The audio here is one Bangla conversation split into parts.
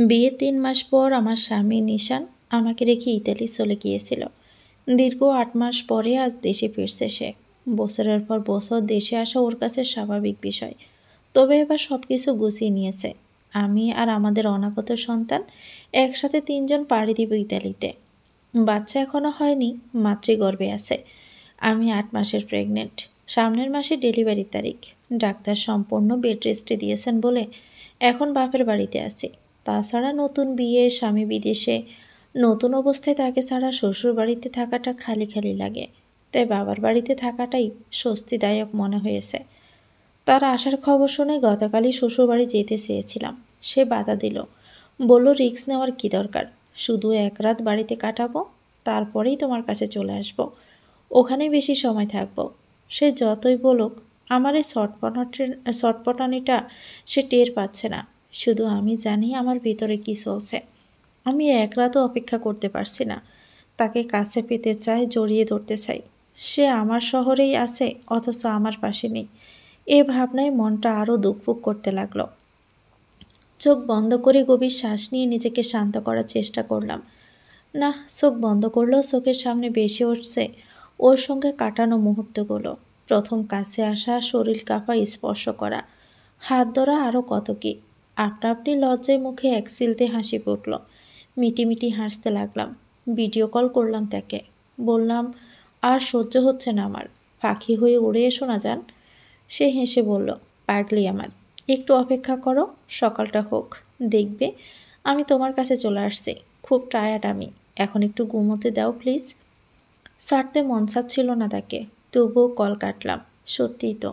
বিয়ের ৩ মাস পর আমার স্বামী নিশান আমাকে রেখে ইতালি চলে গিয়েছিল। দীর্ঘ ৮ মাস পরে আজ দেশে ফিরছে সে। বছরের পর বছর দেশে আসা ওর কাছে স্বাভাবিক বিষয়। তবে এবার সব কিছু গুছিয়ে নিয়েছে। আমি আর আমাদের অনাগত সন্তান একসাথে ৩ জন পাড়ি দিব ইতালিতে। বাচ্চা এখনো হয়নি, মাতৃগর্ভে আছে। আমি ৮ মাসের প্রেগনেন্ট। সামনের মাসে ডেলিভারি তারিখ। ডাক্তার সম্পূর্ণ বেড রেস্টে দিয়েছেন বলে এখন বাপের বাড়িতে আছি। তাছাড়া নতুন বিয়ে, স্বামী বিদেশে, নতুন অবস্থায় তাকে ছাড়া শ্বশুর বাড়িতে থাকাটা খালি খালি লাগে। তাই বাবার বাড়িতে থাকাটাই স্বস্তিদায়ক মনে হয়েছে। তার আসার খবর শুনে গতকালই শ্বশুরবাড়ি যেতে চেয়েছিলাম। সে বাধা দিল, বলল রিস্ক নেওয়ার কী দরকার, শুধু ১ রাত বাড়িতে কাটাবো, তারপরেই তোমার কাছে চলে আসবো, ওখানে বেশি সময় থাকবো। সে যতই বলুক, আমার এই শটপটানিটা সে টের পাচ্ছে না। শুধু আমি জানি আমার ভিতরে কি চলছে। আমি ১ রাতও অপেক্ষা করতে পারছি না। তাকে কাছে পেতে চাই, জড়িয়ে ধরতে চাই। সে আমার শহরেই আছে, অথচ আমার পাশে নেই। এ ভাবনায় মনটা আরও দুকপুক করতে লাগলো। চোখ বন্ধ করে গভীর শ্বাস নিয়ে নিজেকে শান্ত করার চেষ্টা করলাম। না, চোখ বন্ধ করলেও চোখের সামনে ভেসে উঠছে ওর সঙ্গে কাটানো মুহূর্তগুলো। প্রথম কাছে আসা, শরীর কাঁপা, স্পর্শ করা, হাত ধরা, আরও কত কী। আপনা আপনি লজ্জায় মুখে এক সিলতে হাসি ফুটল। মিটিমিটি হাসতে লাগলাম। ভিডিও কল করলাম তাকে। বললাম, আর সহ্য হচ্ছে না আমার, পাখি হয়ে উড়ে এসো না যান। সে হেসে বলল, পাগলি আমার, একটু অপেক্ষা করো, সকালটা হোক, দেখবে আমি তোমার কাছে চলে আসছি। খুব টায়ার্ড আমি, এখন একটু ঘুমোতে দাও প্লিজ। ছাড়তে মন চাচ্ছিল না তাকে, তবুও কল কাটলাম। সত্যিই তো,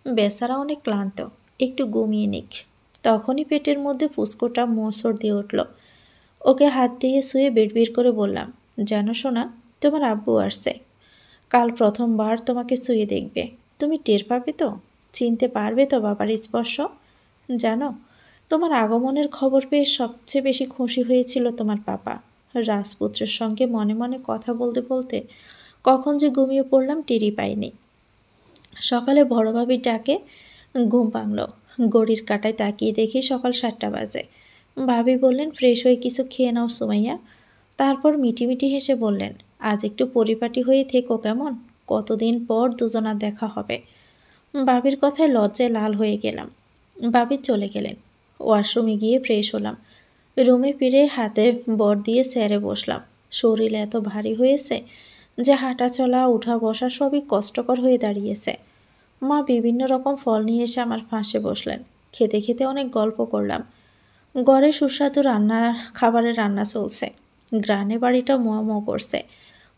বেচারা অনেক ক্লান্ত, একটু ঘুমিয়ে নিক। তখনই পেটের মধ্যে পুস্কোটা মোচড় দিয়ে উঠল। ওকে হাত দিয়ে শুয়ে বিড়বিড় করে বললাম, জানো শোনা, তোমার আব্বু আসছে। কাল প্রথমবার তোমাকে শুয়ে দেখবে। তুমি টের পাবে তো, চিনতে পারবে তো বাবার স্পর্শ। জানো, তোমার আগমনের খবর পেয়ে সবচেয়ে বেশি খুশি হয়েছিল তোমার পাপা। রাজপুত্রের সঙ্গে মনে মনে কথা বলতে বলতে কখন যে ঘুমিয়ে পড়লাম টেরই পাইনি। সকালে বড় ভাবির ডাকে ঘুম ভাঙল। ঘড়ির কাঁটায় তাকিয়ে দেখি সকাল ৭টা বাজে। ভাবি বললেন, ফ্রেশ হয়ে কিছু খেয়ে নাও সুমাইয়া। তারপর মিটিমিটি হেসে বললেন, আজ একটু পরিপাটি হয়ে থেকো কেমন, কতদিন পর দুজনার দেখা হবে। ভাবির কথায় লজ্জায় লাল হয়ে গেলাম। ভাবি চলে গেলেন। ওয়াশরুমে গিয়ে ফ্রেশ হলাম। রুমে ফিরে হাতে বর দিয়ে চেয়ারে বসলাম। শরীর এত ভারী হয়েছে যে হাঁটা চলা, উঠা বসা সবই কষ্টকর হয়ে দাঁড়িয়েছে। মা বিভিন্ন রকম ফল নিয়ে এসে আমার পাশে বসলেন। খেতে খেতে অনেক গল্প করলাম। ঘরে সুস্বাদু খাবারের রান্না চলছে। গ্রানে বাড়িটা ম করছে।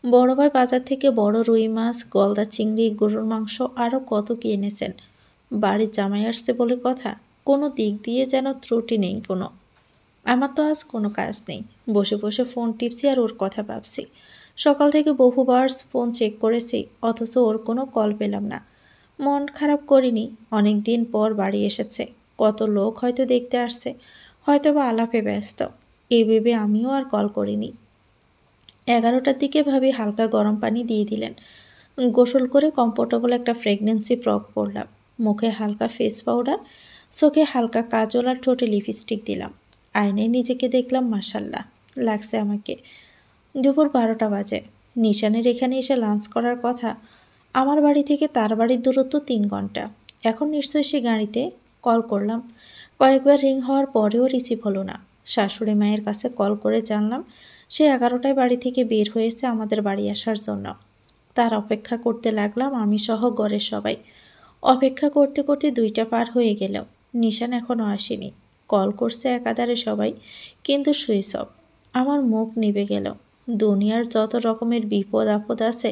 বড় ভাই বাজার থেকে বড় রুই মাছ, গলদা চিংড়ি, গরুর মাংস, আরও কত কি এনেছেন। বাড়ির জামাই আসছে বলে কথা, কোনো দিক দিয়ে যেন ত্রুটি নেই কোনো। আমার তো আজ কোনো কাজ নেই, বসে বসে ফোন টিপছি আর ওর কথা ভাবছি। সকাল থেকে বহুবার ফোন চেক করেছি, অথচ ওর কোনো কল পেলাম না। মন খারাপ করিনি, অনেক দিন পর বাড়ি এসেছে, কত লোক হয়তো দেখতে আসছে, হয়তো বা আলাপে ব্যস্ত। এই ভেবে আমিও আর কল করিনি। 11টার দিকে ভাবি হালকা গরম পানি দিয়ে দিলেন। গোসল করে কমফোর্টেবল একটা প্রেগনেন্সি ফ্রক পরলাম। মুখে হালকা ফেস পাউডার, চোখে হালকা কাজল আর ঠোঁটে লিপস্টিক দিলাম। আয়নায় নিজেকে দেখলাম, মাশাল্লাহ লাগছে আমাকে। দুপুর 12টা বাজে। নিশানের এখানে এসে লাঞ্চ করার কথা। আমার বাড়ি থেকে তার বাড়ির দূরত্ব 3 ঘন্টা। এখন নিশ্চয়ই সে গাড়িতে। কল করলাম, কয়েকবার রিং হওয়ার পরেও রিসিভ হলো না। শাশুড়ি মায়ের কাছে কল করে জানলাম সে 11টায় বাড়ি থেকে বের হয়েছে আমাদের বাড়ি আসার জন্য। তার অপেক্ষা করতে লাগলাম আমি সহ ঘরের সবাই। অপেক্ষা করতে করতে 2টা পার হয়ে গেল। নিশান এখনও আসেনি। কল করছে একাধারে সবাই, কিন্তু সুইচ অফ। আমার মুখ নিভে গেল। দুনিয়ার যত রকমের বিপদ আপদ আছে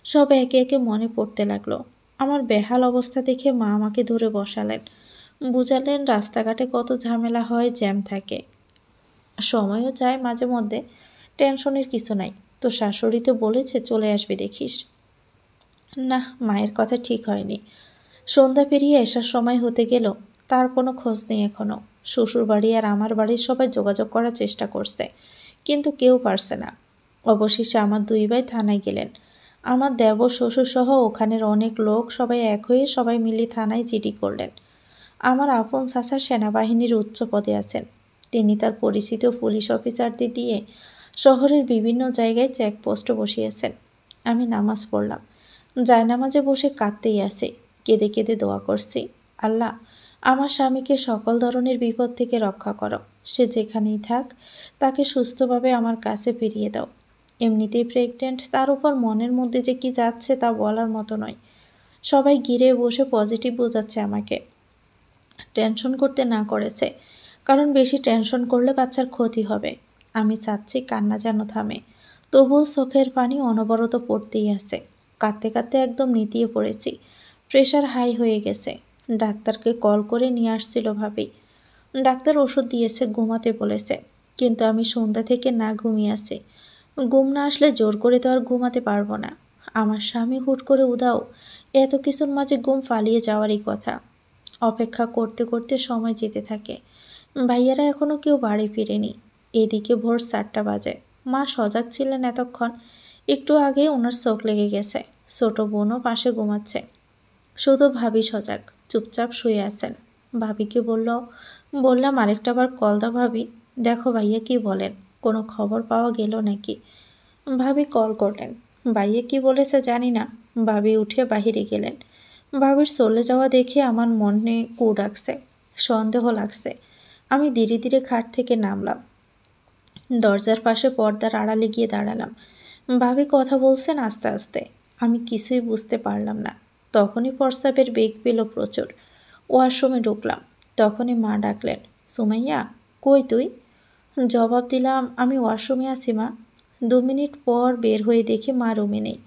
সব একে একে মনে পড়তে লাগলো। আমার বেহাল অবস্থা দেখে মা আমাকে ধরে বসালেন। বুঝালেন রাস্তাঘাটে কত ঝামেলা হয়, জ্যাম থাকে, সময়ও যায় মাঝে মধ্যে, টেনশনের কিছু নাই। তো শাশুড়ি তো বলেছে চলে আসবে দেখিস। না, মায়ের কথা ঠিক হয়নি। সন্ধ্যা পেরিয়ে আসার সময় হতে গেল, তার কোনো খোঁজ নেই এখনও। শ্বশুরবাড়ি আর আমার বাড়ির সবাই যোগাযোগ করার চেষ্টা করছে, কিন্তু কেউ পারছে না। অবশেষে আমার 2 ভাই থানায় গেলেন। আমার দেবর শ্বশুরসহ ওখানের অনেক লোক সবাই এক হয়ে সবাই মিলে থানায় জিডি করলেন। আমার আপন চাচা সেনাবাহিনীর উচ্চ পদে আছেন। তিনি তার পরিচিত পুলিশ অফিসারদের দিয়ে শহরের বিভিন্ন জায়গায় চেকপোস্ট বসিয়েছেন। আমি নামাজ পড়লাম, জায়নামাজে বসে কাঁদতেই আছে, কেঁদে কেঁদে দোয়া করছি, আল্লাহ আমার স্বামীকে সকল ধরনের বিপদ থেকে রক্ষা করো, সে যেখানেই থাক তাকে সুস্থভাবে আমার কাছে ফিরিয়ে দাও। এমনিতেই প্রেগনেন্ট, তার উপর মনের মধ্যে যে কি যাচ্ছে তা বলার মতো নয়। সবাই ঘিরে বসে পজিটিভ বোঝাচ্ছে আমাকে, টেনশন করতে না করেছে, কারণ বেশি টেনশন করলে বাচ্চার ক্ষতি হবে। আমি চাচ্ছি কান্না যেন থামে, তবুও চোখের পানি অনবরত পড়তেই আছে। কাঁদতে কাঁদতে একদম নিতিয়ে পড়েছি, প্রেশার হাই হয়ে গেছে। ডাক্তারকে কল করে নিয়ে আসছিল ভাবি। ডাক্তার ওষুধ দিয়েছে, ঘুমাতে বলেছে, কিন্তু আমি সন্ধ্যা থেকে না ঘুমিয়ে আছি। ঘুম না আসলে জোর করে তো আর ঘুমাতে পারবো না। আমার স্বামী হুট করে উধাও, এত কিছুর মাঝে ঘুম পালিয়ে যাওয়ারই কথা। অপেক্ষা করতে করতে সময় যেতে থাকে। ভাইয়ারা এখনও কেউ বাড়ি ফিরেনি। এদিকে ভোর 4টা বাজে। মা সজাগ ছিলেন এতক্ষণ, একটু আগে ওনার চোখ লেগে গেছে। ছোট বোনও পাশে ঘুমাচ্ছে, শুধু ভাবি সজাগ, চুপচাপ শুয়ে আছেন। ভাবিকে বললাম আরেকটা বার কল দাও ভাবি, দেখো ভাইয়া কি বলেন, কোনো খবর পাওয়া গেল নাকি। ভাবি কল করলেন, ভাইয়া কি বলেছে জানি না। ভাবি উঠে বাহিরে গেলেন। ভাবির চলে যাওয়া দেখে আমার মনে কু ডাকছে, সন্দেহ লাগছে। আমি ধীরে ধীরে খাট থেকে নামলাম, দরজার পাশে পর্দার আড়ালে গিয়ে দাঁড়ালাম। ভাবি কথা বলছেন আস্তে আস্তে, আমি কিছুই বুঝতে পারলাম না। তখনই প্রস্রাবের বেগ পেল প্রচুর। ওয়াশরুমে ঢুকলাম, তখনই মা ডাকলেন, সুমাইয়া কই তুই? জবাব দিলাম, আমি ওয়াশরুমে আছি মা। 2 মিনিট পর বের হয়ে দেখি মা রুমে নেই।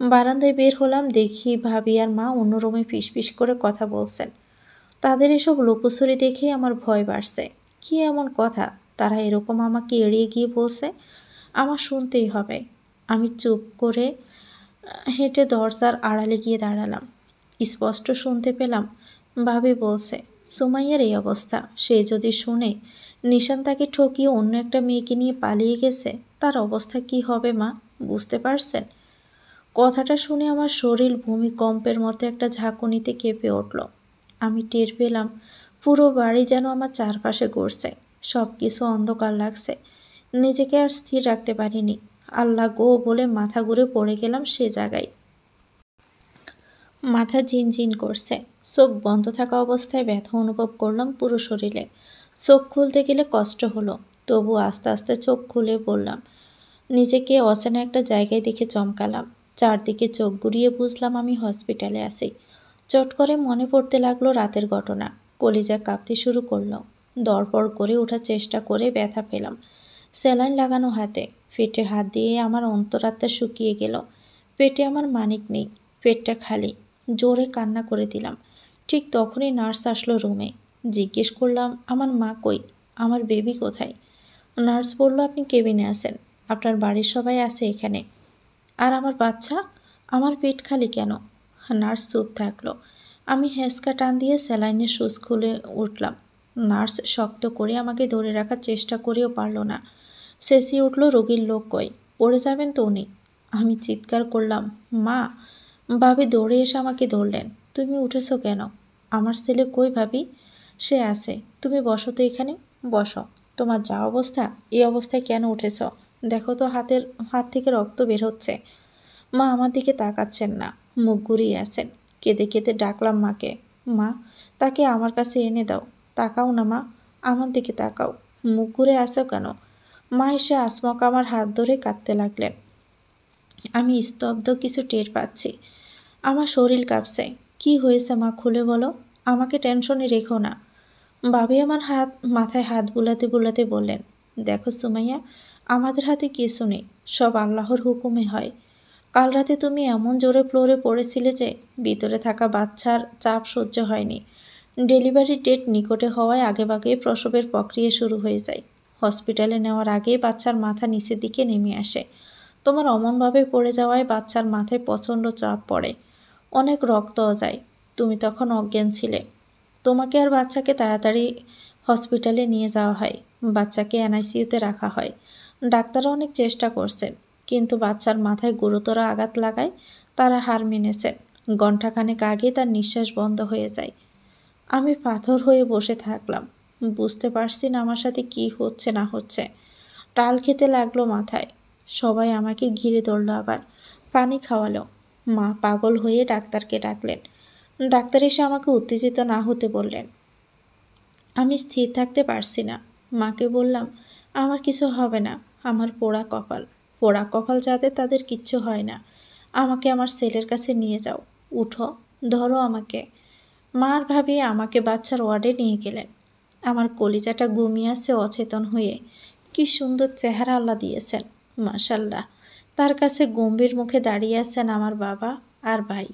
বারান্দায় বের হলাম, দেখি ভাবি আর মা অন্য রুমে ফিসফিস করে কথা বলছেন। তাদের এসব লুকোচুরি দেখে আমার ভয় বাড়ছে। কি এমন কথা তারা এরকম আমাকে এড়িয়ে গিয়ে বলছে? আমার শুনতেই হবে। আমি চুপ করে হেঁটে দরজার আড়ালে গিয়ে দাঁড়ালাম। স্পষ্ট শুনতে পেলাম ভাবি বলছে, সুমাইয়ার এই অবস্থা, সে যদি শুনে নিশান তাকে ঠকিয়ে অন্য একটা মেয়েকে নিয়ে পালিয়ে গেছে, তার অবস্থা কি হবে মা, বুঝতে পারছেন? কথাটা শুনে আমার শরীর ভূমিকম্পের মতো একটা ঝাঁকুনিতে কেঁপে উঠল। আমি টের পেলাম পুরো বাড়ি যেন আমার চারপাশে ঘুরছে, সব কিছু অন্ধকার লাগছে। নিজেকে আর স্থির রাখতে পারিনি। আল্লাহ গো বলে মাথা ঘুরে পড়ে গেলাম সে জায়গায়। মাথা ঝিনঝিন করছে, চোখ বন্ধ থাকা অবস্থায় ব্যথা অনুভব করলাম পুরো শরীরে। চোখ খুলতে গেলে কষ্ট হলো, তবু আস্তে আস্তে চোখ খুলে বললাম। নিজেকে অচেনা একটা জায়গায় দেখে চমকালাম। চারদিকে চোখ ঘুরিয়ে বুঝলাম আমি হসপিটালে আছি। চট করে মনে পড়তে লাগলো রাতের ঘটনা। কলিজা কাঁপতে শুরু করলো। দরপড় করে ওঠার চেষ্টা করে ব্যথা পেলাম। স্যালাইন লাগানো হাতে, পেটে হাত দিয়ে আমার অন্তরাত্মা শুকিয়ে গেল। পেটে আমার মানিক নেই, পেটটা খালি। জোরে কান্না করে দিলাম। ঠিক তখনই নার্স আসলো রুমে। জিজ্ঞেস করলাম, আমার মা কই, আমার বেবি কোথায়? নার্স বলল, আপনি কেবিনে আছেন, আপনার বাড়ির সবাই আছে এখানে। আর আমার বাচ্চা, আমার পেট খালি কেন? নার্স চুপ থাকলো। আমি হেঁচকা টান দিয়ে স্যালাইনের সুচ খুলে উঠলাম। নার্স শক্ত করে আমাকে ধরে রাখার চেষ্টা করেও পারল না। চেঁচিয়ে উঠল, রোগীর লোক কই, পড়ে যাবেন তো উনি। আমি চিৎকার করলাম, মা। ভাবি দৌড়ে এসে আমাকে ধরলেন। তুমি উঠেছো কেন? আমার ছেলে কই ভাবি? সে আছে, তুমি বসো তো এখানে, বসো। তোমার যা অবস্থা, এই অবস্থায় কেন উঠেছ? দেখো তো হাত থেকে রক্ত বের হচ্ছে। মা আমার দিকে তাকাচ্ছেন না, মুখ ঘুরিয়ে আছেন। কেঁদে কেঁদে ডাকলাম মাকে, মা তাকে আমার কাছে এনে দাও। তাকাও না মা, আমার দিকে তাকাও, মুখ ঘুরে আসো কেন? মা এসে আসমক আমার হাত ধরে কাঁদতে লাগলেন। আমি স্তব্ধ, কিছু টের পাচ্ছি। আমার শরীর কাঁপছে। কি হয়েছে মা, খুলে বলো, আমাকে টেনশনে রেখো না। ভাবি আমার মাথায় হাত বুলাতে বুলাতে বললেন, দেখো সুমাইয়া, আমাদের হাতে কিছু নেই, সব আল্লাহর হুকুমে হয়। কাল রাতে তুমি এমন জোরে ফ্লোরে পড়েছিলে যে ভিতরে থাকা বাচ্চার চাপ সহ্য হয়নি। ডেলিভারি ডেট নিকটে হওয়ায় আগেভাগেই প্রসবের প্রক্রিয়া শুরু হয়ে যায়। হসপিটালে নেওয়ার আগেই বাচ্চার মাথা নিচের দিকে নেমে আসে। তোমার অমনভাবে পড়ে যাওয়ায় বাচ্চার মাথায় প্রচণ্ড চাপ পড়ে, অনেক রক্তও যায়। তুমি তখন অজ্ঞান ছিলে। তোমাকে আর বাচ্চাকে তাড়াতাড়ি হসপিটালে নিয়ে যাওয়া হয়। বাচ্চাকে এনআইসিইউতে রাখা হয়। ডাক্তাররা অনেক চেষ্টা করছেন, কিন্তু বাচ্চার মাথায় গুরুতর আঘাত লাগায় তারা হার মেনেছেন। ঘণ্টাখানেক আগে তার নিঃশ্বাস বন্ধ হয়ে যায়। আমি পাথর হয়ে বসে থাকলাম। বুঝতে পারছি না আমার সাথে কি হচ্ছে না হচ্ছে। টাল খেতে লাগলো মাথায়। সবাই আমাকে ঘিরে ধরলো, আবার পানি খাওয়ালো। মা পাগল হয়ে ডাক্তারকে ডাকলেন। ডাক্তার এসে আমাকে উত্তেজিত না হতে বললেন। আমি স্থির থাকতে পারছি না। মাকে বললাম, আমার কিছু হবে না, আমার পোড়া কপাল। পোড়া কপাল যাদের তাদের কিচ্ছু হয় না। আমাকে আমার ছেলের কাছে নিয়ে যাও, উঠো, ধরো আমাকে। মার ভাবিয়ে আমাকে বাচ্চার ওয়ার্ডে নিয়ে গেলেন। আমার কলিজাটা ঘুমিয়ে আছে অচেতন হয়ে। কি সুন্দর চেহারা আল্লাহ দিয়েছেন, মাশাল্লাহ। তার কাছে গম্ভীর মুখে দাঁড়িয়ে আছেন আমার বাবা আর ভাই।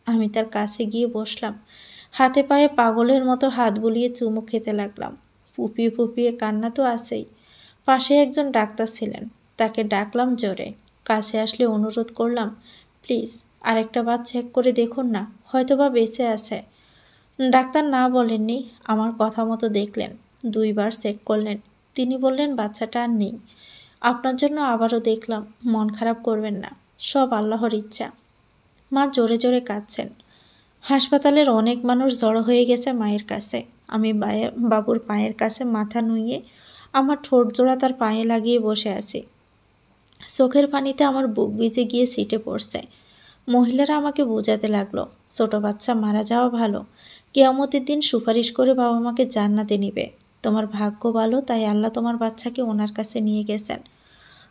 আমি তার কাছে গিয়ে বসলাম। হাতে পায়ে পাগলের মতো হাত বুলিয়ে চুমু খেতে লাগলাম। ফুপিয়ে ফুপিয়ে কান্না তো আছেই। পাশে একজন ডাক্তার ছিলেন, তাকে ডাকলাম জোরে। কাছে আসলে অনুরোধ করলাম, প্লিজ আরেকটা বার চেক করে দেখুন না, হয়তোবা বেঁচে আছে। ডাক্তার না বলেননি, আমার কথা মতো দেখলেন। 2 বার চেক করলেন। তিনি বললেন, বাচ্চাটা আর নেই। আপনার জন্য আবারও দেখলাম, মন খারাপ করবেন না, সব আল্লাহর ইচ্ছা। মা জোরে জোরে কাঁদছেন। হাসপাতালের অনেক মানুষ জড়ো হয়ে গেছে মায়ের কাছে। আমি বাবুর পায়ের কাছে মাথা নুইয়ে আমার ঠোঁট জোড়া তার পায়ে লাগিয়ে বসে আছি। চোখের পানিতে আমার বুক ভিজে গিয়ে সিটে পড়ছে। মহিলারা আমাকে বোঝাতে লাগলো, ছোট বাচ্চা মারা যাওয়া ভালো, কিয়ামতের দিন সুপারিশ করে বাবা মাকে জান্নাতে নিবে। তোমার ভাগ্য ভালো, তাই আল্লাহ তোমার বাচ্চাকে ওনার কাছে নিয়ে গেছেন।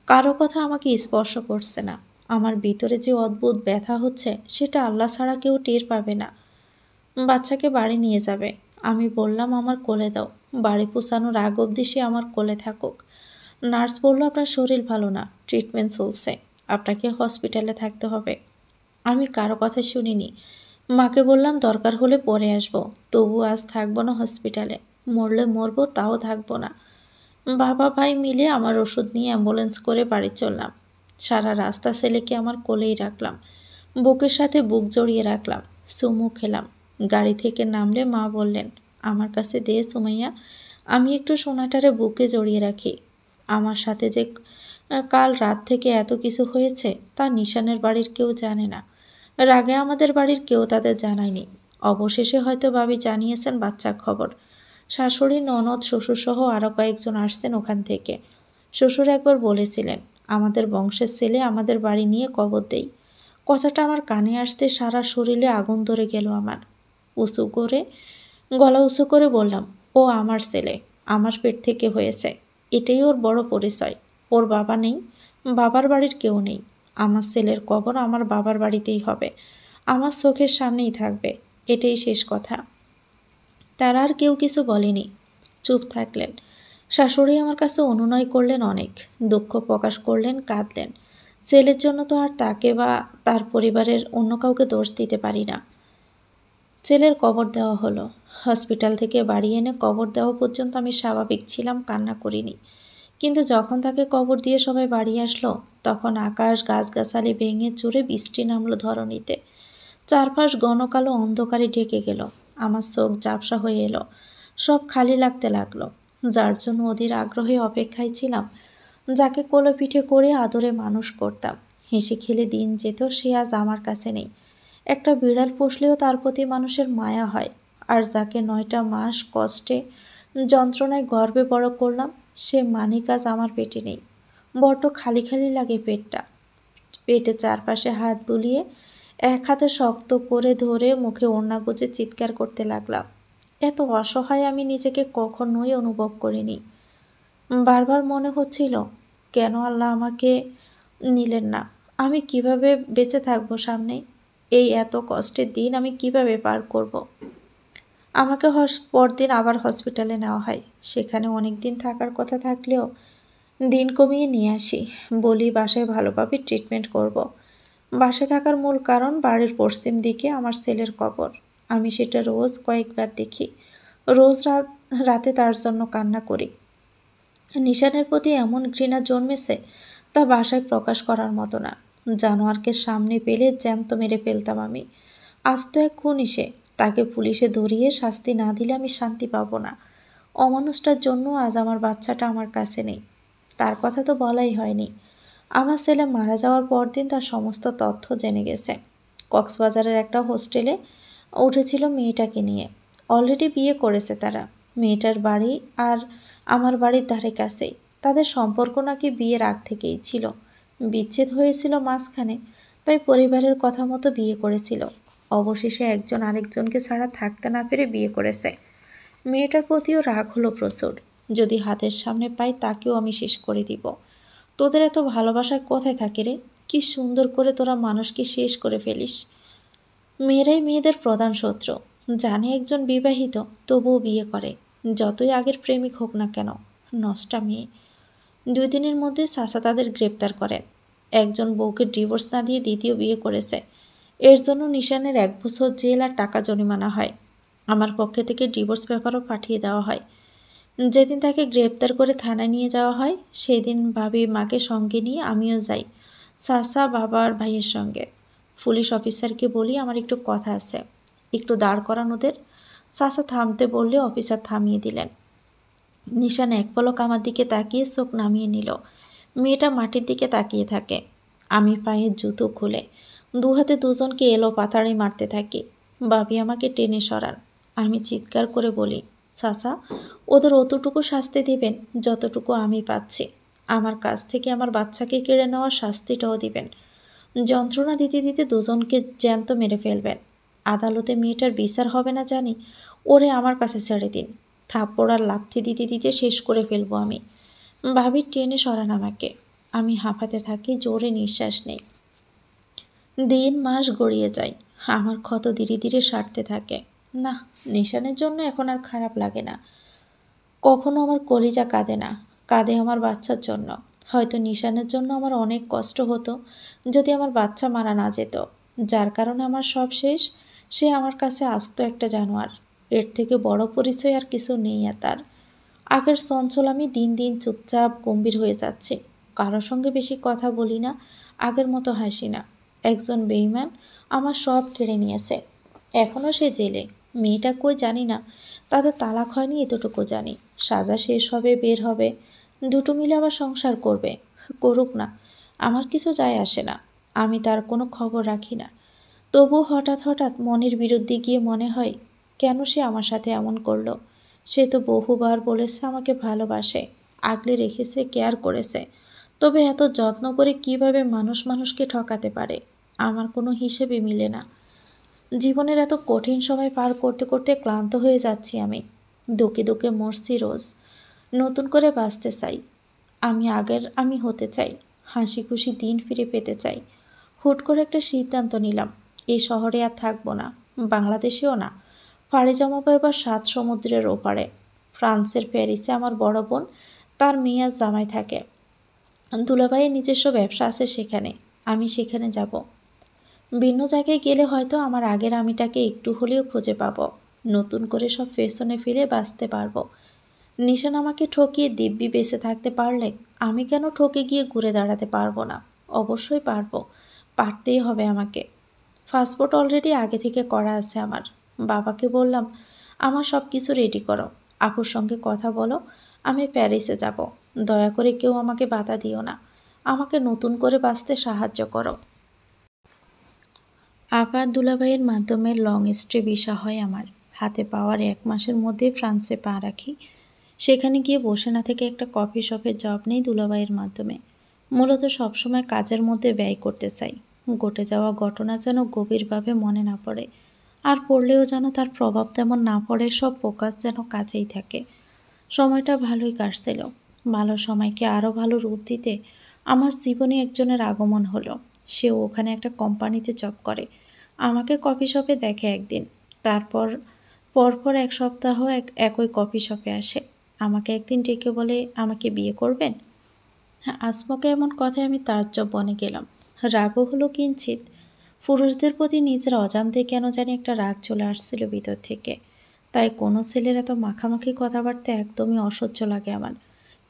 কারো কথা আমাকে স্পর্শ করছে না। আমার ভিতরে যে অদ্ভুত ব্যথা হচ্ছে সেটা আল্লাহ ছাড়া কেউ টের পাবে না। বাচ্চাকে বাড়ি নিয়ে যাবে। আমি বললাম, আমার কোলে দাও। বাড়ি পৌঁছানোর আগ অবধি সে আমার কোলে থাকুক। নার্স বলল, আপনার শরীর ভালো না, ট্রিটমেন্ট চলছে, আপনাকে হসপিটালে থাকতে হবে। আমি কারো কথা শুনিনি। মাকে বললাম, দরকার হলে পরে আসবো, তবু আজ থাকবো না হসপিটালে। মরলে মরবো, তাও থাকবো না। বাবা ভাই মিলে আমার ওষুধ নিয়ে অ্যাম্বুলেন্স করে বাড়ি চললাম। সারা রাস্তা ছেলেকে আমার কোলেই রাখলাম, বুকের সাথে বুক জড়িয়ে রাখলাম, চুমু খেলাম। গাড়ি থেকে নামলে মা বললেন, আমার কাছে দে সুমাইয়া, আমি একটু সোনাটারে বুকে জড়িয়ে রাখি। আমার সাথে যে কাল রাত থেকে এত কিছু হয়েছে তা নিশানের বাড়ির কেউ জানে না। রাগে আমাদের বাড়ির কেউ তাদের জানায়নি। অবশেষে হয়তো ভাবি জানিয়েছেন বাচ্চার খবর। শাশুড়ি, ননদ, শ্বশুরসহ আরও কয়েকজন আসছেন ওখান থেকে। শ্বশুর একবার বলেছিলেন, আমাদের বংশের ছেলে আমাদের বাড়ি নিয়ে কবর দেই। কথাটা আমার কানে আসতে সারা শরীরে আগুন ধরে গেল আমার। গলা উঁচু করে বললাম, ও আমার ছেলে, আমার পেট থেকে হয়েছে, এটাই ওর বড় পরিচয়। ওর বাবা নেই, বাবার বাড়ির কেউ নেই। আমার ছেলের কবর আমার বাবার বাড়িতেই হবে, আমার চোখের সামনেই থাকবে, এটাই শেষ কথা। তারা আর কেউ কিছু বলেনি, চুপ থাকলেন। শাশুড়ি আমার কাছে অনুনয় করলেন অনেক, দুঃখ প্রকাশ করলেন, কাঁদলেন। ছেলের জন্য তো আর তাকে বা তার পরিবারের অন্য কাউকে দোষ দিতে পারি না। ছেলের কবর দেওয়া হলো। হসপিটাল থেকে বাড়ি এনে কবর দেওয়া পর্যন্ত আমি স্বাভাবিক ছিলাম, কান্না করিনি। কিন্তু যখন তাকে কবর দিয়ে সবাই বাড়ি আসলো, তখন আকাশ গাছগাছালি ভেঙে চুরে বৃষ্টি নামলো ধরণীতে। চারপাশ ঘন কালো অন্ধকারে ঢেকে গেল। আমার চোখ ঝাপসা হয়ে এলো, সব খালি লাগতে লাগলো। যার জন্য অধীর আগ্রহে অপেক্ষায় ছিলাম, যাকে কোলে পিঠে করে আদরে মানুষ করতাম, হেসে খেলে দিন যেত, সে আজ আমার কাছে নেই। একটা বিড়াল পুষলেও তার প্রতি মানুষের মায়া হয়। আর যাকে 9টা মাস কষ্টে যন্ত্রণায় গর্ভে বড় করলাম, সে মানিক আজ আমার পেটে নেই। বড্ড খালি খালি লাগে পেটটা। পেটে চারপাশে হাত বুলিয়ে এক হাতে শক্ত করে ধরে মুখে ওড়না গুজে চিৎকার করতে লাগলাম। এত অসহায় আমি নিজেকে কখনোই অনুভব করিনি। বারবার মনে হচ্ছিল, কেন আল্লাহ আমাকে নিলেন না? আমি কিভাবে বেঁচে থাকবো সামনে? এই এত কষ্টের দিন আমি কিভাবে পার করব? আমাকে পরদিন আবার হসপিটালে নেওয়া হয়। সেখানে অনেক দিন থাকার কথা থাকলেও দিন কমিয়ে নিয়ে আসি। বলি, বাসায় ভালোভাবে ট্রিটমেন্ট করব। বাসায় থাকার মূল কারণ, বাড়ির পশ্চিম দিকে আমার ছেলের কবর। আমি সেটা রোজ কয়েকবার দেখি। রোজ রাতে তার জন্য কান্না করি। নিশানের প্রতি এমন ঘৃণা জন্মেছে, তা বাসায় প্রকাশ করার মতো না। জানোয়ারকে সামনে পেলে জ্যান্ত মেরে ফেলতাম আমি। আজ তো এক খুনি সে, তাকে পুলিশে ধরিয়ে শাস্তি না দিলে আমি শান্তি পাবো না। অমানুষটার জন্য আজ আমার বাচ্চাটা আমার কাছে নেই। তার কথা তো বলাই হয়নি, আমার ছেলে মারা যাওয়ার পরদিন তার সমস্ত তথ্য জেনে গেছে। কক্সবাজারের একটা হোস্টেলে উঠেছিল মেয়েটাকে নিয়ে। অলরেডি বিয়ে করেছে তারা। মেয়েটার বাড়ি আর আমার বাড়ির ধারে কাছেই। তাদের সম্পর্ক নাকি বিয়ের আগ থেকেই ছিল। বিচ্ছেদ হয়েছিল মাঝখানে, তাই পরিবারের কথা মতো বিয়ে করেছিল। অবশেষে একজন আরেকজনকে ছাড়া থাকতে না পেরে বিয়ে করেছে। মেয়েটার প্রতিও রাগ হলো প্রচুর। যদি হাতের সামনে পাই তাকেও আমি শেষ করে দিব। তোদের এত ভালোবাসা কোথায় থাকে রে? কি সুন্দর করে তোরা মানুষকে শেষ করে ফেলিস। মেয়েরাই মেয়েদের প্রধান শত্রু। জানে একজন বিবাহিত, তবুও বিয়ে করে, যতই আগের প্রেমিক হোক না কেন। নষ্টা মেয়ে। 2 দিনের মধ্যে চাচা তাদের গ্রেপ্তার করেন। একজন বউকে ডিভোর্স না দিয়ে দ্বিতীয় বিয়ে করেছে। এর জন্য নিশানের 1 বছর জেল আর টাকা জরিমানা হয়। আমার পক্ষে থেকে ডিভোর্স পেপারও পাঠিয়ে দেওয়া হয়। যেদিন তাকে গ্রেপ্তার করে থানায় নিয়ে যাওয়া হয়, সেদিন ভাবি মাকে সঙ্গে নিয়ে আমিও যাই, চাচা, বাবা আর ভাইয়ের সঙ্গে। পুলিশ অফিসারকে বলি আমার একটু কথা আছে, একটু দাঁড় করান ওদের। চাচা থামতে বললে অফিসার থামিয়ে দিলেন। নিশান এক পলক আমার দিকে তাকিয়ে চোখ নামিয়ে নিল। মেয়েটা মাটির দিকে তাকিয়ে থাকে। আমি পায়ের জুতো খুলে 2 হাতে দুজনকে এলো পাতাড়ি মারতে থাকি। ভাবি আমাকে টেনে সরান। আমি চিৎকার করে বলি, চাচা, ওদের অতটুকু শাস্তি দিবেন যতটুকু আমি পাচ্ছি। আমার কাছ থেকে আমার বাচ্চাকে কেড়ে নেওয়ার শাস্তিটাও দিবেন। যন্ত্রণা দিতে দিতে দুজনকে জ্যান্ত মেরে ফেলবেন। আদালতে মেয়েটার বিচার হবে না জানি, ওরে আমার কাছে ছেড়ে দিন। থাপ্পড় আর লাথি দিতে দিতে শেষ করে ফেলবো আমি। ভাবির টেনে সরান আমাকে। আমি হাঁপাতে থাকি, জোরে নিঃশ্বাস নেই। দিন মাস গড়িয়ে যায়। আমার ক্ষত ধীরে ধীরে সারতে থাকে। না, নিশানের জন্য এখন আর খারাপ লাগে না। কখনো আমার কলিজা কাঁদে না, কাঁদে আমার বাচ্চার জন্য। হয়তো নিশানের জন্য আমার অনেক কষ্ট হতো যদি আমার বাচ্চা মারা না যেত। যার কারণে আমার সব শেষ, সে আমার কাছে আস্ত একটা জানোয়ার। এর থেকে বড় পরিচয় আর কিছু নেই তার। আগের চঞ্চল আমি দিন দিন চুপচাপ গম্ভীর হয়ে যাচ্ছে। কারোর সঙ্গে বেশি কথা বলি না, আগের মতো হাসি না। একজন বেঈমান আমার সব কেড়ে নিয়েছে। এখনও সে জেলে। মেয়েটা কই জানি না। তাদের তালাক হয়নি এতটুকু জানি। সাজা শেষ হবে, বের হবে, দুটো মিলে আবার সংসার করবে। করুক না, আমার কিছু যায় আসে না। আমি তার কোনো খবর রাখি না। তবু হঠাৎ হঠাৎ মনের বিরুদ্ধে গিয়ে মনে হয়, কেন সে আমার সাথে এমন করলো? সে তো বহুবার বলেছে আমাকে ভালোবাসে, আগলে রেখেছে, কেয়ার করেছে। তবে এত যত্ন করে কিভাবে মানুষ মানুষকে ঠকাতে পারে? আমার কোনো হিসেবে মিলে না। জীবনের এত কঠিন সময় পার করতে করতে ক্লান্ত হয়ে যাচ্ছি আমি। দুঃখে দুঃখে মরছি রোজ। নতুন করে বাঁচতে চাই। আমি আগের আমি হতে চাই। হাসি খুশি দিন ফিরে পেতে চাই। হুট করে একটা সিদ্ধান্ত নিলাম, এই শহরে আর থাকবো না, বাংলাদেশেও না। পাড়ি জমাবো এবার 7 সমুদ্রের ওপারে। ফ্রান্সের প্যারিসে আমার বড় বোন, তার মেয়ে আর জামাই থাকে। দুলাভাইয়ের নিজস্ব ব্যবসা আছে সেখানে। আমি সেখানে যাব। ভিন্ন জায়গায় গেলে হয়তো আমার আগের আমিটাকে একটু হলেও খুঁজে পাবো। নতুন করে সব পেছনে ফিরে বাঁচতে পারবো। নিশান আমাকে ঠকিয়ে দিব্যি বেঁচে থাকতে পারলে আমি কেন ঠকে গিয়ে ঘুরে দাঁড়াতে পারবো না? অবশ্যই পারবো, পারতেই হবে আমাকে। পাসপোর্ট অলরেডি আগে থেকে করা আছে আমার। বাবাকে বললাম, আমার সব কিছু রেডি করো, আপুর সঙ্গে কথা বলো, আমি প্যারিসে যাব। দয়া করে কেউ আমাকে বাধা দিও না, আমাকে নতুন করে বাঁচতে সাহায্য করো। আবার দুলাভাইয়ের মাধ্যমে লং স্টে ভিসা হয় আমার। হাতে পাওয়ার 1 মাসের মধ্যে ফ্রান্সে পা রাখি। সেখানে গিয়ে বসে না থেকে একটা কফি শপের জব নেই দুলাভাইয়ের মাধ্যমে। মূলত সবসময় কাজের মধ্যে ব্যয় করতে চাই। ঘটে যাওয়া ঘটনা যেন গভীরভাবে মনে না পড়ে, আর পড়লেও যেন তার প্রভাব তেমন না পড়ে। সব ফোকাস যেন কাজেই থাকে। সময়টা ভালোই কাটছিল। ভালো সময়কে আরও ভালো রূপ দিতে আমার জীবনে একজনের আগমন হলো। সেও ওখানে একটা কোম্পানিতে জব করে। আমাকে কফি শপে দেখে একদিন। তারপর পরপর 1 সপ্তাহ একই কফি শপে আসে। আমাকে একদিন ডেকে বলে, আমাকে বিয়ে করবেন? হ্যাঁ, আজমকা এমন কথায় আমি তাজ্জব বনে গেলাম। রাগও হলো কিঞ্চিত। পুরুষদের প্রতি নিজের অজান্তে কেন জানি একটা রাগ চলে আসছিল ভিতর থেকে। তাই কোনো ছেলের এত মাখামাখি কথাবার্তা একদমই অসহ্য লাগে আমার।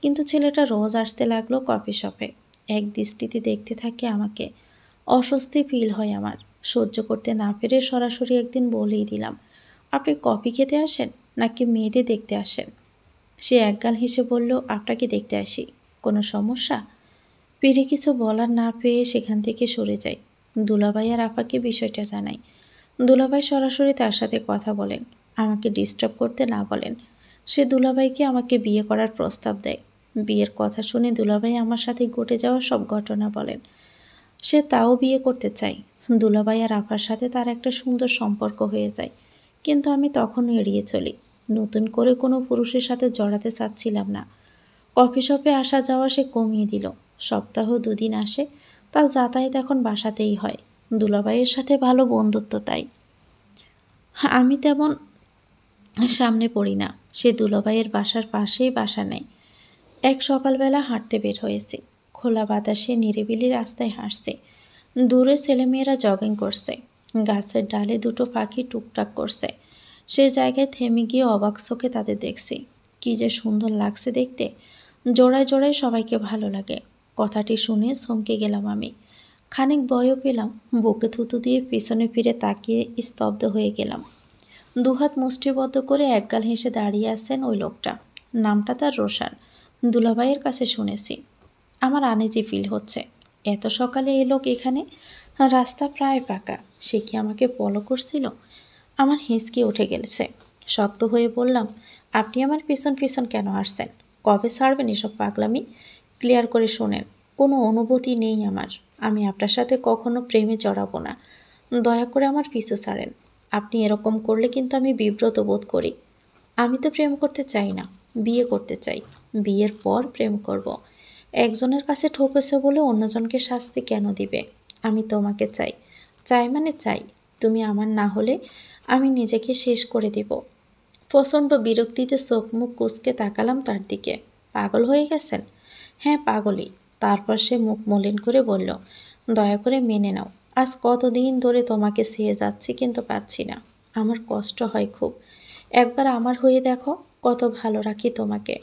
কিন্তু ছেলেটা রোজ আসতে লাগলো কফি শপে। এক দৃষ্টিতে দেখতে থাকে আমাকে। অস্বস্তি ফিল হয় আমার। সহ্য করতে না পেরে সরাসরি একদিন বলেই দিলাম, আপনি কফি খেতে আসেন নাকি মেয়েদের দেখতে আসেন? সে একগাল হেসে বলল, আপনাকে দেখতে আসি। কোনো সমস্যা? পেরে কিছু বলার না পেয়ে সেখান থেকে সরে যাই। দুলাভাই আর আপাকে বিষয়টা জানাই। দুলাভাই সরাসরি তার সাথে কথা বলেন, আমাকে ডিস্টার্ব করতে না বলেন। সে দুলাভাইকে আমাকে বিয়ে করার প্রস্তাব দেয়। বিয়ের কথা শুনে দুলাভাই আমার সাথে ঘটে যাওয়া সব ঘটনা বলেন। সে তাও বিয়ে করতে চায়। দুলাভাই আর আফার সাথে তার একটা সুন্দর সম্পর্ক হয়ে যায়, কিন্তু আমি তখনও এড়িয়ে চলি। নতুন করে কোনো পুরুষের সাথে জড়াতে চাচ্ছিলাম না। কফি শপে আসা যাওয়া সে কমিয়ে দিল। সপ্তাহ 2 দিন আসে, তার যাতায়াত এখন বাসাতেই হয়। দুলাভাইয়ের সাথে ভালো বন্ধুত্ব তাই। আমি তেমন সামনে পড়ি না। সে দুলাভাইয়ের বাসার পাশেই বাসা নেয়। এক সকালবেলা হাঁটতে বের হয়েছি। খোলা বাতাসে নিরিবিলি রাস্তায় হাঁটছে। দূরে ছেলেমেয়েরা জগিং করছে। গাছের ডালে দুটো পাখি টুকটাক করছে। সে জায়গায় থেমে গিয়ে অবাক চোখে তাদের দেখছি। কি যে সুন্দর লাগছে দেখতে। জোড়ায় জোড়ায় সবাইকে ভালো লাগে। কথাটি শুনে চমকে গেলাম আমি। খানিক ভয়ও পেলাম। বুকে থুতু দিয়ে পিছনে ফিরে তাকিয়ে স্তব্ধ হয়ে গেলাম। দুহাত মুষ্টিবদ্ধ করে একগাল হেসে দাঁড়িয়ে আছেন ওই লোকটা। নামটা তার রোশান। দুলাভাইয়ের কাছে শুনেছি। আমার আনইজি ফিল হচ্ছে। এত সকালে এই লোক এখানে? রাস্তা প্রায় পাকা। সে কি আমাকে ফলো করছিল? আমার হেঁচকি উঠে গেছে। শক্ত হয়ে বললাম, আপনি আমার পিছন পিছন কেন আসছেন? কবে ছাড়বেন এসব পাগলামি? ক্লিয়ার করে শোনেন, কোনো অনুভূতি নেই আমার। আমি আপনার সাথে কখনো প্রেমে জড়াবো না। দয়া করে আমার পিছু ছাড়েন। আপনি এরকম করলে কিন্তু আমি বিব্রত বোধ করি। আমি তো প্রেম করতে চাই না, বিয়ে করতে চাই। বিয়ের পর প্রেম করব। একজনের কাছে ঠকেছে বলে অন্যজনকে শাস্তি কেন দিবে? আমি তোমাকে চাই। চাই মানে চাই। তুমি আমার না হলে আমি নিজেকে শেষ করে দেব। প্রচণ্ড বিরক্তিতে চোখ মুখ কুঁচকে তাকালাম তার দিকে। পাগল হয়ে গেছেন? হ্যাঁ, পাগলই। তারপর সে মুখ মলিন করে বলল, দয়া করে মেনে নাও। আজ কতদিন ধরে তোমাকে চেয়ে যাচ্ছি, কিন্তু পাচ্ছি না। আমার কষ্ট হয় খুব। একবার আমার হয়ে দেখো, কত ভালো রাখি তোমাকে।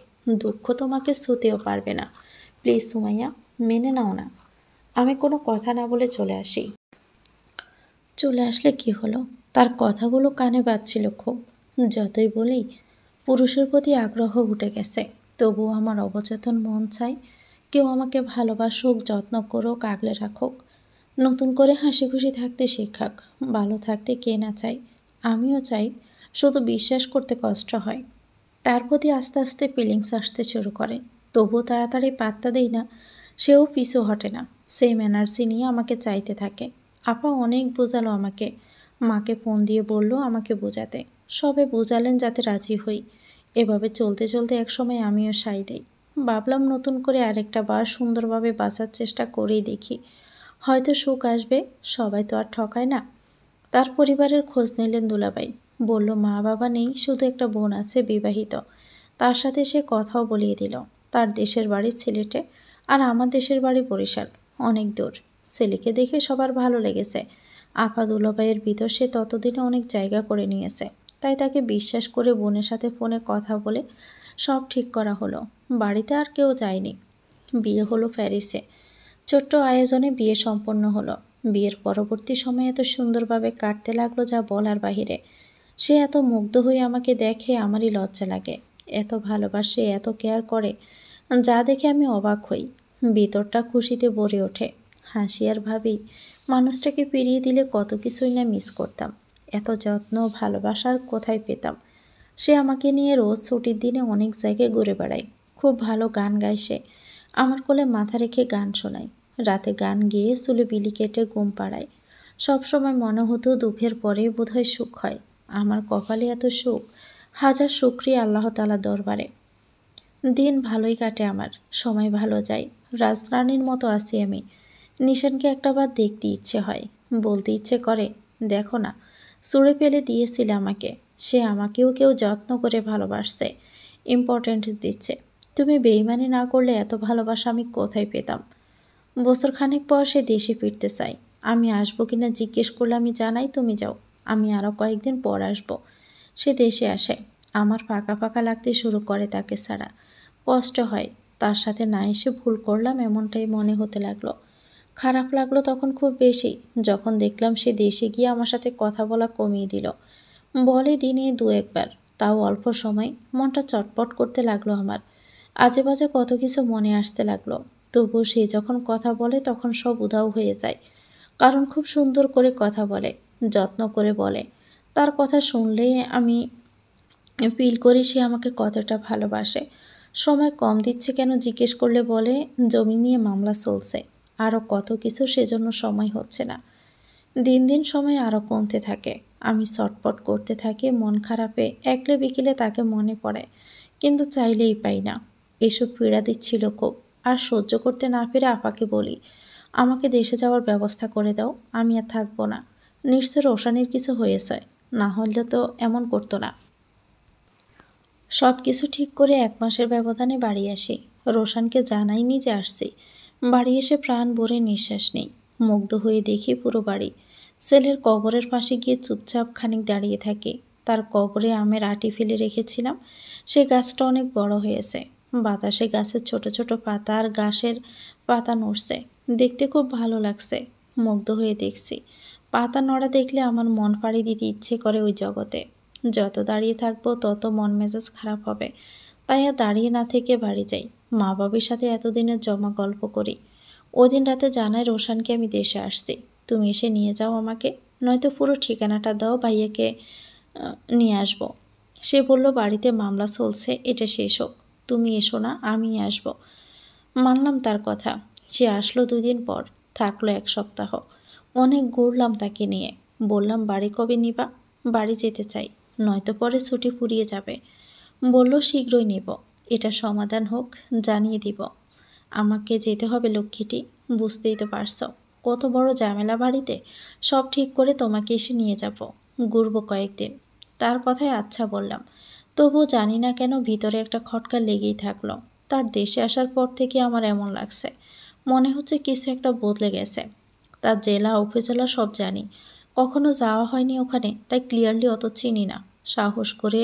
দুঃখ তোমাকে ছুঁতেও পারবে না। প্লিজ সুমাইয়া, মেনে নাও না। আমি কোনো কথা না বলে চলে আসি। চলে আসলে কি হলো? তার কথাগুলো কানে বাজছিল খুব। যতই বলি, পুরুষের প্রতি আগ্রহ উঠে গেছে, তবুও আমার অবচেতন মন চাই কেউ আমাকে ভালোবাসুক, যত্ন করুক, আগলে রাখুক, নতুন করে হাসি খুশি থাকতে শেখাক। ভালো থাকতে কে না চাই? আমিও চাই, শুধু বিশ্বাস করতে কষ্ট হয়। তার প্রতি আস্তে আস্তে ফিলিংস আসতে শুরু করে, তবুও তাড়াতাড়ি পাত্তা দেই না। সেও পিছু হটে না, সেম এনার্জি নিয়ে আমাকে চাইতে থাকে। আপা অনেক বোঝালো আমাকে। মাকে ফোন দিয়ে বলল আমাকে বোঝাতে। সবে বোঝালেন যাতে রাজি হই। এভাবে চলতে চলতে একসময় আমিও সাই দেই। ভাবলাম নতুন করে আরেকটা বার সুন্দরভাবে বাঁচার চেষ্টা করেই দেখি, হয়তো সুখ আসবে। সবাই তো আর ঠকায় না। তার পরিবারের খোঁজ নিলেন দুলাভাই। বলল মা বাবা নেই, শুধু একটা বোন আছে, বিবাহিত। তার সাথে সে কথাও বলিয়ে দিল। তার দেশের বাড়ি সিলেটে, আর আমার দেশের বাড়ি বরিশাল, অনেক দূর। ছেলেকে দেখে সবার ভালো লেগেছে। আপা দুলাভাইয়ের ভিতর সে ততদিনে অনেক জায়গা করে নিয়েছে। তাই তাকে বিশ্বাস করে বোনের সাথে ফোনে কথা বলে সব ঠিক করা হলো। বাড়িতে আর কেউ যায়নি। বিয়ে হলো প্যারিসে। ছোট্ট আয়োজনে বিয়ে সম্পন্ন হলো। বিয়ের পরবর্তী সময় এত সুন্দরভাবে কাটতে লাগলো যা বলার বাহিরে। সে এত মুগ্ধ হয়ে আমাকে দেখে আমারই লজ্জা লাগে। এত ভালোবাসে, এত কেয়ার করে, যা দেখে আমি অবাক হই। ভিতরটা খুশিতে ভরে ওঠে। হাসি আর ভাবি, মানুষটাকে পেরিয়ে দিলে কত কিছুই না মিস করতাম। এত যত্ন, ভালোবাসার কোথায় পেতাম? সে আমাকে নিয়ে রোজ ছুটির দিনে অনেক জায়গায় ঘুরে বেড়ায়। খুব ভালো গান গায় সে। আমার কোলে মাথা রেখে গান শোনায়। রাতে গান গেয়ে চুলে বিলি কেটে ঘুম পাড়ায়। সবসময় মনে হতো দুঃখের পরেই বোধহয় সুখ হয়। আমার কপালে এত সুখ, হাজার শুকরিয়া আল্লাহ তাআলার দরবারে। দিন ভালোই কাটে আমার, সময় ভালো যায়। রাজরানীর মতো আছি আমি। নিশানকে একটাবার দেখতে ইচ্ছে হয়, বলতে ইচ্ছে করে, দেখো না, ছুঁড়ে ফেলে দিয়েছিলে আমাকে। সে আমাকেও কেউ যত্ন করে ভালোবাসছে, ইম্পর্ট্যান্ট দিচ্ছে। তুমি বেইমানি না করলে এত ভালোবাসা আমি কোথায় পেতাম? বছরখানেক পর সে দেশে ফিরতে চাই। আমি আসবো কিনা জিজ্ঞেস করলে আমি জানাই, তুমি যাও, আমি আরও কয়েকদিন পর আসবো। সে দেশে আসে। আমার ফাঁকা ফাঁকা লাগতে শুরু করে তাকে ছাড়া। কষ্ট হয়। তার সাথে না এসে ভুল করলাম এমনটাই মনে হতে লাগলো। খারাপ লাগলো তখন খুব বেশি, যখন দেখলাম সে দেশে গিয়ে আমার সাথে কথা বলা কমিয়ে দিল। বলে দিনে 2-1 বার, তাও অল্প সময়। মনটা চটপট করতে লাগলো আমার। আজে বাজে কত কিছু মনে আসতে লাগলো। তবুও সে যখন কথা বলে তখন সব উধাও হয়ে যায়। কারণ খুব সুন্দর করে কথা বলে, যত্ন করে বলে। তার কথা শুনলেই আমি ফিল করি সে আমাকে কতটা ভালোবাসে। সময় কম দিচ্ছে কেন জিজ্ঞেস করলে বলে জমি নিয়ে মামলা চলছে, আরও কত কিছু, সেজন্য সময় হচ্ছে না। দিন দিন সময় আরও কমতে থাকে। আমি ছটফট করতে থাকি মন খারাপে। একলে বিকেলে তাকে মনে পড়ে, কিন্তু চাইলেই পাই না। এসব পীড়া দিচ্ছিল খুব। আর সহ্য করতে না পেরে আপাকে বলি, আমাকে দেশে যাওয়ার ব্যবস্থা করে দাও, আমি আর থাকবো না। নিশ্চয় রোশানের কিছু হয়েছে, না হলে তো এমন করতো না। সব কিছু ঠিক করে 1 মাসের ব্যবধানে বাড়ি আসি। রোশানকে জানাইনি যে আসছি। বাড়ি এসে প্রাণ ভরে নিঃশ্বাস নেই। মুগ্ধ হয়ে দেখি পুরো বাড়ি। ছেলের কবরের পাশে গিয়ে চুপচাপ খানিক দাঁড়িয়ে থাকি। তার কবরে আমের আঁটি ফেলে রেখেছিলাম। সে গাছটা অনেক বড় হয়েছে। বাতাসে গাছের ছোট ছোট পাতা আর ঘাসের পাতা নড়ছে। দেখতে খুব ভালো লাগছে। মুগ্ধ হয়ে দেখছি। পাতা নড়া দেখলে আমার মন পাড়ি দিতে ইচ্ছে করে ওই জগতে। যত দাঁড়িয়ে থাকবো তত মন মেজাজ খারাপ হবে। তাই আর দাঁড়িয়ে না থেকে বাড়ি যাই। মা বাবার সাথে এতদিনের জমা গল্প করি। ওদিন রাতে জানাই রোশানকে আমি দেশে আসছি। তুমি এসে নিয়ে যাও আমাকে, নয়তো পুরো ঠিকানাটা দাও, ভাইয়াকে নিয়ে আসবো। সে বলল বাড়িতে মামলা চলছে, এটা শেষ হোক, তুমি এসো না, আমি আসবো। মানলাম তার কথা। সে আসলো 2 দিন পর, থাকলো 1 সপ্তাহ। অনেক ঘুরলাম তাকে নিয়ে। বললাম বাড়ি কবে নিবা? বাড়ি যেতে চাই, নয়তো পরে ছুটি ফুরিয়ে যাবে। বলল শীঘ্রই নেব, এটা সমাধান হোক, জানিয়ে দিব। আমাকে যেতে হবে লক্ষ্মীটি, বুঝতেই তো পারছো কত বড় ঝামেলা বাড়িতে। সব ঠিক করে তোমাকে এসে নিয়ে যাব, ঘুরবো কয়েকদিন। তার কথায় আচ্ছা বললাম। তবুও জানি না কেন ভিতরে একটা খটকা লেগেই থাকলো। তার দেশে আসার পর থেকে আমার এমন লাগছে, মনে হচ্ছে কিছু একটা বদলে গেছে। তার জেলা উপজেলা সব জানি, কখনো যাওয়া হয়নি ওখানে, তাই ক্লিয়ারলি অত চিনি না। সাহস করে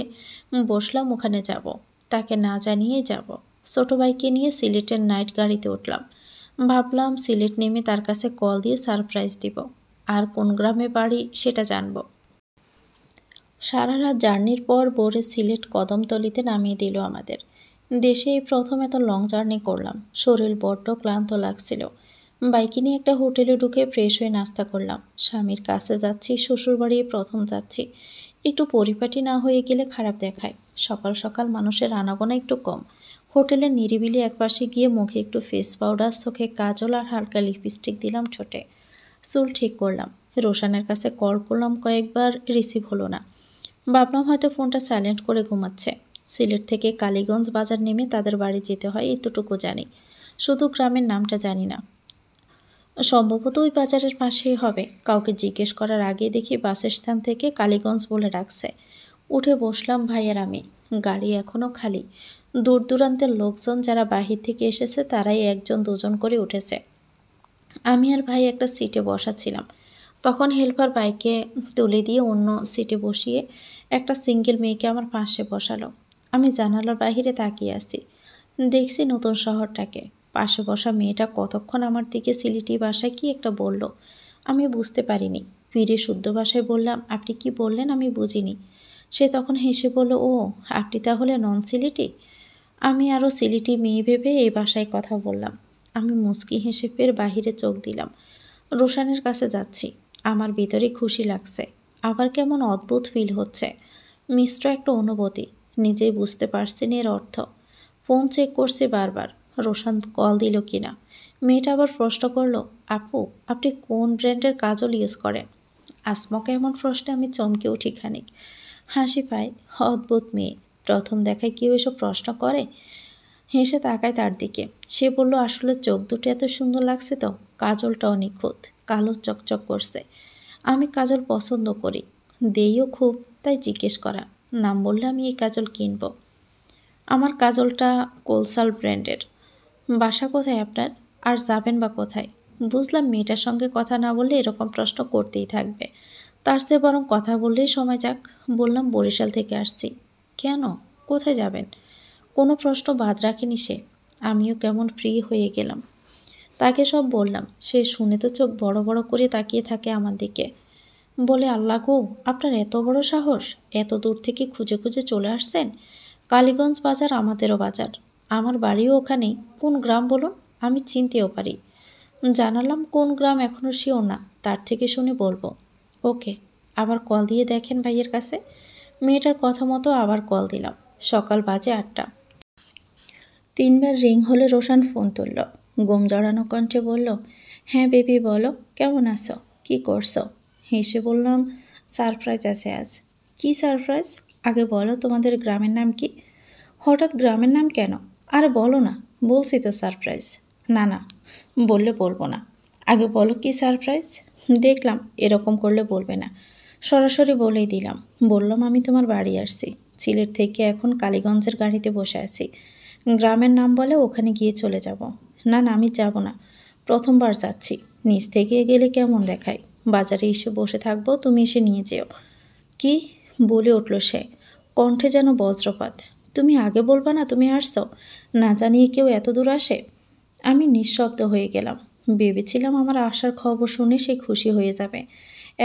বসলাম ওখানে যাব, তাকে না জানিয়েই যাব। ছোট ভাইকে নিয়ে সিলেটের নাইট গাড়িতে উঠলাম। ভাবলাম সিলেট নেমে তার কাছে কল দিয়ে সারপ্রাইজ দিব, আর কোন গ্রামে বাড়ি সেটা জানবো। সারা রাত জার্নির পর ভোরে সিলেট কদমতলিতে নামিয়ে দিল আমাদের। দেশে এই প্রথম এত লং জার্নি করলাম। শরীর বড্ড ক্লান্ত লাগছিল। বাইকে নিয়ে একটা হোটেলে ঢুকে ফ্রেশ হয়ে নাস্তা করলাম। স্বামীর কাছে যাচ্ছি, শ্বশুরবাড়ি প্রথম যাচ্ছি। একটু পরিপাটি না হয়ে গেলে খারাপ দেখায়। সকাল সকাল মানুষের আনাগোনা একটু কম। হোটেলের নিরিবিলি একপাশে গিয়ে মুখে একটু ফেস পাউডার, চোখে কাজল আর হালকা লিপস্টিক দিলাম ঠোঁটে। চুল ঠিক করলাম। রোশানের কাছে কল করলাম কয়েকবার, রিসিভ হলো না। ভাবলাম হয়তো ফোনটা সাইলেন্ট করে ঘুমাচ্ছে। সিলেট থেকে কালীগঞ্জ বাজার নেমে তাদের বাড়ি যেতে হয়, এতটুকু জানি। শুধু গ্রামের নামটা জানি না। সম্ভবত ওই বাজারের পাশেই হবে। কাউকে জিজ্ঞেস করার আগে দেখি বাস স্ট্যান্ড থেকে কালীগঞ্জ বলে ডাকছে। উঠে বসলাম ভাই আর আমি। গাড়ি এখনও খালি। দূর দূরান্তের লোকজন যারা বাহির থেকে এসেছে তারাই 1 2 করে উঠেছে। আমি আর ভাই একটা সিটে বসা ছিলাম। তখন হেল্পার বাইকে তুলে দিয়ে অন্য সিটে বসিয়ে একটা সিঙ্গেল মেয়েকে আমার পাশে বসালো। আমি জানালার বাইরে তাকিয়ে আছি। দেখছি নতুন শহরটাকে। পাশে বসা মেয়েটা কতক্ষণ আমার দিকে সিলেটি ভাষায় কি একটা বলল। আমি বুঝতে পারিনি। ফিরে শুদ্ধ ভাষায় বললাম, আপনি কি বললেন আমি বুঝিনি। সে তখন হেসে বলল, ও আপনি তাহলে নন সিলেটি? আমি আরও সিলেটি মেয়ে ভেবে এই ভাষায় কথা বললাম। আমি মুচকি হেসে ফের বাহিরে চোখ দিলাম। রোশানের কাছে যাচ্ছি। আমার ভিতরে খুশি লাগছে, আবার কেমন অদ্ভুত ফিল হচ্ছে। মিশ্র একটা অনুভূতি, নিজেই বুঝতে পারছি না এর অর্থ। ফোন চেক করছি বারবার, রোশান কল দিল কিনা। মেয়েটা আবার প্রশ্ন করলো, আপু আপনি কোন ব্র্যান্ডের কাজল ইউজ করেন? আসমকা এমন প্রশ্নে আমি চমকে উঠি খানিক। হাসি পাই। অদ্ভুত মেয়ে, প্রথম দেখায় কেউ এসব প্রশ্ন করে। হেসে তাকায় তার দিকে। সে বলল, আসলে চোখ দুটো এত সুন্দর লাগছে তো, কাজলটাও নিখুঁত, কালো চকচক করছে। আমি কাজল পছন্দ করি, দেইও খুব, তাই জিজ্ঞেস করা। নাম বললে আমি এই কাজল কিনব। আমার কাজলটা কোলসাল ব্র্যান্ডের। বাসা কোথায় আপনার? আর যাবেন বা কোথায়? বুঝলাম মেয়েটার সঙ্গে কথা না বললে এরকম প্রশ্ন করতেই থাকবে। তার চেয়ে বরং কথা বললেই সময় যাক। বললাম বরিশাল থেকে আসছি। কেন? কোথায় যাবেন? কোনো প্রশ্ন বাদ রাখেনি সে। আমিও কেমন ফ্রি হয়ে গেলাম। তাকে সব বললাম। সে শুনে তো চোখ বড় বড় করে তাকিয়ে থাকে আমার দিকে। বলে, আল্লাহ গো, আপনার এত বড় সাহস! এত দূর থেকে খুঁজে খুঁজে চলে আসছেন। কালীগঞ্জ বাজার আমাদেরও বাজার, আমার বাড়িও ওখানেই। কোন গ্রাম বলুন, আমি চিনতেও পারি। জানালাম কোন গ্রাম এখনও শিওর না, তার থেকে শুনে বলবো। ওকে, আবার কল দিয়ে দেখেন ভাইয়ের কাছে। মেয়েটার কথা মতো আবার কল দিলাম। সকাল বাজে 8টা। 3বার রিং হলে রোশান ফোন তুলল। ঘুম জড়ানো কণ্ঠে বলল, হ্যাঁ বেবি বলো, কেমন আছো, কি করছো? হেসে বললাম, সারপ্রাইজ আছে আজ। কি সারপ্রাইজ? আগে বলো তোমাদের গ্রামের নাম কি? হঠাৎ গ্রামের নাম কেন? আরে বলো না, বলছি তো সারপ্রাইজ। না না, বললে বলবো না, আগে বলো কি সারপ্রাইজ। দেখলাম এরকম করলে বলবে না, সরাসরি বলেই দিলাম। বললাম আমি তোমার বাড়ি আসছি, সিলেট থেকে এখন কালীগঞ্জের গাড়িতে বসে আছি। গ্রামের নাম বলে ওখানে গিয়ে চলে যাব। না না, আমি যাব না, প্রথমবার যাচ্ছি। নিচ থেকে গেলে কেমন দেখায়? বাজারে এসে বসে থাকবো, তুমি এসে নিয়ে যেও। কি বলে উঠল সে, কণ্ঠে যেন বজ্রপাত। তুমি আগে বলবা না তুমি আসছো? না জানিয়ে কেউ এত দূর আসে? আমি নিঃশব্দ হয়ে গেলাম। ভেবেছিলাম আমার আসার খবর শুনে সে খুশি হয়ে যাবে।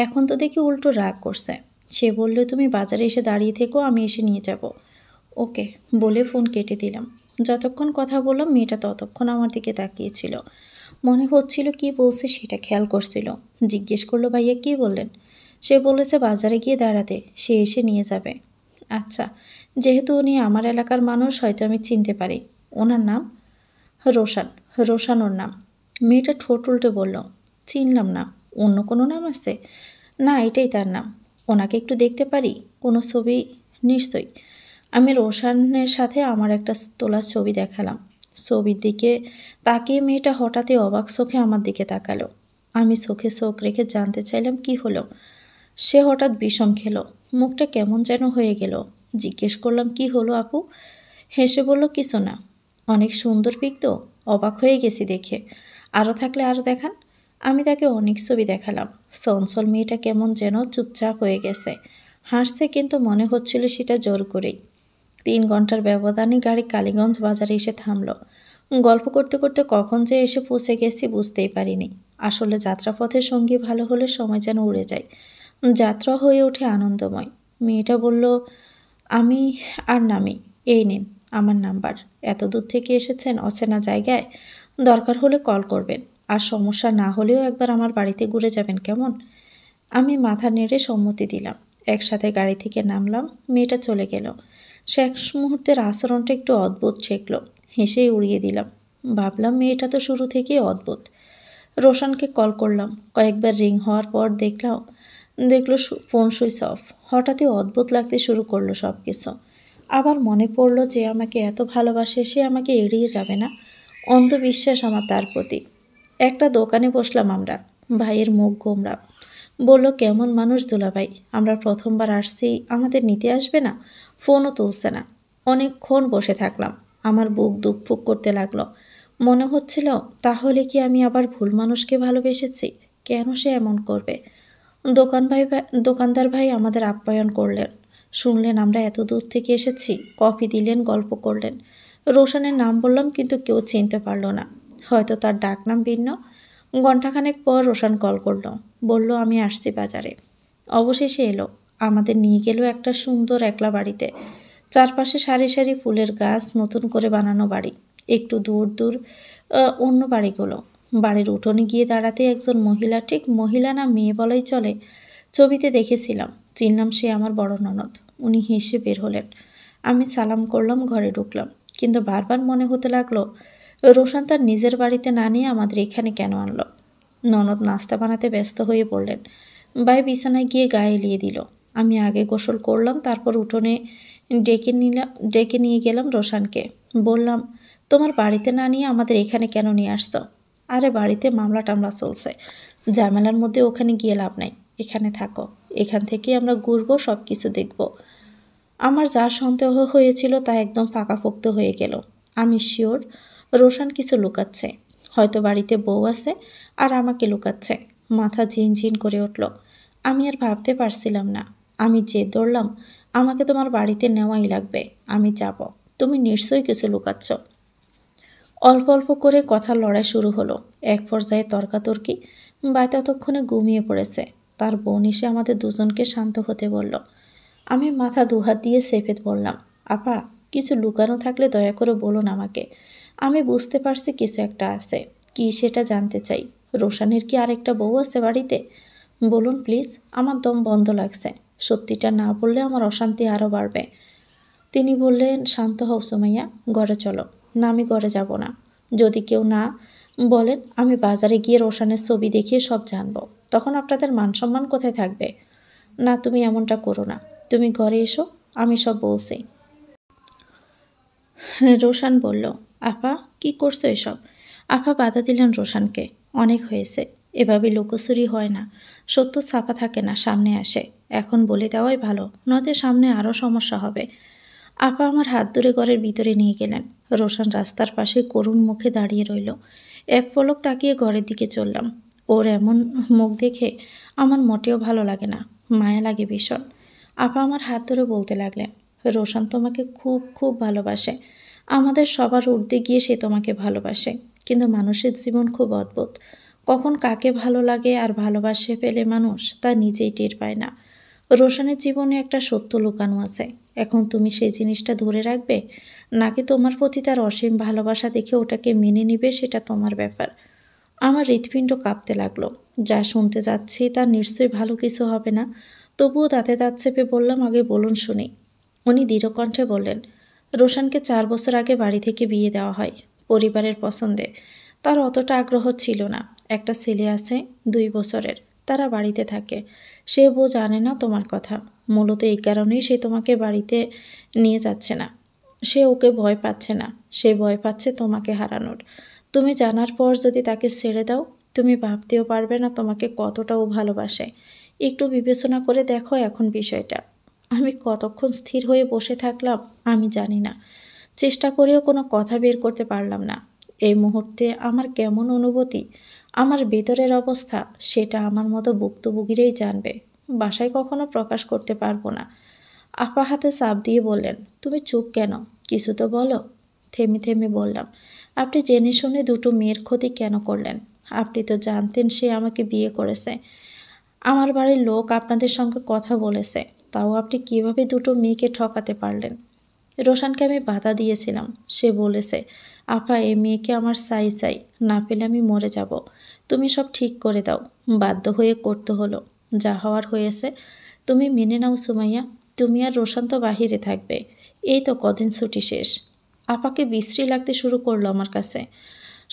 এখন তো দেখি উল্টো রাগ করছে। সে বলল, তুমি বাজারে এসে দাঁড়িয়ে থেকো, আমি এসে নিয়ে যাব। ওকে বলে ফোন কেটে দিলাম। যতক্ষণ কথা বললাম মেয়েটা ততক্ষণ আমার দিকে তাকিয়েছিল। মনে হচ্ছিল কি বলছে সেটা খেয়াল করছিল। জিজ্ঞেস করলো, ভাইয়া কি বললেন? সে বলেছে বাজারে গিয়ে দাঁড়াতে, সে এসে নিয়ে যাবে। আচ্ছা, যেহেতু উনি আমার এলাকার মানুষ, হয়তো আমি চিনতে পারি। ওনার নাম? রোশান। রোশান ওর নাম। মেয়েটা ঠোঁট উল্টে বলল, চিনলাম না, অন্য কোনো নাম আছে? না, এটাই তার নাম। ওনাকে একটু দেখতে পারি? কোনো ছবি? নিশ্চয়ই। আমি রোশানের সাথে আমার একটা তোলা ছবি দেখালাম। ছবির দিকে তাকিয়ে মেয়েটা হঠাৎই অবাক চোখে আমার দিকে তাকালো। আমি চোখে চোখ রেখে জানতে চাইলাম কি হলো। সে হঠাৎ বিষম খেলো, মুখটা কেমন যেন হয়ে গেল। জিজ্ঞেস করলাম, কি হলো আপু? হেসে বলল, কিছু না। অনেক সুন্দর পিক তো, অবাক হয়ে গেছি দেখে। আরও থাকলে আরও দেখান। আমি তাকে অনেক ছবি দেখালাম। চঞ্চল মেয়েটা কেমন যেন চুপচাপ হয়ে গেছে। হাসছে, কিন্তু মনে হচ্ছিল সেটা জোর করেই। 3 ঘন্টার ব্যবধানে গাড়ি কালীগঞ্জ বাজারে এসে থামল। গল্প করতে করতে কখন যে এসে পৌঁছে গেছি বুঝতেই পারিনি। আসলে যাত্রাপথের সঙ্গী ভালো হলে সময় যেন উড়ে যায়। যাত্রা হয়ে ওঠে আনন্দময়। মেয়েটা বলল, আমি আর নামি, এই নিন আমার নাম্বার। এত দূর থেকে এসেছেন অচেনা জায়গায়, দরকার হলে কল করবেন। আর সমস্যা না হলেও একবার আমার বাড়িতে ঘুরে যাবেন কেমন? আমি মাথা নেড়ে সম্মতি দিলাম। একসাথে গাড়ি থেকে নামলাম। মেয়েটা চলে গেল। শেষ মুহূর্তের আচরণটা একটু অদ্ভুত ঠেকল। হেসেই উড়িয়ে দিলাম। ভাবলাম মেয়েটা তো শুরু থেকেই অদ্ভুত। রোশানকে কল করলাম। কয়েকবার রিং হওয়ার পর দেখলো ফোন সুইচ অফ। হঠাৎই অদ্ভুত লাগতে শুরু করলো সব কিছু। আবার মনে পড়ল যে আমাকে এত ভালোবাসে, সে আমাকে এড়িয়ে যাবে না। অন্ধবিশ্বাস আমার তার প্রতি। একটা দোকানে বসলাম আমরা। ভাইয়ের মুখ গোমড়া। বলল, কেমন মানুষ দুলাভাই, আমরা প্রথমবার আসছি, আমাদের নিতে আসবে না? ফোনও তুলছে না। অনেকক্ষণ বসে থাকলাম। আমার বুক দুকফুক করতে লাগলো। মনে হচ্ছিল, তাহলে কি আমি আবার ভুল মানুষকে ভালোবেসেছি? কেন সে এমন করবে? দোকানদার ভাই আমাদের আপ্যায়ন করলেন। শুনলেন আমরা এত দূর থেকে এসেছি, কফি দিলেন, গল্প করলেন। রোশানের নাম বললাম, কিন্তু কেউ চিনতে পারল না। হয়তো তার ডাকনাম ভিন্ন। ঘণ্টাখানেক পর রোশান কল করলো। বলল, আমি আসছি বাজারে। অবশেষে এলো। আমাদের নিয়ে গেল একটা সুন্দর একলা বাড়িতে। চারপাশে সারি সারি ফুলের গাছ, নতুন করে বানানো বাড়ি। একটু দূর দূর অন্য বাড়িগুলো। বাড়ির উঠোনে গিয়ে দাঁড়াতে একজন মহিলা, ঠিক মহিলা না মেয়ে বলাই চলে, ছবিতে দেখেছিলাম। চিনলাম, সে আমার বড় ননদ। উনি হেসে বের হলেন। আমি সালাম করলাম, ঘরে ঢুকলাম। কিন্তু বারবার মনে হতে লাগলো, রোশান তার নিজের বাড়িতে না নিয়ে আমাদের এখানে কেন আনলো? ননদ নাস্তা বানাতে ব্যস্ত হয়ে পড়লেন। ভাই বিছানায় গিয়ে গায়ে এলিয়ে দিল। আমি আগে গোসল করলাম, তারপর উঠোনে ডেকে নিয়ে গেলাম রোশানকে। বললাম, তোমার বাড়িতে না নিয়ে আমাদের এখানে কেন নিয়ে আসছো? আরে বাড়িতে মামলা টামলা চলছে, ঝামেলার মধ্যে ওখানে গিয়ে লাভ নাই, এখানে থাকো। এখান থেকে আমরা ঘুরবো, সব কিছু দেখবো। আমার যা সন্দেহ হয়েছিল তা একদম পাকাপোক্ত হয়ে গেল। আমি শিওর রোশান কিছু লুকাচ্ছে। হয়তো বাড়িতে বউ আছে আর আমাকে লুকাচ্ছে। মাথা ঝিনঝিন করে উঠল। আমি আর ভাবতে পারছিলাম না। আমি জেদ ধরলাম, আমাকে তোমার বাড়িতে নেওয়াই লাগবে, আমি যাব। তুমি নিশ্চয়ই কিছু লুকাচ্ছ। অল্প অল্প করে কথার লড়াই শুরু হলো। এক পর্যায়ে তর্কাতর্কি। ভাই ততক্ষণে ঘুমিয়ে পড়েছে। তার বোন এসে আমাদের দুজনকে শান্ত হতে বলল। আমি মাথা দুহাত দিয়ে চেপে বললাম, আপা, কিছু লুকানো থাকলে দয়া করে বলুন আমাকে। আমি বুঝতে পারছি কিছু একটা আছে। কি সেটা জানতে চাই। রোশানের কি আরেকটা বউ আছে বাড়িতে? বলুন প্লিজ, আমার দম বন্ধ লাগছে। সত্যিটা না বললে আমার অশান্তি আরও বাড়বে। তিনি বললেন, শান্ত হও সুমাইয়া, ঘরে চলো। না, আমি ঘরে যাব না। যদি কেউ না বলেন আমি বাজারে গিয়ে রোশানের ছবি দেখিয়ে সব জানবো, তখন আপনাদের মান সম্মান কোথায় থাকবে? না, তুমি এমনটা করো না। তুমি ঘরে এসো, আমি সব বলছি। রোশান বলল, আপা কি করছো এসব? আপা বাধা দিলেন রোশানকে, অনেক হয়েছে, এভাবে লুকোচুরি হয় না, সত্য ছাপা থাকে না, সামনে আসে। এখন বলে দেওয়াই ভালো, নয়তো সামনে আরও সমস্যা হবে। আপা আমার হাত ধরে ঘরের ভিতরে নিয়ে গেলেন। রোশান রাস্তার পাশে করুণ মুখে দাঁড়িয়ে রইল। এক পলক তাকিয়ে ঘরের দিকে চললাম। ওর এমন মুখ দেখে আমার মোটেও ভালো লাগে না, মায়া লাগে ভীষণ। আপা আমার হাত ধরে বলতে লাগলেন, রোশান তোমাকে খুব খুব ভালোবাসে, আমাদের সবার ঊর্ধ্বে গিয়ে সে তোমাকে ভালোবাসে। কিন্তু মানুষের জীবন খুব অদ্ভুত, কখন কাকে ভালো লাগে আর ভালোবাসে ফেলে মানুষ তা নিজেই টের পায় না। রোশানের জীবনে একটা সত্য লুকানো আছে, এখন তুমি সেই জিনিসটা ধরে রাখবে নাকি তোমার প্রতি তার অসীম ভালোবাসা দেখে ওটাকে মেনে নিবে, সেটা তোমার ব্যাপার। আমার হৃৎপিণ্ড কাঁপতে লাগলো। যা শুনতে যাচ্ছি তার নিশ্চয়ই ভালো কিছু হবে না, তবুও দাঁতে দাঁত চেপে বললাম, আগে বলুন শুনি। উনি দৃঢ় কণ্ঠে বললেন, রোশানকে 4 বছর আগে বাড়ি থেকে বিয়ে দেওয়া হয়, পরিবারের পছন্দে। তার অতটা আগ্রহ ছিল না। একটা ছেলে আছে 2 বছরের, তারা বাড়িতে থাকে। সে বউ জানে না তোমার কথা, মূলত এই কারণেই সে তোমাকে বাড়িতে নিয়ে যাচ্ছে না। সে ওকে ভয় পাচ্ছে না, সে ভয় পাচ্ছে তোমাকে হারানোর। তুমি জানার পর যদি তাকে ছেড়ে দাও, তুমি ভাবতেও পারবে না তোমাকে কতটা ও ভালোবাসে। একটু বিবেচনা করে দেখো এখন বিষয়টা। আমি কতক্ষণ স্থির হয়ে বসে থাকলাম আমি জানি না, চেষ্টা করেও কোনো কথা বের করতে পারলাম না। এই মুহূর্তে আমার কেমন অনুভূতি, আমার ভেতরের অবস্থা, সেটা আমার মতো ভুক্তভোগীরাই জানবে, বাসায় কখনো প্রকাশ করতে পারবো না। আপা হাতে চাপ দিয়ে বললেন, তুমি চুপ কেন, কিছু তো বলো। থেমে থেমে বললাম, আপনি জেনে শুনে দুটো মেয়ের ক্ষতি কেন করলেন? আপনি তো জানতেন সে আমাকে বিয়ে করেছে, আমার বাড়ির লোক আপনাদের সঙ্গে কথা বলেছে, তাও আপনি কিভাবে দুটো মেয়েকে ঠকাতে পারলেন? রোশানকে আমি বাধা দিয়েছিলাম, সে বলেছে, আপা এই মেয়েকে আমার চাই চাই, না পেলে আমি মরে যাব। তুমি সব ঠিক করে দাও। বাধ্য হয়ে করতে হলো, যা হওয়ার হয়েছে। তুমি মেনে নাও সুমাইয়া, তুমি আর রোশান তো বাহিরে থাকবে, এই তো কদিন ছুটি শেষ। আপাকে বিশ্রী লাগতে শুরু করলো আমার কাছে।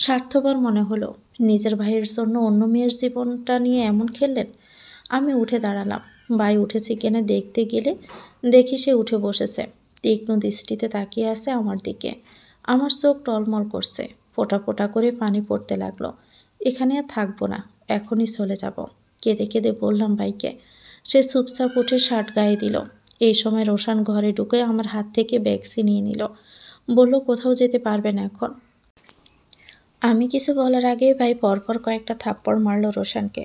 স্বার্থপর মনে হলো, নিজের ভাইয়ের জন্য অন্য মেয়ের জীবনটা নিয়ে এমন খেললেন। আমি উঠে দাঁড়ালাম। ভাই উঠেছে কিনা দেখতে গেলে দেখি সে উঠে বসেছে, তীক্ষ্ণ দৃষ্টিতে তাকিয়ে আছে আমার দিকে। আমার চোখ টলমল করছে, ফোঁটা ফোঁটা করে পানি পড়তে লাগলো। এখানে আর থাকবো না, এখনই চলে যাব। কেঁদে কেঁদে বললাম ভাইকে। সে চুপচাপ উঠে শার্ট গায়ে দিল। এই সময় রোশান ঘরে ঢুকে আমার হাত থেকে ব্যাগ ছিনিয়ে নিল, বলল, কোথাও যেতে পারবে না এখন। আমি কিছু বলার আগে ভাই পরপর কয়েকটা থাপ্পড় মারল রোশানকে।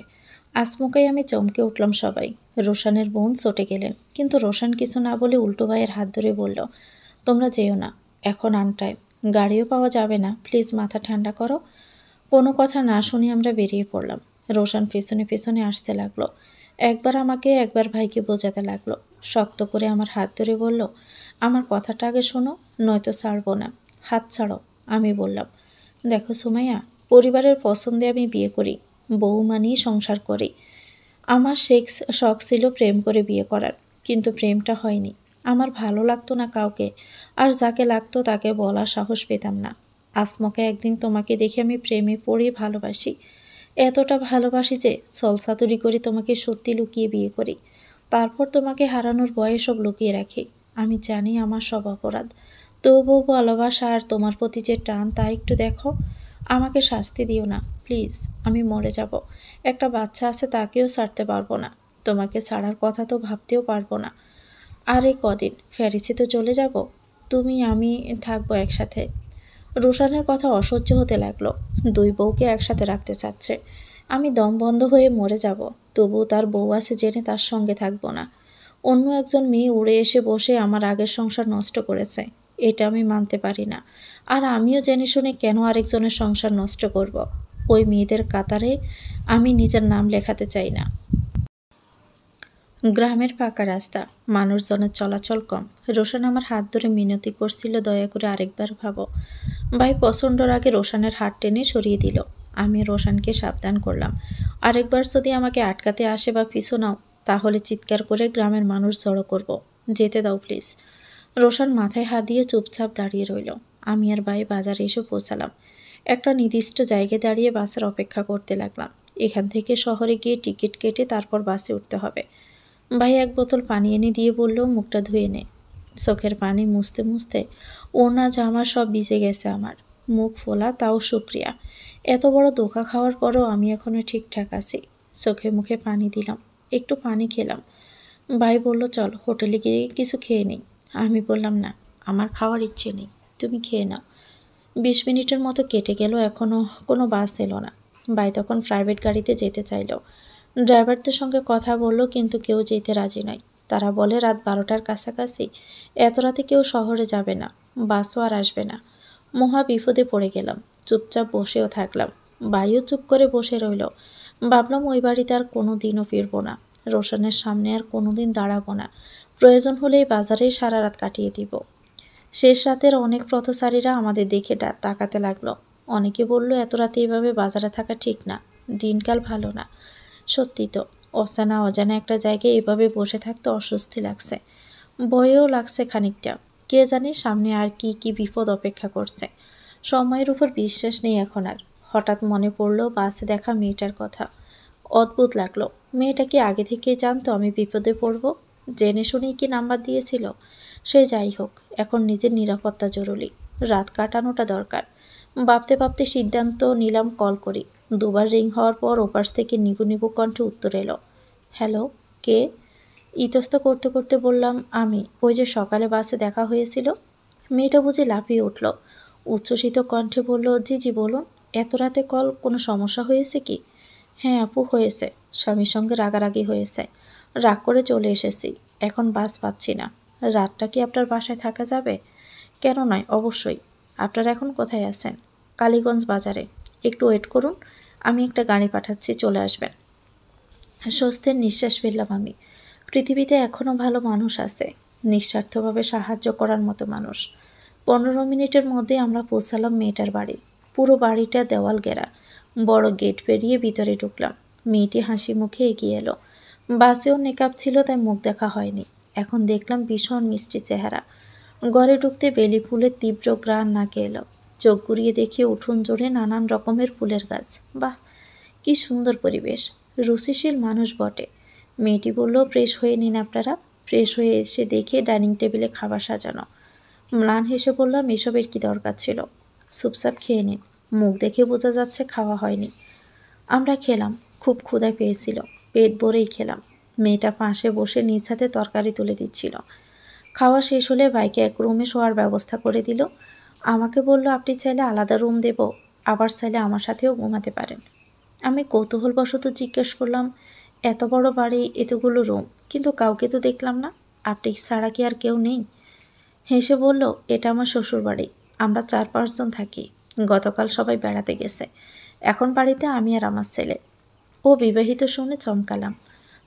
আচমকাই আমি চমকে উঠলাম। সবাই। রোশানের বোন চটে গেলেন, কিন্তু রোশান কিছু না বলে উল্টো ভাইয়ের হাত ধরে বলল, তোমরা যেও না, এখন আনটাইম, গাড়িও পাওয়া যাবে না, প্লিজ মাথা ঠান্ডা করো। কোনো কথা না শুনে আমরা বেরিয়ে পড়লাম। রোশান পেছনে পেছনে আসতে লাগলো, একবার আমাকে একবার ভাইকে বোঝাতে লাগলো। শক্ত করে আমার হাত ধরে বলল, আমার কথাটা আগে শোনো, নয়তো ছাড়বো না, হাত ছাড়ো। আমি বললাম, দেখো সুমাইয়া, পরিবারের পছন্দে আমি বিয়ে করি, বউ মানিয়ে সংসার করি। আমার শখ ছিল প্রেম করে বিয়ে করার, কিন্তু প্রেমটা হয়নি। আমার ভালো লাগতো না কাউকে, আর যাকে লাগতো তাকে বলার সাহস পেতাম না। আসমকে একদিন তোমাকে দেখে আমি প্রেমে পড়ে ভালোবাসি, এতটা ভালোবাসি যে ছলচাতুরি করে তোমাকে সত্যি লুকিয়ে বিয়ে করি। তারপর তোমাকে হারানোর ভয়ে সব লুকিয়ে রাখি। আমি জানি আমার সব অপরাধ, তবুও ভালোবাসা আর তোমার প্রতি যে টান তা একটু দেখো। আমাকে শাস্তি দিও না প্লিজ, আমি মরে যাব। একটা বাচ্চা আছে, তাকেও ছাড়তে পারবো না, তোমাকে ছাড়ার কথা তো ভাবতেও পারবো না। আর এই কদিন প্যারিসে তো চলে যাব, তুমি আমি থাকবো একসাথে। রোশানের কথা অসহ্য হতে লাগলো, 2 বউকে একসাথে রাখতে চাচ্ছে। আমি দম বন্ধ হয়ে মরে যাব, তবুও তার বউ আছে জেনে তার সঙ্গে থাকবো না। অন্য একজন মেয়ে উড়ে এসে বসে আমার আগের সংসার নষ্ট করেছে, এটা আমি মানতে পারি না। আর আমিও জেনে শুনে কেন আরেকজনের সংসার নষ্ট করব? ওই মেয়েদের কাতারে আমি নিজের নাম লেখাতে চাই না। গ্রামের ফাঁকা রাস্তা, মানুষজনের চলাচল কম। রোশান আমার হাত ধরে মিনতি করছিল, দয়া করে আরেকবার ভাবো। ভাই প্রচণ্ড রাগে রোশানের হাত টেনে সরিয়ে দিল। আমি রোশানকে সাবধান করলাম, আরেকবার যদি আমাকে আটকাতে আসে বা পিছু নাও, তাহলে চিৎকার করে গ্রামের মানুষ জড়ো করব। যেতে দাও প্লিজ। রোশান মাথায় হাত দিয়ে চুপচাপ দাঁড়িয়ে রইল। আমি আর ভাই বাজারে এসে পৌঁছালাম। একটা নির্দিষ্ট জায়গায় দাঁড়িয়ে বাসের অপেক্ষা করতে লাগলাম। এখান থেকে শহরে গিয়ে টিকিট কেটে তারপর বাসে উঠতে হবে। ভাই এক বোতল পানি এনে দিয়ে বলল, মুখটা ধুয়ে নে। চোখের পানি মুছতে মুছতে ওড়না জামা সব ভিজে গেছে আমার। মুখ ফোলা, তাও শুক্রিয়া। এত বড় ধোঁকা খাওয়ার পরও আমি এখনো ঠিকঠাক আছি। চোখে মুখে পানি দিলাম, একটু পানি খেলাম। ভাই বলল, চল হোটেলে গিয়ে কিছু খেয়ে নেই। আমি বললাম, না, আমার খাওয়ার ইচ্ছে নেই, তুমি খেয়ে নাও। 20 মিনিটের মতো কেটে গেল, এখনও কোনো বাস এলো না। ভাই তখন প্রাইভেট গাড়িতে যেতে চাইল। ড্রাইভারদের সঙ্গে কথা বলল, কিন্তু কেউ যেতে রাজি নয়। তারা বলে রাত 12টার কাছাকাছি এত রাতে কেউ শহরে যাবে না, বাসও আর আসবে না। মহা বিপদে পড়ে গেলাম। চুপচাপ বসেও থাকলাম। ভাইও চুপ করে বসে রইল। ভাবলাম ওই বাড়িতে আর কোনো দিনও ফিরব না। রোশনের সামনে আর কোনো দিন দাঁড়াবো না। প্রয়োজন হলেই বাজারেই সারা রাত কাটিয়ে দিব। শেষ রাতের অনেক পথচারীরা আমাদের দেখে তাকাতে লাগলো। অনেকে বলল, এত রাতে এভাবে বাজারে থাকা ঠিক না, দিনকাল ভালো না। সত্যি তো, অজানা একটা জায়গায় এভাবে বসে থাকতে অস্বস্তি লাগছে, ভয়ও লাগছে খানিকটা। কে জানে সামনে আর কি কি বিপদ অপেক্ষা করছে। সময়ের উপর বিশ্বাস নেই এখন আর। হঠাৎ মনে পড়ল বাসে দেখা মেয়েটার কথা। অদ্ভুত লাগলো। মেয়েটা কি আগে থেকেই জানতো আমি বিপদে পড়ব? জেনে শুনেই কি নাম্বার দিয়েছিল? সে যাই হোক, এখন নিজের নিরাপত্তা জরুরি। রাত কাটানোটা দরকার। ভাবতে ভাবতে সিদ্ধান্ত নিলাম কল করি। দুবার রিং হওয়ার পর ওপাশ থেকে নিবু নিবু কণ্ঠে উত্তর এলো। হ্যালো, কে? ইতস্ত করতে করতে বললাম, আমি। ওই যে সকালে বাসে দেখা হয়েছিল। মেয়েটা বুঝে লাফিয়ে উঠল। উচ্ছ্বসিত কণ্ঠে বলল, জি জি বলুন। এত রাতে কল, কোনো সমস্যা হয়েছে কি? হ্যাঁ আপু, হয়েছে। স্বামীর সঙ্গে রাগারাগি হয়েছে। রাগ করে চলে এসেছি। এখন বাস পাচ্ছি না। রাতটা কি আপনার বাসায় থাকা যাবে? কেন নয়, অবশ্যই। আপনারা এখন কোথায় আছেন? কালীগঞ্জ বাজারে। একটু ওয়েট করুন, আমি একটা গাড়ি পাঠাচ্ছি, চলে আসবেন। স্বস্তির নিঃশ্বাস ফেললাম আমি। পৃথিবীতে এখনও ভালো মানুষ আছে, নিঃস্বার্থভাবে সাহায্য করার মতো মানুষ। 15 মিনিটের মধ্যে আমরা পৌঁছালাম মেয়েটার বাড়ি। পুরো বাড়িটা দেওয়াল ঘেরা। বড় গেট পেরিয়ে ভিতরে ঢুকলাম। মেয়েটি হাসি মুখে এগিয়ে এলো। বাসেও নেকাব ছিল, তাই মুখ দেখা হয়নি। এখন দেখলাম ভীষণ মিষ্টি চেহারা। ঘরে ঢুকতে বেলি ফুলের তীব্র ঘ্রাণ নাকে এলো। চোখ ঘুরিয়ে দেখে উঠোন জুড়ে নানান রকমের ফুলের গাছ। বাহ, কি সুন্দর পরিবেশ। রুচিশীল মানুষ বটে। মেয়েটি বলল, ফ্রেশ হয়ে নিন আপনারা। ফ্রেশ হয়ে এসে দেখে ডাইনিং টেবিলে খাবার সাজানো। ম্লান হেসে বললাম, এসবের কি দরকার ছিল? চুপচাপ খেয়ে নিন, মুখ দেখে বোঝা যাচ্ছে খাওয়া হয়নি। আমরা খেলাম। খুব ক্ষুধা পেয়েছিল, পেট ভরেই খেলাম। মেয়েটা পাশে বসে নিজ হাতে তরকারি তুলে দিচ্ছিল। খাওয়া শেষ হলে ভাইকে এক রুমে শোয়ার ব্যবস্থা করে দিল। আমাকে বলল, আপনি চাইলে আলাদা রুম দেব, আবার চাইলে আমার সাথেও ঘুমাতে পারেন। আমি কৌতূহলবশত জিজ্ঞেস করলাম, এত বড় বাড়ি, এতগুলো রুম, কিন্তু কাউকে তো দেখলাম না। আপনি ছাড়া কি আর কেউ নেই? হেসে বলল, এটা আমার শ্বশুর বাড়ি। আমরা 4-5 জন থাকি। গতকাল সবাই বেড়াতে গেছে। এখন বাড়িতে আমি আর আমার ছেলে। ও বিবাহিত শুনে চমকালাম।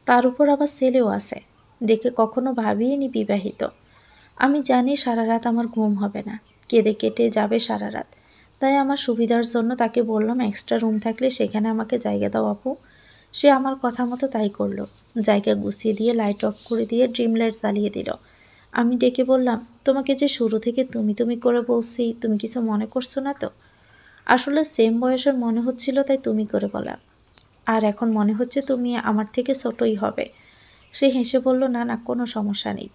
তার উপর আবার ছেলেও আছে। দেখে কখনো ভাবিনি বিবাহিত। আমি জানি সারা রাত আমার ঘুম হবে না, কেঁদে কেটে যাবে সারা রাত। তাই আমার সুবিধার জন্য তাকে বললাম, এক্সট্রা রুম থাকলে সেখানে আমাকে জায়গা দাও আপু। সে আমার কথা মতো তাই করলো। জায়গা গুছিয়ে দিয়ে লাইট অফ করে দিয়ে ড্রিম লাইট জ্বালিয়ে দিল। আমি ডেকে বললাম, তোমাকে যে শুরু থেকে তুমি তুমি করে বলছি, তুমি কিছু মনে করছো না তো? আসলে সেম বয়সের মনে হচ্ছিল, তাই তুমি করে বলা। আর এখন মনে হচ্ছে তুমি আমার থেকে ছোটই হবে। সে হেসে বলল, না না, কোনো সমস্যা নেই।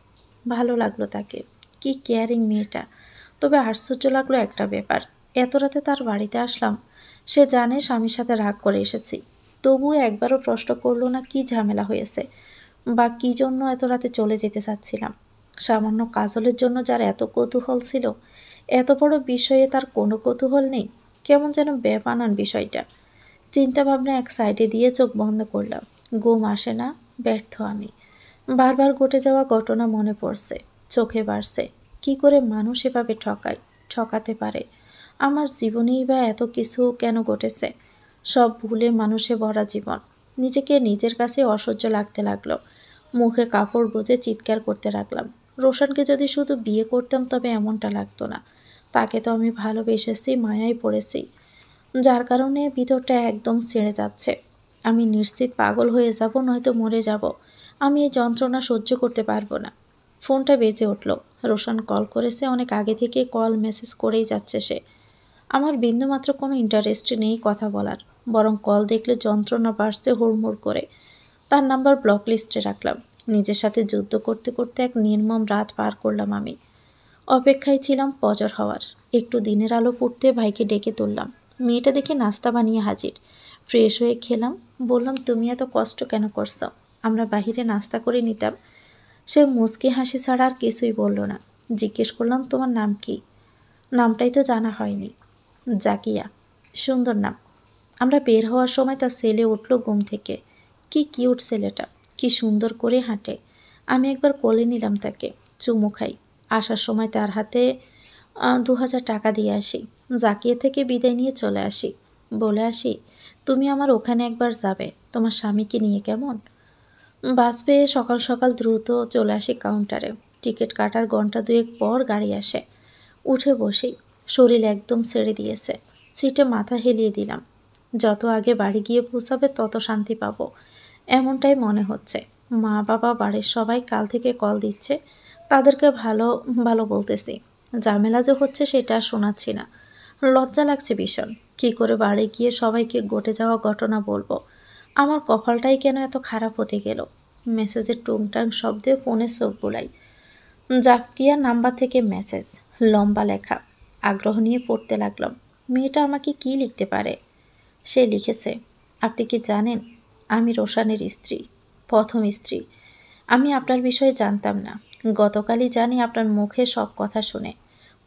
ভালো লাগলো তাকে। কি কেয়ারিং মেয়েটা। তবে আশ্চর্য লাগলো একটা ব্যাপার। এত রাতে তার বাড়িতে আসলাম। সে জানে স্বামীর সাথে রাগ করে এসেছি, তবুও একবারও প্রশ্ন করলো না কি ঝামেলা হয়েছে বা কী জন্য এত রাতে চলে যেতে চাচ্ছিলাম। সামান্য কাজলের জন্য যার এত কৌতূহল ছিল, এত বড় বিষয়ে তার কোনো কৌতূহল নেই। কেমন যেন বেমানান বিষয়টা। চিন্তাভাবনা এক সাইডে দিয়ে চোখ বন্ধ করলাম। ঘুম আসে না, ব্যর্থ আমি। বারবার ঘটে যাওয়া ঘটনা মনে পড়ছে, চোখে বাড়ছে। কি করে মানুষ এভাবে ঠকাতে পারে? আমার জীবনেই বা এত কিছু কেন ঘটেছে? সব ভুলে মানুষে ভরা জীবন। নিজেকে নিজের কাছে অসহ্য লাগতে লাগলো। মুখে কাপড় গুজে চিৎকার করতে লাগলাম। রোশনকে যদি শুধু বিয়ে করতাম তবে এমনটা লাগতো না। তাকে তো আমি ভালোবেসেছি, মায়ায় পড়েছি, যার কারণে ভিতরটা একদম ছেড়ে যাচ্ছে। আমি নিশ্চিত পাগল হয়ে যাব, নয়তো মরে যাব। আমি এই যন্ত্রণা সহ্য করতে পারবো না। ফোনটা বেজে উঠল। রোশান কল করেছে, অনেক আগে থেকে কল মেসেজ করেই যাচ্ছে সে। আমার বিন্দুমাত্র কোনো ইন্টারেস্ট নেই কথা বলার, বরং কল দেখলে যন্ত্রণা বাড়ছে হুড়মুড় করে। তার নাম্বার ব্লক লিস্টে রাখলাম। নিজের সাথে যুদ্ধ করতে করতে এক নির্মম রাত পার করলাম আমি। অপেক্ষায় ছিলাম ফজর হওয়ার। একটু দিনের আলো ফুটতে ভাইকে ডেকে তুললাম। মেয়েটা দেখে নাস্তা বানিয়ে হাজির। ফ্রেশ হয়ে খেলাম। বললাম, তুমি এত কষ্ট কেন করছো? আমরা বাহিরে নাস্তা করে নিতাম। সে মুচকি হাসি ছাড়া আর কিছুই বলল না। জিজ্ঞেস করলাম, তোমার নাম কি? নামটাই তো জানা হয়নি। জাকিয়া। সুন্দর নাম। আমরা বের হওয়ার সময় তার ছেলে উঠল ঘুম থেকে। কি কিউট ছেলেটা, কি সুন্দর করে হাঁটে। আমি একবার কোলে নিলাম তাকে, চুমু খাই। আসার সময় তার হাতে 2000 টাকা দিয়ে আসি। জাকিয়া থেকে বিদায় নিয়ে চলে আসি। বলে আসি, তুমি আমার ওখানে একবার যাবে তোমার স্বামীকে নিয়ে, কেমন? বাস পেয়ে সকাল সকাল দ্রুত চলে আসি কাউন্টারে। টিকিট কাটার ঘন্টা দুয়েক পর গাড়ি আসে। উঠে বসি। শরীর একদম ছেড়ে দিয়েছে। সিটে মাথা হেলিয়ে দিলাম। যত আগে বাড়ি গিয়ে পৌঁছাবে তত শান্তি পাবো, এমনটাই মনে হচ্ছে। মা বাবা বাড়ির সবাই কাল থেকে কল দিচ্ছে। তাদেরকে ভালো ভালো বলতেছি। ঝামেলা যে হচ্ছে সেটা শোনাচ্ছি না। লজ্জা লাগছে ভীষণ। কী করে বাড়ি গিয়ে সবাইকে ঘটে যাওয়া ঘটনা বলবো? আমার কপালটাই কেন এত খারাপ হতে গেল? মেসেজের টুংটাং শব্দে ফোনে চোখ বুলাই। জাকিয়ার নাম্বার থেকে মেসেজ, লম্বা লেখা। আগ্রহ নিয়ে পড়তে লাগলাম। মেয়েটা আমাকে কি লিখতে পারে? সে লিখেছে, আপনি কি জানেন আমি রোশানের স্ত্রী, প্রথম স্ত্রী। আমি আপনার বিষয়ে জানতাম না। গতকালই জানি আপনার মুখে সব কথা শুনে।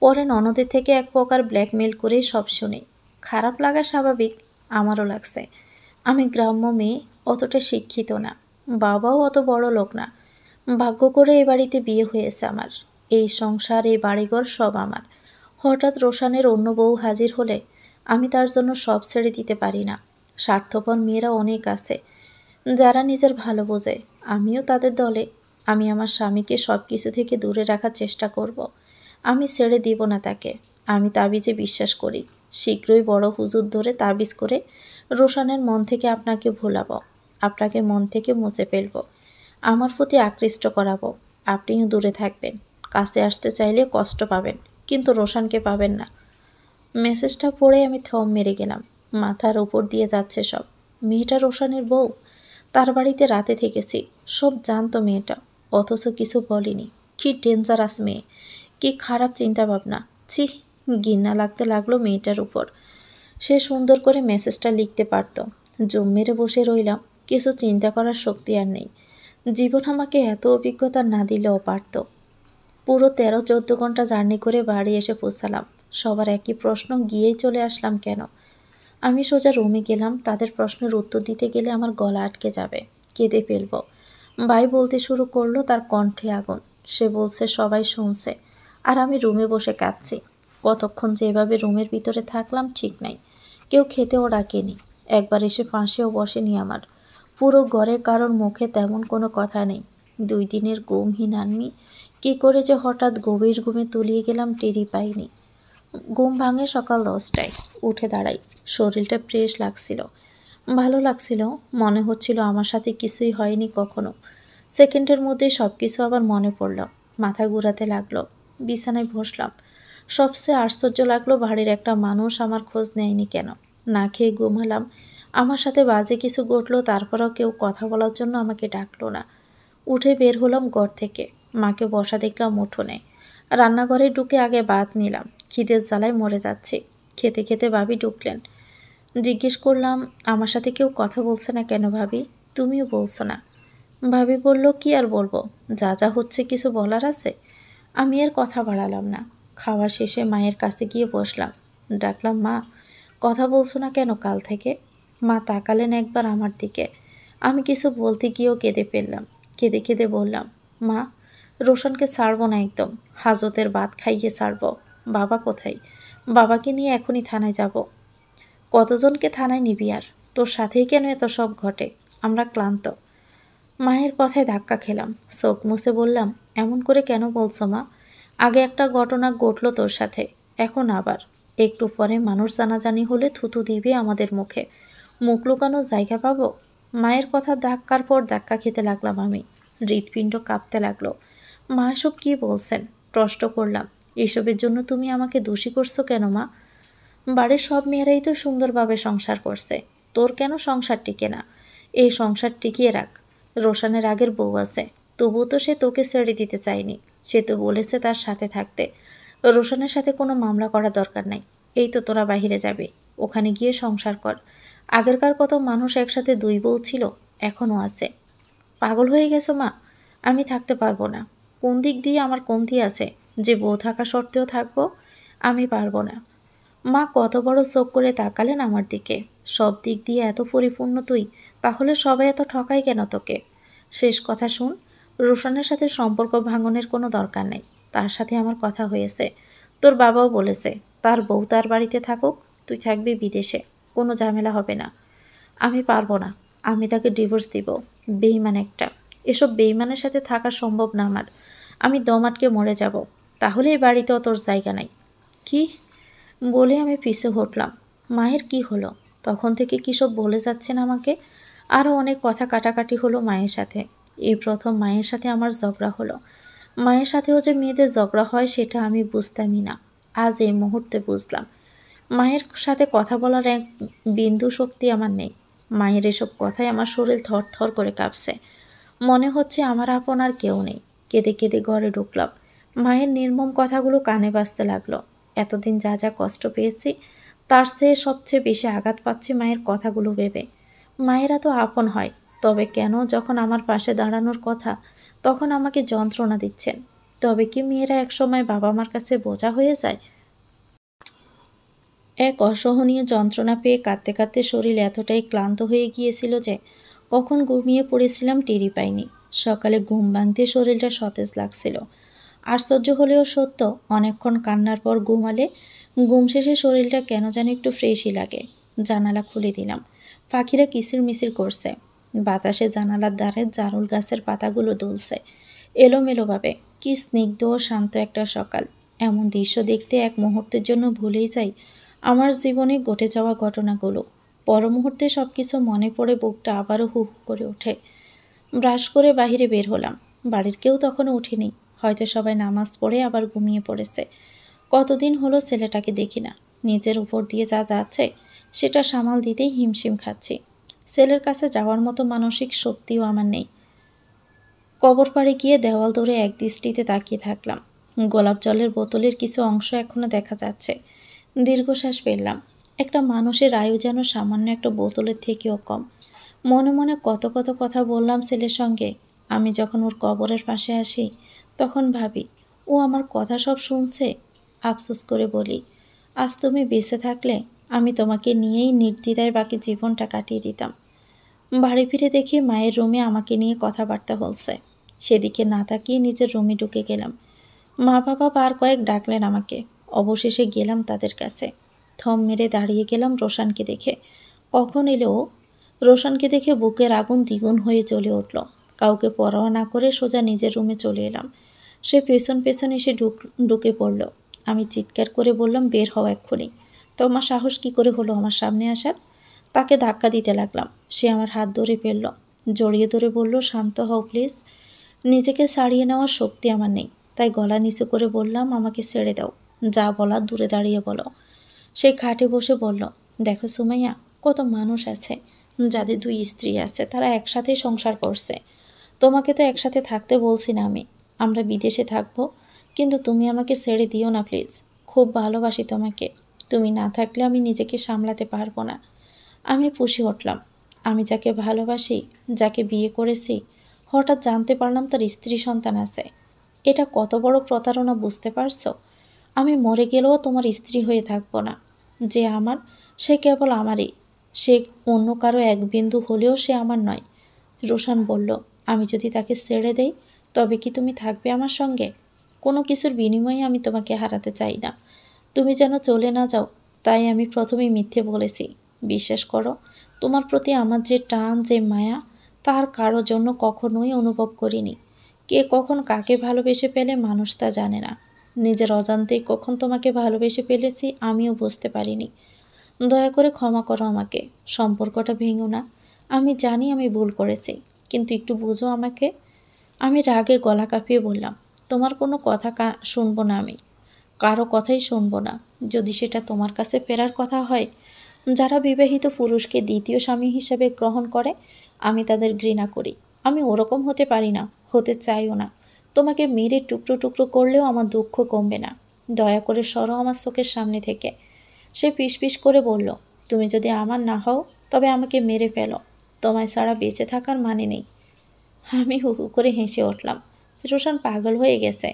পরে ননদের থেকে এক প্রকার ব্ল্যাকমেল করেই সব শুনি। খারাপ লাগা স্বাভাবিক, আমারও লাগছে। আমি গ্রাম্য মেয়ে, অতটা শিক্ষিত না। বাবাও অত বড় লোক না। ভাগ্য করে এই বাড়িতে বিয়ে হয়েছে আমার। এই সংসার, এই বাড়িঘর সব আমার। হঠাৎ রোশানের অন্য বউ হাজির হলে আমি তার জন্য সব ছেড়ে দিতে পারি না। স্বার্থপর মেয়েরা অনেক আছে যারা নিজের ভালো বোঝে। আমিও তাদের দলে। আমি আমার স্বামীকে সব কিছু থেকে দূরে রাখার চেষ্টা করব। আমি ছেড়ে দিব না তাকে। আমি তাবিজে বিশ্বাস করি। শীঘ্রই বড় হুজুর ধরে তাবিজ করে রোশানের মন থেকে আপনাকে ভোলাবো, আপনাকে মন থেকে মুছে ফেলব, আমার প্রতি আকৃষ্ট করাবো। আপনিও দূরে থাকবেন। কাছে আসতে চাইলে কষ্ট পাবেন, কিন্তু রোশানকে পাবেন না। মেসেজটা পড়ে আমি থম মেরে গেলাম। মাথার উপর দিয়ে যাচ্ছে সব। মেয়েটা রোশানের বউ। তার বাড়িতে রাতে থেকেছি। সব জানতো মেয়েটা, অথচ কিছু বলিনি। কি ডেঞ্জারাস মেয়ে, কি খারাপ চিন্তা ভাবনা। ছি, ঘৃণা লাগতে লাগলো মেয়েটার উপর। সে সুন্দর করে মেসেজটা লিখতে পারত। জুম মেরে বসে রইলাম। কিছু চিন্তা করার শক্তি আর নেই। জীবন আমাকে এত অভিজ্ঞতা না দিলেও পারত। পুরো 13-14 ঘন্টা জার্নি করে বাড়ি এসে পৌঁছালাম। সবার একই প্রশ্ন, গিয়েই চলে আসলাম কেন? আমি সোজা রুমে গেলাম। তাদের প্রশ্নের উত্তর দিতে গেলে আমার গলা আটকে যাবে, কেঁদে ফেলব। ভাই বলতে শুরু করলো, তার কণ্ঠে আগুন। সে বলছে সবাই শুনছে, আর আমি রুমে বসে কাঁদছি। কতক্ষণ যেভাবে রুমের ভিতরে থাকলাম ঠিক নাই। কেউ খেতেও ডাকেনি, একবার এসে পাশেও বসেনি আমার। পুরো ঘরে কারোর মুখে তেমন কোনো কথা নেই। 2 দিনের ঘুমহীন আমি কী করে যে হঠাৎ গভীর ঘুমে তলিয়ে গেলাম টেরই পাইনি। ঘুম ভাঙে সকাল 10টায়। উঠে দাঁড়াই। শরীরটা ফ্রেশ লাগছিল, ভালো লাগছিল। মনে হচ্ছিল আমার সাথে কিছুই হয়নি কখনো। সেকেন্ডের মধ্যেই সব কিছু আবার মনে পড়ল। মাথা ঘুরাতে লাগলো। বিছানায় বসলাম। সবচেয়ে আশ্চর্য লাগলো, বাড়ির একটা মানুষ আমার খোঁজ নেয়নি কেন। না খেয়ে ঘুমালাম। আমার সাথে বাজে কিছু ঘটলো, তারপরেও কেউ কথা বলার জন্য আমাকে ডাকলো না। উঠে বের হলাম ঘর থেকে। মাকে বসা দেখলাম উঠোনে। রান্নাঘরে ঢুকে আগে ভাত নিলাম। খিদের জ্বালায় মরে যাচ্ছি। খেতে খেতে ভাবি ঢুকলেন। জিজ্ঞেস করলাম, আমার সাথে কেউ কথা বলছে না কেন ভাবি? তুমিও বলছো না। ভাবি বলল, কি আর বলবো, যা যা হচ্ছে কিছু বলার আছে? আমি আর কথা বাড়ালাম না। খাওয়া শেষে মায়ের কাছে গিয়ে বসলাম। ডাকলাম, মা, কথা বলছো না কেন কাল থেকে? মা তাকালেন একবার আমার দিকে। আমি কিছু বলতে গিয়েও কেঁদে ফেললাম। কেঁদে কেঁদে বললাম, মা, রোশনকে ছাড়বো না একদম। হাজতের ভাত খাইয়ে ছাড়বো। বাবা কোথায়? বাবাকে নিয়ে এখনই থানায় যাব। কতজনকে থানায় নিবি আর? তোর সাথেই কেন এত সব ঘটে? আমরা ক্লান্ত। মায়ের কথায় ধাক্কা খেলাম। চোখ মুছে বললাম, এমন করে কেন বলছো মা? আগে একটা ঘটনা ঘটলো তোর সাথে, এখন আবার। একটু পরে মানুষ জানাজানি হলে থুতু দিবে আমাদের মুখে। মুখ লুকানোর জায়গা পাবো? মায়ের কথা ধাক্কার পর ধাক্কা খেতে লাগলাম আমি। হৃৎপিণ্ড কাঁপতে লাগলো। মা এসব কী বলছেন? প্রশ্ন করলাম। এসবের জন্য তুমি আমাকে দোষী করছো কেন মা? বাড়ির সব মেয়েরাই তো সুন্দরভাবে সংসার করছে, তোর কেন সংসার টিকে না? এই সংসার টিকিয়ে রাখ। রোশানের আগের বউ আছে, তবুও তো সে তোকে ছেড়ে দিতে চায়নি। সে তো বলেছে তার সাথে থাকতে। রোশানের সাথে কোনো মামলা করা দরকার নাই। এই তো তোরা বাহিরে যাবে, ওখানে গিয়ে সংসার কর। আগেরকার কত মানুষ একসাথে দুই বউ ছিল, এখনও আছে। পাগল হয়ে গেছো মা? আমি থাকতে পারবো না। কোন দিক দিয়ে আমার কমতি আছে যে বউ থাকা সত্ত্বেও থাকবো? আমি পারবো না। মা কত বড় চোখ করে তাকালেন আমার দিকে। সব দিক দিয়ে এত পরিপূর্ণ তুই, তাহলে সবাই এত ঠকাই কেন তোকে? শেষ কথা শুন, রোশনের সাথে সম্পর্ক ভাঙনের কোনো দরকার নেই। তার সাথে আমার কথা হয়েছে। তোর বাবাও বলেছে তার বউ তার বাড়িতে থাকুক, তুই থাকবি বিদেশে, কোনো ঝামেলা হবে না। আমি পারবো না। আমি তাকে ডিভোর্স দিব। বেইমান একটা। এসব বেইমানের সাথে থাকা সম্ভব না আমার। আমি দম আটকে মরে যাব। তাহলে এই বাড়িতেও তোর জায়গা নাই। কি বলে আমি পিছে হটলাম। মায়ের কি হলো? তখন থেকে কী সব বলে যাচ্ছেন আমাকে। আরও অনেক কথা কাটাকাটি হলো মায়ের সাথে। এই প্রথম মায়ের সাথে আমার ঝগড়া হলো। মায়ের সাথেও যে মেয়েদের ঝগড়া হয় সেটা আমি বুঝতামই না। আজ এই মুহূর্তে বুঝলাম। মায়ের সাথে কথা বলার এক বিন্দু শক্তি আমার নেই। মায়ের এসব কথায় আমার শরীর থরথর করে কাঁপছে। মনে হচ্ছে আমার আপন আর কেউ নেই। কেঁদে কেঁদে ঘরে ঢুকলাম। মায়ের নির্মম কথাগুলো কানে বাজতে লাগলো। এতদিন যা যা কষ্ট পেয়েছি তার চেয়ে সবচেয়ে বেশি আঘাত পাচ্ছি মায়ের কথাগুলো ভেবে। মায়েরা তো আপন হয়, তবে কেন যখন আমার পাশে দাঁড়ানোর কথা তখন আমাকে যন্ত্রণা দিচ্ছেন? তবে কি মেয়েরা একসময় বাবা মার কাছে বোঝা হয়ে যায়? এক অসহনীয় যন্ত্রণা পেয়ে কাঁদতে কাঁদতে শরীর এতটাই ক্লান্ত হয়ে গিয়েছিল যে কখন ঘুমিয়ে পড়েছিলাম টেরই পাইনি। সকালে ঘুম ভাঙতে শরীরটা সতেজ লাগছিল। আশ্চর্য হলেও সত্য, অনেকক্ষণ কান্নার পর ঘুমালে ঘুম শেষে শরীরটা কেন জানি একটু ফ্রেশই লাগে। জানালা খুলে দিলাম। পাখিরা কিচিরমিচির করছে। বাতাসে জানালার ধারে জারুল গাছের পাতাগুলো দুলছে এলোমেলোভাবে। কি স্নিগ্ধ ও শান্ত একটা সকাল। এমন দৃশ্য দেখতে এক মুহূর্তের জন্য ভুলেই যাই আমার জীবনে ঘটে যাওয়া ঘটনাগুলো। পর মুহূর্তে সব কিছু মনে পড়ে বুকটা আবারও হু হু করে ওঠে। ব্রাশ করে বাহিরে বের হলাম। বাড়ির কেউ তখনও ওঠেনি। হয়তো সবাই নামাজ পড়ে আবার ঘুমিয়ে পড়েছে। কতদিন হলো ছেলেটাকে দেখি না। নিজের উপর দিয়ে যা যাচ্ছে সেটা সামাল দিতেই হিমশিম খাচ্ছি। ছেলের কাছে যাওয়ার মতো মানসিক শক্তিও আমার নেই। কবর পাড়ে গিয়ে দেওয়াল ধরে এক দৃষ্টিতে তাকিয়ে থাকলাম। গোলাপ জলের বোতলের কিছু অংশ এখনও দেখা যাচ্ছে। দীর্ঘশ্বাস ফেললাম। একটা মানুষের আয়ু যেন সামান্য একটা বোতলের থেকেও কম। মনে মনে কত কত কথা বললাম ছেলের সঙ্গে। আমি যখন ওর কবরের পাশে আসি তখন ভাবি ও আমার কথা সব শুনছে। আফসোস করে বলি, আজ তুমি বেঁচে থাকলে আমি তোমাকে নিয়েই নির্দ্বিধায় বাকি জীবনটা কাটিয়ে দিতাম। বাড়ি ফিরে দেখি মায়ের রুমে আমাকে নিয়ে কথাবার্তা বলছে। সেদিকে না তাকিয়ে নিজের রুমে ঢুকে গেলাম। মা বাবা বার কয়েক ডাকলেন আমাকে। অবশেষে গেলাম তাদের কাছে। থম মেরে দাঁড়িয়ে গেলাম রোশানকে দেখে। কখন এলো ও? রোশানকে দেখে বুকের আগুন দ্বিগুণ হয়ে জ্বলে উঠল। কাউকে পরোয়া না করে সোজা নিজের রুমে চলে এলাম। সে পেছন পেছন এসে ঢুকে পড়ল। আমি চিৎকার করে বললাম, বের হও এক্ষুনি। তোমার সাহস কি করে হলো আমার সামনে আসার? তাকে ধাক্কা দিতে লাগলাম। সে আমার হাত ধরে ফেলল। জড়িয়ে ধরে বলল, শান্ত হও প্লিজ। নিজেকে ছাড়িয়ে নেওয়ার শক্তি আমার নেই, তাই গলা নিচু করে বললাম, আমাকে ছেড়ে দাও। যা বলার দূরে দাঁড়িয়ে বলো। সে খাটে বসে বলল, দেখো সুমাইয়া, কত মানুষ আছে যাদের দুই স্ত্রী আছে, তারা একসাথেই সংসার করছে। তোমাকে তো একসাথে থাকতে বলছি না আমি। আমরা বিদেশে থাকবো, কিন্তু তুমি আমাকে ছেড়ে দিও না প্লিজ। খুব ভালোবাসি তোমাকে। তুমি না থাকলে আমি নিজেকে সামলাতে পারবো না। আমি ফুঁসে উঠলাম। আমি যাকে ভালোবাসি, যাকে বিয়ে করেছি, হঠাৎ জানতে পারলাম তার স্ত্রী সন্তান আছে। এটা কত বড় প্রতারণা বুঝতে পারছো? আমি মরে গেলেও তোমার স্ত্রী হয়ে থাকবো না। যে আমার, সে কেবল আমারই। সে অন্য কারো এক বিন্দু হলেও সে আমার নয়। রোশান বলল, আমি যদি তাকে ছেড়ে দেই তবে কি তুমি থাকবে আমার সঙ্গে? কোনো কিছুর বিনিময়ে আমি তোমাকে হারাতে চাই না। তুমি যেন চলে না যাও, তাই আমি প্রথমেই মিথ্যে বলেছি। বিশ্বাস করো, তোমার প্রতি আমার যে টান, যে মায়া, তার কারো জন্য কখনোই অনুভব করিনি। কে কখন কাকে ভালোবেসে ফেলে মানুষ তা জানে না। নিজের অজান্তেই কখন তোমাকে ভালোবেসে ফেলেছি আমিও বুঝতে পারিনি। দয়া করে ক্ষমা করো আমাকে। সম্পর্কটা ভেঙো না। আমি জানি আমি ভুল করেছি, কিন্তু একটু বুঝো আমাকে। আমি রাগে গলা কাঁপিয়ে বললাম, তোমার কোনো কথা শুনবো না আমি, কারো কথাই শুনবো না, যদি সেটা তোমার কাছে ফেরার কথা হয়। যারা বিবাহিত পুরুষকে দ্বিতীয় স্বামী হিসেবে গ্রহণ করে আমি তাদের ঘৃণা করি। আমি ওরকম হতে পারি না, হতে চাইও না। তোমাকে মেরে টুকরো টুকরো করলেও আমার দুঃখ কমবে না। দয়া করে সরো আমার চোখের সামনে থেকে। সে পিস করে বলল, তুমি যদি আমার না হও তবে আমাকে মেরে ফেলো, তোমায় ছাড়া বেঁচে থাকার মানে নেই। আমি হু হু করে হেসে উঠলাম। রোশন পাগল হয়ে গেছে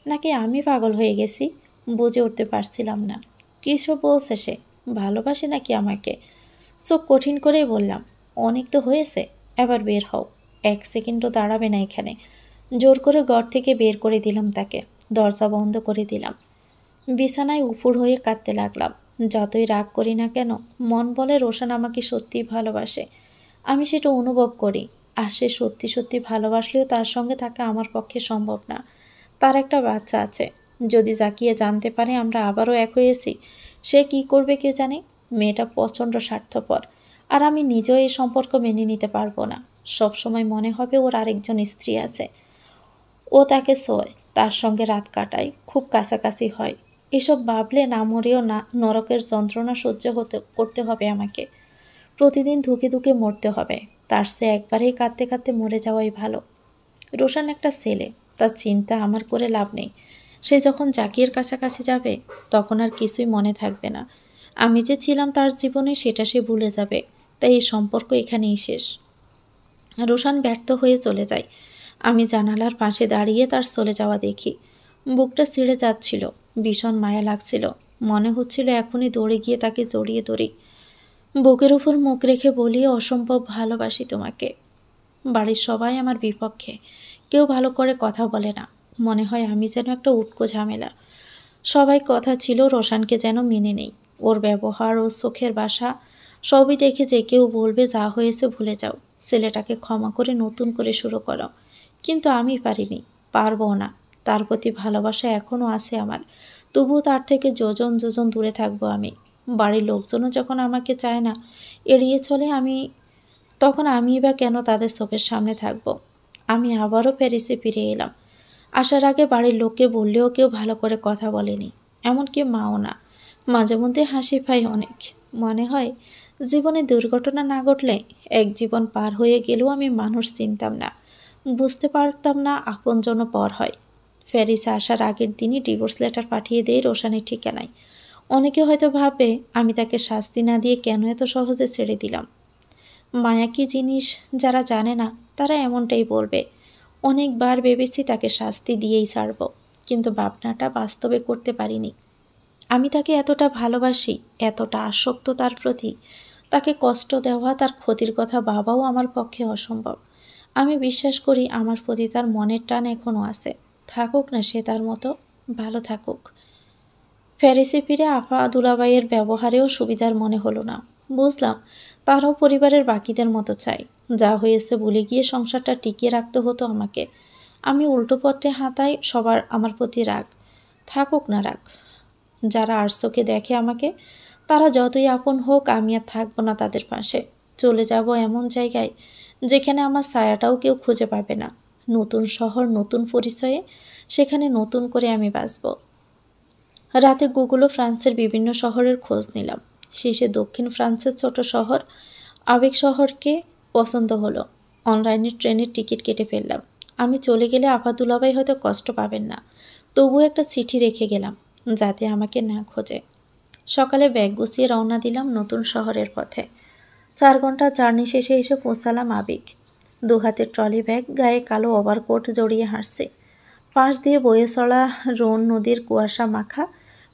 নাকি আমি পাগল হয়ে গেছি বুঝে উঠতে পারছিলাম না। কিসব বলছে সে, ভালোবাসে নাকি আমাকে? চোখ কঠিন করেই বললাম, অনেক তো হয়েছে, এবার বের হও। 1 সেকেন্ডও দাঁড়াবে না এখানে। জোর করে ঘর থেকে বের করে দিলাম তাকে, দরজা বন্ধ করে দিলাম। বিছানায় উপুড় হয়ে কাঁদতে লাগলাম। যতই রাগ করি না কেন, মন বলে রোশন আমাকে সত্যিই ভালোবাসে। আমি সেটা অনুভব করি। আর সে সত্যি সত্যি ভালোবাসলেও তার সঙ্গে থাকা আমার পক্ষে সম্ভব না। তার একটা বাচ্চা আছে। যদি জাকিয়ে জানতে পারে আমরা আবারও এক হয়েছি, সে কি করবে কে জানে। মেয়েটা প্রচণ্ড স্বার্থপর। আর আমি নিজেও এই সম্পর্ক মেনে নিতে পারবো না। সবসময় মনে হবে ওর আরেকজন স্ত্রী আছে। ও তাকে শোয়, তার সঙ্গে রাত কাটায়, খুব কাছাকাছি হয়। এসব ভাবলে না মরেও না নরকের যন্ত্রণা সহ্য করতে হবে আমাকে। প্রতিদিন ধুকে ধুকে মরতে হবে। তার সে একবারেই কাঁদতে কাঁদতে মরে যাওয়াই ভালো। রোশন একটা ছেলে, তার চিন্তা আমার করে লাভ নেই। সে যখন জাকির কাছাকাছি যাবে তখন আর কিছুই মনে থাকবে না। আমি যে ছিলাম তার জীবনে সেটা সে ভুলে যাবে। তাই এই সম্পর্ক এখানেই শেষ। রোশন ব্যর্থ হয়ে চলে যায়। আমি জানালার পাশে দাঁড়িয়ে তার চলে যাওয়া দেখি। বুকটা ছিঁড়ে যাচ্ছিল, ভীষণ মায়া লাগছিল। মনে হচ্ছিল এখনই দৌড়ে গিয়ে তাকে জড়িয়ে ধরি, বুকের উপর মুখ রেখে বলি, অসম্ভব ভালোবাসি তোমাকে। বাড়ির সবাই আমার বিপক্ষে, কেউ ভালো করে কথা বলে না। মনে হয় আমি যেন একটা উটকো ঝামেলা। সবাই কথা ছিল রোশানকে যেন মেনে নেই। ওর ব্যবহার, ওর চোখের ভাষা সবই দেখে যে কেউ বলবে যা হয়েছে ভুলে যাও, ছেলেটাকে ক্ষমা করে নতুন করে শুরু করো। কিন্তু আমি পারিনি, পারবো না। তার প্রতি ভালোবাসা এখনও আছে আমার, তবুও তার থেকে যোজন যোজন দূরে থাকবো আমি। বাড়ির লোকজনও যখন আমাকে চায় না, এড়িয়ে চলে, তখন আমি বা কেন তাদের চোখের সামনে থাকবো? আমি আবারও প্যারিসে ফিরে এলাম। আসার আগে বাড়ির লোককে বললেও কেউ ভালো করে কথা বলেনি, এমনকি মাও না। মাঝে মধ্যে হাসি পাই অনেক। মনে হয় জীবনে দুর্ঘটনা না ঘটলে এক জীবন পার হয়ে গেলেও আমি মানুষ চিনতাম না, বুঝতে পারতাম না আপনজন পর হয়। প্যারিসে আসার আগের দিনই ডিভোর্স লেটার পাঠিয়ে দেই রোশানের ঠিকানায়। অনেকে হয়তো ভাবে আমি তাকে শাস্তি না দিয়ে কেন এত সহজে ছেড়ে দিলাম। মায়া কি জিনিস যারা জানে না তারা এমনটাই বলবে। অনেকবার ভেবেছি তাকে শাস্তি দিয়েই ছাড়ব, কিন্তু ভাবনাটা বাস্তবে করতে পারিনি। আমি তাকে এতটা ভালোবাসি, এতটা আসক্ত তার প্রতি, তাকে কষ্ট দেওয়া, তার ক্ষতির কথা ভাবাও আমার পক্ষে অসম্ভব। আমি বিশ্বাস করি আমার প্রতি তার মনের টান এখনও আছে। থাকুক না সে তার মতো, ভালো থাকুক। প্যারিসে ফিরে আফা দুলাভাইয়ের ব্যবহারেও সুবিধার মনে হলো না। বুঝলাম তারাও পরিবারের বাকিদের মতো চাই। যা হয়েছে ভুলে গিয়ে সংসারটা টিকিয়ে রাখতে হতো আমাকে। আমি উল্টো পথে হাতাই, সবার আমার প্রতি রাগ। থাকুক না রাগ। যারা আর চোখে দেখে আমাকে, তারা যতই আপন হোক, আমি আর থাকবো না তাদের পাশে। চলে যাব এমন জায়গায় যেখানে আমার ছায়াটাও কেউ খুঁজে পাবে না। নতুন শহর, নতুন পরিচয়ে, সেখানে নতুন করে আমি বাঁচব। রাতে গুগলও ফ্রান্সের বিভিন্ন শহরের খোঁজ নিলাম। শেষে দক্ষিণ ফ্রান্সের ছোট শহর আবেগ শহরকে পছন্দ হলো। অনলাইনে ট্রেনের টিকিট কেটে ফেললাম। আমি চলে গেলে আফা দুলাভাই হয়তো কষ্ট পাবেন না, তবুও একটা চিঠি রেখে গেলাম যাতে আমাকে না খোঁজে। সকালে ব্যাগ গুছিয়ে রওনা দিলাম নতুন শহরের পথে। 4 ঘন্টা জার্নি শেষে এসে পৌঁছালাম আবেগ। 2 হাতে ট্রলি ব্যাগ, গায়ে কালো ওভারকোট জড়িয়ে হাঁটছে। পাশ দিয়ে বয়ে চলা রোন নদীর কুয়াশা মাখা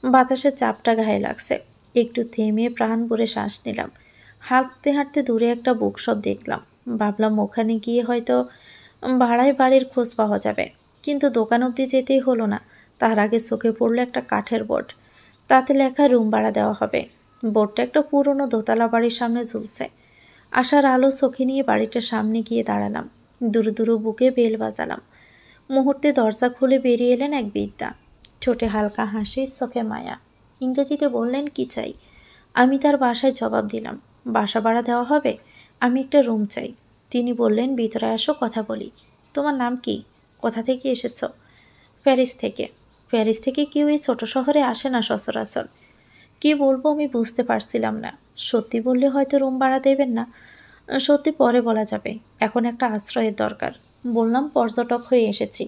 বাতাসের চাপটা গায়ে লাগছে। একটু থেমে প্রাণ ভরে শ্বাস নিলাম। হাঁটতে হাঁটতে দূরে একটা বুকশপ দেখলাম। ভাবলাম ওখানে গিয়ে হয়তো ভাড়ায় বাড়ির খোঁজ পাওয়া যাবে, কিন্তু দোকান অবধি যেতেই হলো না। তার আগে চোখে পড়লো একটা কাঠের বোর্ড, তাতে লেখা রুম ভাড়া দেওয়া হবে। বোর্ডটা একটা পুরনো দোতলা বাড়ির সামনে ঝুলছে। আশার আলো চোখে নিয়ে বাড়িটার সামনে গিয়ে দাঁড়ালাম। দুরু দুরু বুকে বেল বাজালাম। মুহূর্তে দরজা খুলে বেরিয়ে এলেন এক বৃদ্ধা। ঠোঁটে হালকা হাসি, চোখে মায়া। ইংরেজিতে বললেন, কি চাই? আমি তার বাসায় জবাব দিলাম, বাসা ভাড়া দেওয়া হবে, আমি একটা রুম চাই। তিনি বললেন, ভিতরে আসো, কথা বলি। তোমার নাম কি? কোথা থেকে এসেছো? প্যারিস থেকে। প্যারিস থেকে কেউ এই ছোট শহরে আসে না সচরাচর। কী বলবো আমি বুঝতে পারছিলাম না। সত্যি বললে হয়তো রুম ভাড়া দেবেন না। সত্যি পরে বলা যাবে, এখন একটা আশ্রয়ের দরকার। বললাম পর্যটক হয়ে এসেছি,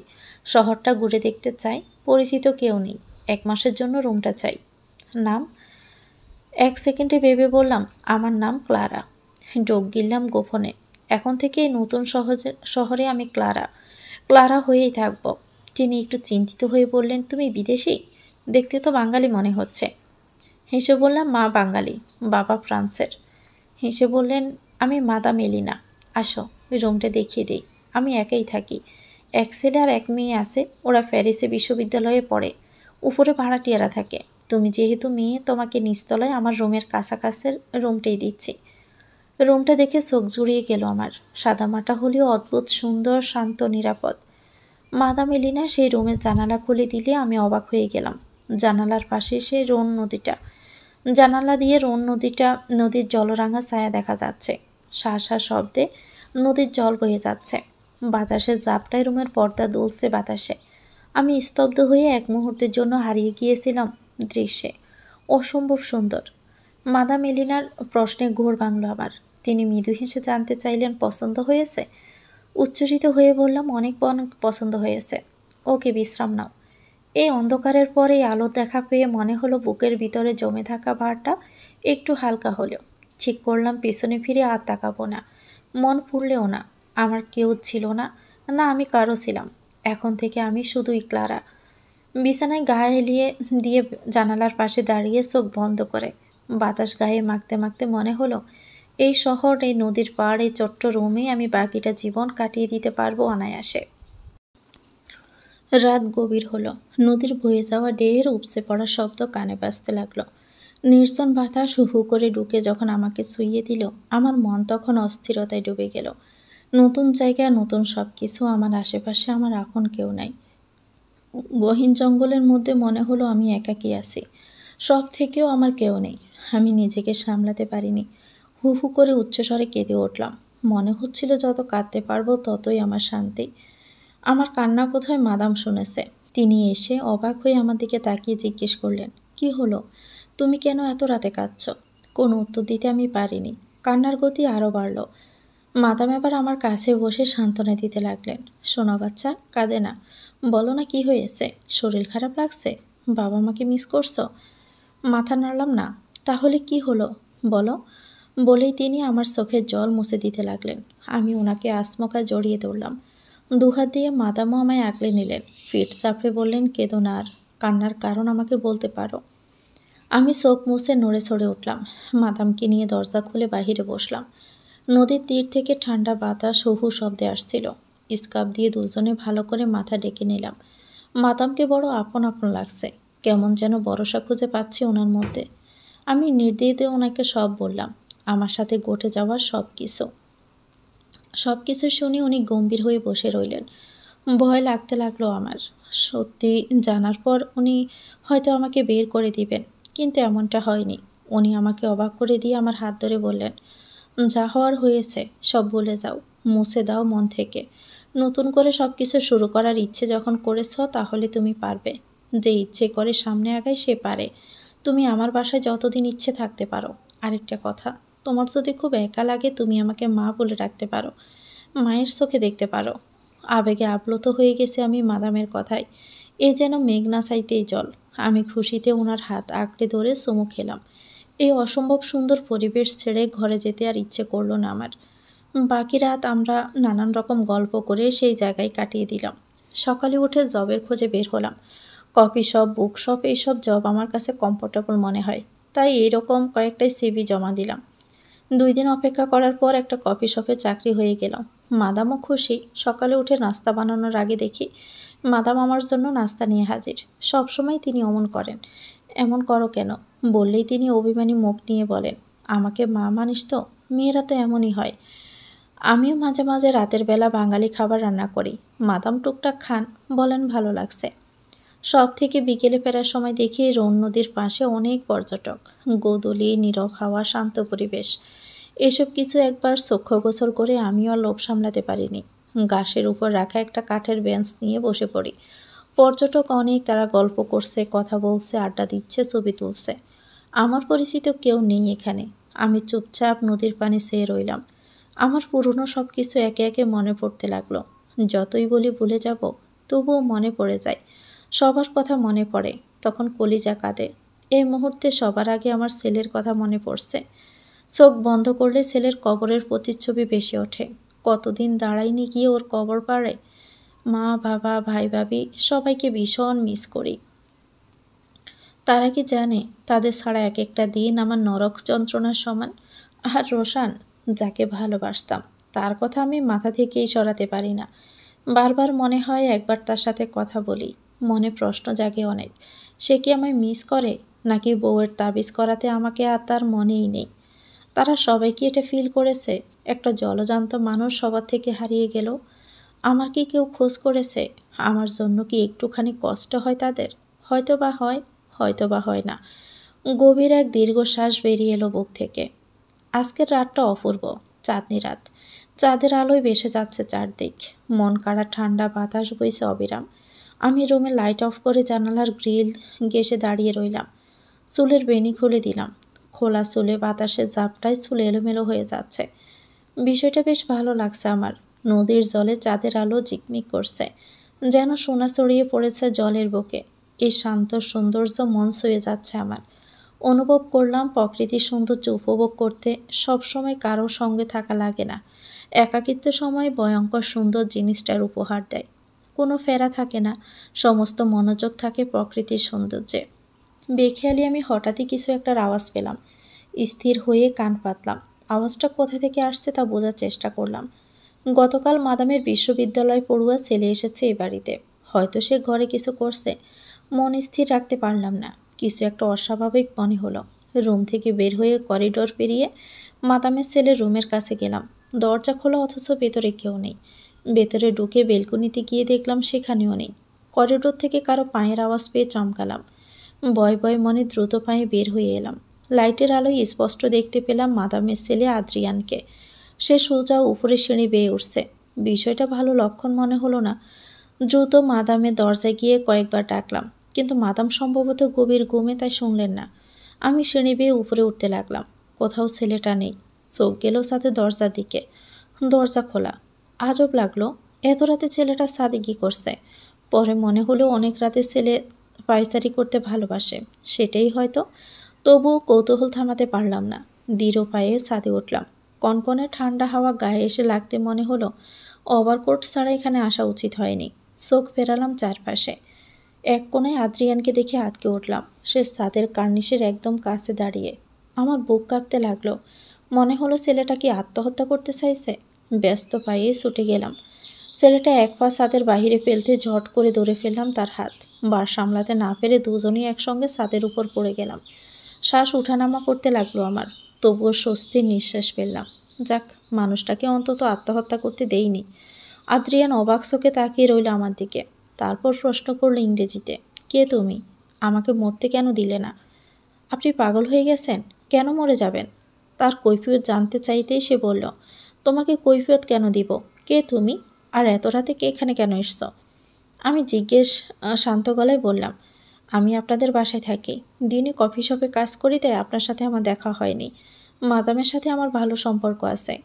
শহরটা ঘুরে দেখতে চাই, পরিচিত কেউ নেই, 1 মাসের জন্য রুমটা চাই। নাম? 1 সেকেন্ডে ভেবে বললাম, আমার নাম ক্লারা। ডোক গিললাম গোপনে। এখন থেকে এই নতুন শহরে আমি ক্লারা, ক্লারা হয়েই থাকব। তিনি একটু চিন্তিত হয়ে বললেন, তুমি বিদেশি? দেখতে তো বাঙালি মনে হচ্ছে। হেসে বললাম, মা বাঙালি, বাবা ফ্রান্সের। হেসে বললেন, আমি মাদাম এলিনা। আসো, ওই রুমটা দেখিয়ে দিই। আমি একাই থাকি, 1 ছেলে আর 1 মেয়ে আছে। ওরা প্যারিসে বিশ্ববিদ্যালয়ে পড়ে। উপরে ভাড়াটিয়ারা থাকে। তুমি যেহেতু মেয়ে, তোমাকে নিচতলায় আমার রুমের কাছাকাছির রুমটাই দিচ্ছি। রুমটা দেখে চোখ জুড়িয়ে গেল আমার। সাদামাটা হলেও অদ্ভুত সুন্দর, শান্ত, নিরাপদ। মাদাম এলিনা সেই রুমের জানালা খুলে দিলে আমি অবাক হয়ে গেলাম। জানালার পাশে সেই রোন নদীটা। জানালা দিয়ে নদীর জলরাঙা ছায়া দেখা যাচ্ছে। শাঁ শব্দে নদীর জল বয়ে যাচ্ছে। বাতাসে ঝাপটায় রুমের পর্দা দুলছে বাতাসে। আমি স্তব্ধ হয়ে এক মুহূর্তের জন্য হারিয়ে গিয়েছিলাম দৃশ্যে। অসম্ভব সুন্দর। মাদাম এলিনার প্রশ্নে ঘোর ভাঙল আমার। তিনি মৃদু হেসে জানতে চাইলেন, পছন্দ হয়েছে? উচ্ছ্বসিত হয়ে বললাম, অনেক পছন্দ হয়েছে। ওকে, বিশ্রাম নাও। এই অন্ধকারের পরে আলোর দেখা পেয়ে মনে হলো বুকের ভিতরে জমে থাকা ভারটা একটু হালকা হলো। ঠিক করলাম পেছনে ফিরে আর তাকাবো না। মন পুড়লেও না। আমার কেউ ছিল না, না আমি কারো ছিলাম। এখন থেকে আমি শুধুই ক্লারা। বিছানায় গায়ে এলিয়ে দিয়ে জানালার পাশে দাঁড়িয়ে চোখ বন্ধ করে বাতাস গায়ে মাখতে মাখতে মনে হলো, এই শহর, এই নদীর পাড়, এই ছোট্ট রুমে আমি বাকিটা জীবন কাটিয়ে দিতে পারবো অনায়াসে। রাত গভীর হলো। নদীর বয়ে যাওয়া ঢেউয়ের উপচে পড়া শব্দ কানে বাজতে লাগলো। নির্জন বাতাস হু হু করে ঢুকে যখন আমাকে ছুঁয়ে দিল, আমার মন তখন অস্থিরতায় ডুবে গেল। নতুন জায়গা, নতুন সব কিছু, আমার আশেপাশে আমার আপন কেউ নাই। গহীন জঙ্গলের মধ্যে মনে হলো আমি একাকী আছি। সব থেকেও আমার কেউ নেই। আমি নিজেকে সামলাতে পারিনি। হু হু করে উচ্চস্বরে কেঁদে উঠলাম। মনে হচ্ছিল যত কাঁদতে পারবো ততই আমার শান্তি। আমার কান্না বোধহয় মাদাম শুনেছে। তিনি এসে অবাক হয়ে আমার দিকে তাকিয়ে জিজ্ঞেস করলেন, কি হলো? তুমি কেন এত রাতে কাঁদছ? কোনো উত্তর দিতে আমি পারিনি। কান্নার গতি আরও বাড়ল। মাদাম এবার আমার কাছে বসে সান্ত্বনা দিতে লাগলেন। শোনো বাচ্চা, কাঁদে না। বলো না কি হয়েছে? শরীর খারাপ লাগছে? বাবা মাকে মিস করছো? মাথা নাড়লাম না। তাহলে কি হলো বলো। বলেই তিনি আমার চোখের জল মুছে দিতে লাগলেন। আমি ওনাকে আচমকা জড়িয়ে ধরলাম। দুহাত দিয়ে মাদামও আমায় আগলে নিলেন। ফিট চাপড়ে বললেন, কেঁদো না আর। কান্নার কারণ আমাকে বলতে পারো। আমি চোখ মুছে নড়ে চড়ে উঠলাম। মাদামকে নিয়ে দরজা খুলে বাহিরে বসলাম। নদীর তীর থেকে ঠান্ডা বাতাস হু হু শব্দে আসছিল। স্কার্ফ দিয়ে দুজনে ভালো করে মাথা ডেকে নিলাম। মাদামকে বড় আপন আপন লাগছে। কেমন যেন ভরসা খুঁজে পাচ্ছি ওনার মধ্যে। আমি নির্দ্বিধায় ওনাকে সব বললাম, আমার সাথে ঘটে যাওয়ার সব কিছু শুনে উনি গম্ভীর হয়ে বসে রইলেন। ভয় লাগতে লাগলো আমার। সত্যি জানার পর উনি হয়তো আমাকে বের করে দিবেন, কিন্তু এমনটা হয়নি। উনি আমাকে অবাক করে দিয়ে আমার হাত ধরে বললেন, যা হওয়ার হয়েছে সব ভুলে যাও, মুছে দাও মন থেকে। নতুন করে সব কিছু শুরু করার ইচ্ছে যখন করেছ, তাহলে তুমি পারবে। যে ইচ্ছে করে সামনে আগায় সে পারে। তুমি আমার বাসায় যতদিন ইচ্ছে থাকতে পারো। আরেকটা কথা, তোমার যদি খুব একা লাগে তুমি আমাকে মা বলে ডাকতে পারো, মায়ের চোখে দেখতে পারো। আবেগে আপ্লুত হয়ে গেছে আমি মাদামের কথায়। এ যেন মেঘ না চাইতেই জল। আমি খুশিতে ওনার হাত আঁকড়ে ধরে চুমু খেলাম। এই অসম্ভব সুন্দর পরিবেশ ছেড়ে ঘরে যেতে আর ইচ্ছে করলো না আমার। বাকি রাত আমরা নানান রকম গল্প করে সেই জায়গায় কাটিয়ে দিলাম। সকালে উঠে জবের খোঁজে বের হলাম। কফি শপ, বুক শপ, এইসব জব আমার কাছে কমফোর্টেবল মনে হয়, তাই এইরকম কয়েকটাই সিভি জমা দিলাম। 2 দিন অপেক্ষা করার পর একটা কফি শপে চাকরি হয়ে গেল। মাদামও খুশি। সকালে উঠে নাস্তা বানানোর আগে দেখি মাদাম আমার জন্য নাস্তা নিয়ে হাজির। সবসময় তিনি অমন করেন। এমন করো কেন বললেই তিনি অভিমানী মুখ নিয়ে বলেন, আমাকে মা মানিস তো? মেয়েরা তো এমনই হয়। আমিও মাঝে মাঝে রাতের বেলা বাঙালি খাবার রান্না করি। মাদাম টুকটাক খান, বলেন ভালো লাগছে। সব থেকে বিকেলে ফেরার সময় দেখি রোন নদীর পাশে অনেক পর্যটক। গোধূলি, নীরব হাওয়া, শান্ত পরিবেশ। এসব কিছু একবার চক্ষু গোচর করে আমিও আর লোভ সামলাতে পারিনি। ঘাসের উপর রাখা একটা কাঠের বেঞ্চ নিয়ে বসে পড়ি। পর্যটক অনেক, তারা গল্প করছে, কথা বলছে, আড্ডা দিচ্ছে, ছবি তুলছে। আমার পরিচিত কেউ নেই এখানে। আমি চুপচাপ নদীর পানি চেয়ে রইলাম। আমার পুরনো সব কিছু একে একে মনে পড়তে লাগলো। যতই বলি ভুলে যাব, তবুও মনে পড়ে যায়। সবার কথা মনে পড়ে, তখন কলিজা কাঁদে। এই মুহূর্তে সবার আগে আমার ছেলের কথা মনে পড়ছে। চোখ বন্ধ করলে ছেলের কবরের প্রতিচ্ছবি ভেসে ওঠে। কতদিন দাঁড়াইনি গিয়ে ওর কবর পাড়ে। মা, বাবা, ভাই, ভাবি সবাইকে ভীষণ মিস করি। তারা কি জানে তাদের ছাড়া এক একটা দিন আমার নরক যন্ত্রণার সমান? আর রোশান, যাকে ভালোবাসতাম, তার কথা আমি মাথা থেকেই সরাতে পারি না। বারবার মনে হয় একবার তার সাথে কথা বলি। মনে প্রশ্ন জাগে অনেক। সে কি আমায় মিস করে, নাকি বউয়ের তাবিজ করাতে আমাকে আর তার মনেই নেই? তারা সবাই কি এটা ফিল করেছে? একটা জলজান্ত মানুষ সবার থেকে হারিয়ে গেল। আমার কি কেউ খোঁজ করেছে? আমার জন্য কি একটুখানি কষ্ট হয় তাদের? হয়তো বা হয়, হয়তো বা হয় না। গভীর এক দীর্ঘশ্বাস বেরিয়ে এলো বুক থেকে। আজকের রাতটা অপূর্ব। চাঁদনি রাত। চাঁদের আলোয় ভেসে যাচ্ছে চারদিক। মন কাড়া ঠান্ডা বাতাস বইছে অবিরাম। আমি রুমে লাইট অফ করে জানালার গ্রিল ঘেঁষে দাঁড়িয়ে রইলাম। চুলের বেনি খুলে দিলাম। খোলা চুলে বাতাসের ঝাপটায় চুল এলোমেলো হয়ে যাচ্ছে। বিষয়টা বেশ ভালো লাগছে আমার। নদীর জলে চাঁদের আলো ঝিকমিক করছে, যেন সোনা ছড়িয়ে পড়েছে জলের বুকে। এই শান্ত সৌন্দর্য মন ছুঁয়ে যাচ্ছে আমার। অনুভব করলাম প্রকৃতির সৌন্দর্য উপভোগ করতে সবসময় কারোর সঙ্গে থাকা লাগে না। একাকিত্ব সময় ভয়ঙ্কর সুন্দর জিনিসটার উপহার দেয়। কোনো ফেরা থাকে না, সমস্ত মনোযোগ থাকে প্রকৃতির সৌন্দর্যে। বেখেয়ালি আমি হঠাৎই কিছু একটার আওয়াজ পেলাম। স্থির হয়ে কান পাতলাম। আওয়াজটা কোথা থেকে আসছে তা বোঝার চেষ্টা করলাম। গতকাল মাদামের বিশ্ববিদ্যালয় পড়ুয়া ছেলে এসেছে এই বাড়িতে। হয়তো সে ঘরে কিছু করছে। মন স্থির রাখতে পারলাম না। কিছু একটা অস্বাভাবিক মনে হলো। রুম থেকে বের হয়ে করিডোর পেরিয়ে মাদামের ছেলের রুমের কাছে গেলাম। দরজা খোলা, অথচ ভেতরে কেউ নেই। ভেতরে ঢুকে বেলকনিতে গিয়ে দেখলাম সেখানেও নেই। করিডোর থেকে কারো পায়ের আওয়াজ পেয়ে চমকালাম। ভয় ভয় মনে দ্রুত পায়ে বের হয়ে এলাম। লাইটের আলোয় স্পষ্ট দেখতে পেলাম মাদামের ছেলে আদ্রিয়ানকে। সে সোজা উপরে সিঁড়ি বেয়ে উঠছে। বিষয়টা ভালো লক্ষণ মনে হলো না। দ্রুত মাদামের দরজায় গিয়ে কয়েকবার ডাকলাম, কিন্তু মাদাম সম্ভবত গভীর ঘুমে, তাই শুনলেন না। আমি সিঁড়ি বেয়ে উপরে উঠতে লাগলাম। কোথাও ছেলেটা নেই। চোখ গেল সাথে দরজার দিকে। দরজা খোলা। আজব লাগলো, এত রাতে ছেলেটা ছাদে কী করছে? পরে মনে হলো অনেক রাতে ছেলে পায়চারি করতে ভালোবাসে, সেটাই হয়তো। তবুও কৌতূহল থামাতে পারলাম না। দৃঢ় পায়ে ছাদে উঠলাম। কনকনে ঠান্ডা হাওয়া গায়ে এসে লাগতে মনে হলো ওভারকোট ছাড়া এখানে আসা উচিত হয়নি। চোখ ফেরালাম চারপাশে। এক কোণায় আদ্রিয়ানকে দেখে আটকে উঠলাম। সে ছাদের কার্নিশের একদম কাছে দাঁড়িয়ে। আমার বুক কাঁপতে লাগলো। মনে হলো ছেলেটা কি আত্মহত্যা করতে চাইছে। ব্যস্ত পায়ে ছুটে গেলাম। ছেলেটা এক পা ছাদের বাহিরে ফেলতে ঝট করে ধরে ফেললাম তার হাত। বার সামলাতে না পেরে দুজনেই একসঙ্গে ছাদের উপর পড়ে গেলাম। শ্বাস উঠানামা করতে লাগলো আমার। তবুও স্বস্তির নিঃশ্বাস ফেললাম। যাক, মানুষটাকে অন্তত আত্মহত্যা করতে দেইনি। আদ্রিয়ান অবাক চোখে তাকিয়ে রইল আমার দিকে। তারপর প্রশ্ন করলো ইংরেজিতে, কে তুমি? আমাকে মরতে কেন দিলে না? আপনি পাগল হয়ে গেছেন? কেন মরে যাবেন? তার কৈফিয়ত জানতে চাইতেই সে বলল, তোমাকে কৈফিয়ত কেন দিব? কে তুমি? আর এত রাতে কে এখানে কেন এসছ? আমি শান্ত গলায় বললাম, আমি আপনাদের বাসায় থাকি। দিনে কফি শপে কাজ করি, তাই আপনার সাথে আমার দেখা হয়নি। মাদামের সাথে আমার ভালো সম্পর্ক আছে।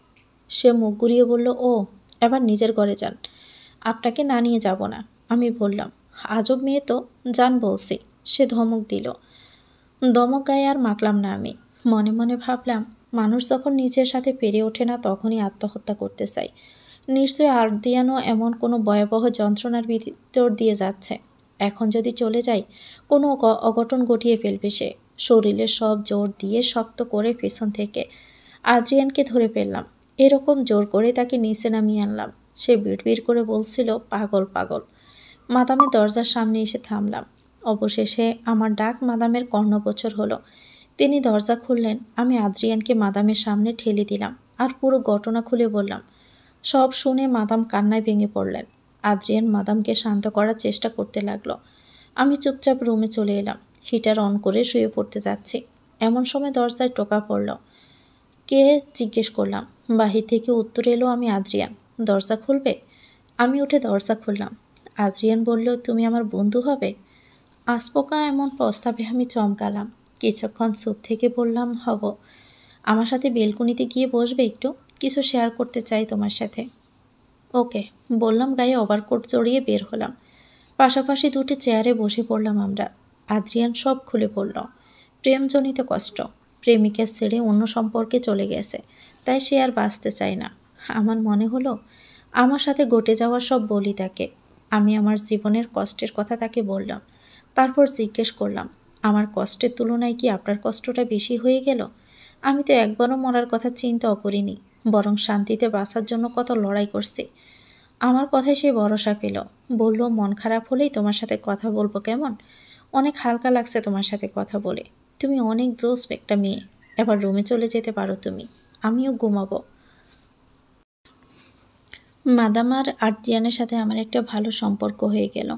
সে মুখ ঘুরিয়ে বলল, ও, এবার নিজের ঘরে যান। আপনাকে না নিয়ে যাব না। আমি বললাম, আজব মেয়ে তো, যান বলছি। সে ধমক দিল। দমক গায়ে আর মাখলাম না আমি। মনে মনে ভাবলাম, মানুষ যখন নিজের সাথে পেরে ওঠে না, তখনই আত্মহত্যা করতে চায়। নিশ্চয়ই আর্দিয়ানও এমন কোনো ভয়াবহ যন্ত্রণার ভিতর দিয়ে যাচ্ছে। এখন যদি চলে যাই, কোনো অঘটন ঘটিয়ে ফেলবে সে। শরীরের সব জোর দিয়ে শক্ত করে পেছন থেকে আদ্রিয়ানকে ধরে ফেললাম। এরকম জোর করে তাকে নিচে নামিয়ে আনলাম। সে বিড়বিড় করে বলছিল, পাগল পাগল। মাদামের দরজার সামনে এসে থামলাম। অবশেষে আমার ডাক মাদামের কর্ণগোচর হলো। তিনি দরজা খুললেন। আমি আদ্রিয়ানকে মাদামের সামনে ঠেলে দিলাম আর পুরো ঘটনা খুলে বললাম। সব শুনে মাদাম কান্নায় ভেঙে পড়লেন। আদ্রিয়ান মাদামকে শান্ত করার চেষ্টা করতে লাগলো। আমি চুপচাপ রুমে চলে এলাম। হিটার অন করে শুয়ে পড়তে যাচ্ছি, এমন সময় দরজায় টোকা পড়ল। কে? জিজ্ঞেস করলাম। বাহির থেকে উত্তর এলো, আমি আদ্রিয়ান। দরজা খুলবে? আমি উঠে দরজা খুললাম। আদ্রিয়ান বলল, তুমি আমার বন্ধু হবে? আচমকা এমন প্রস্তাবে আমি চমকালাম। কিছুক্ষণ চুপ থেকে বললাম, হব। আমার সাথে বেলকনিতে গিয়ে বসবে একটু? কিছু শেয়ার করতে চাই তোমার সাথে। ওকে বললাম, গায়ে ওভারকোট জড়িয়ে বের হলাম। পাশাপাশি দুটি চেয়ারে বসে পড়লাম আমরা। আদ্রিয়ান সব খুলে পড়ল। প্রেমজনিত কষ্ট, প্রেমিকা ছেড়ে অন্য সম্পর্কে চলে গেছে, তাই সে আর বাঁচতে চায় না। আমার মনে হলো আমার সাথে ঘটে যাওয়া সব বলি তাকে। আমি আমার জীবনের কষ্টের কথা তাকে বললাম। তারপর জিজ্ঞেস করলাম, আমার কষ্টের তুলনায় কি আপনার কষ্টটা বেশি হয়ে গেল? আমি তো একবারও মরার কথা চিন্তাও করিনি, বরং শান্তিতে বাঁচার জন্য কত লড়াই করছি। আমার কথায় সে ভরসা পেল। বলল, মন খারাপ হলেই তোমার সাথে কথা বলবো কেমন? অনেক হালকা লাগছে তোমার সাথে কথা বলে। তুমি অনেক জোস একটা মেয়ে। এবার রুমে চলে যেতে পারো তুমি, আমিও ঘুমাবো। মাদাম আর আদ্রিয়ানের সাথে আমার একটা ভালো সম্পর্ক হয়ে গেল,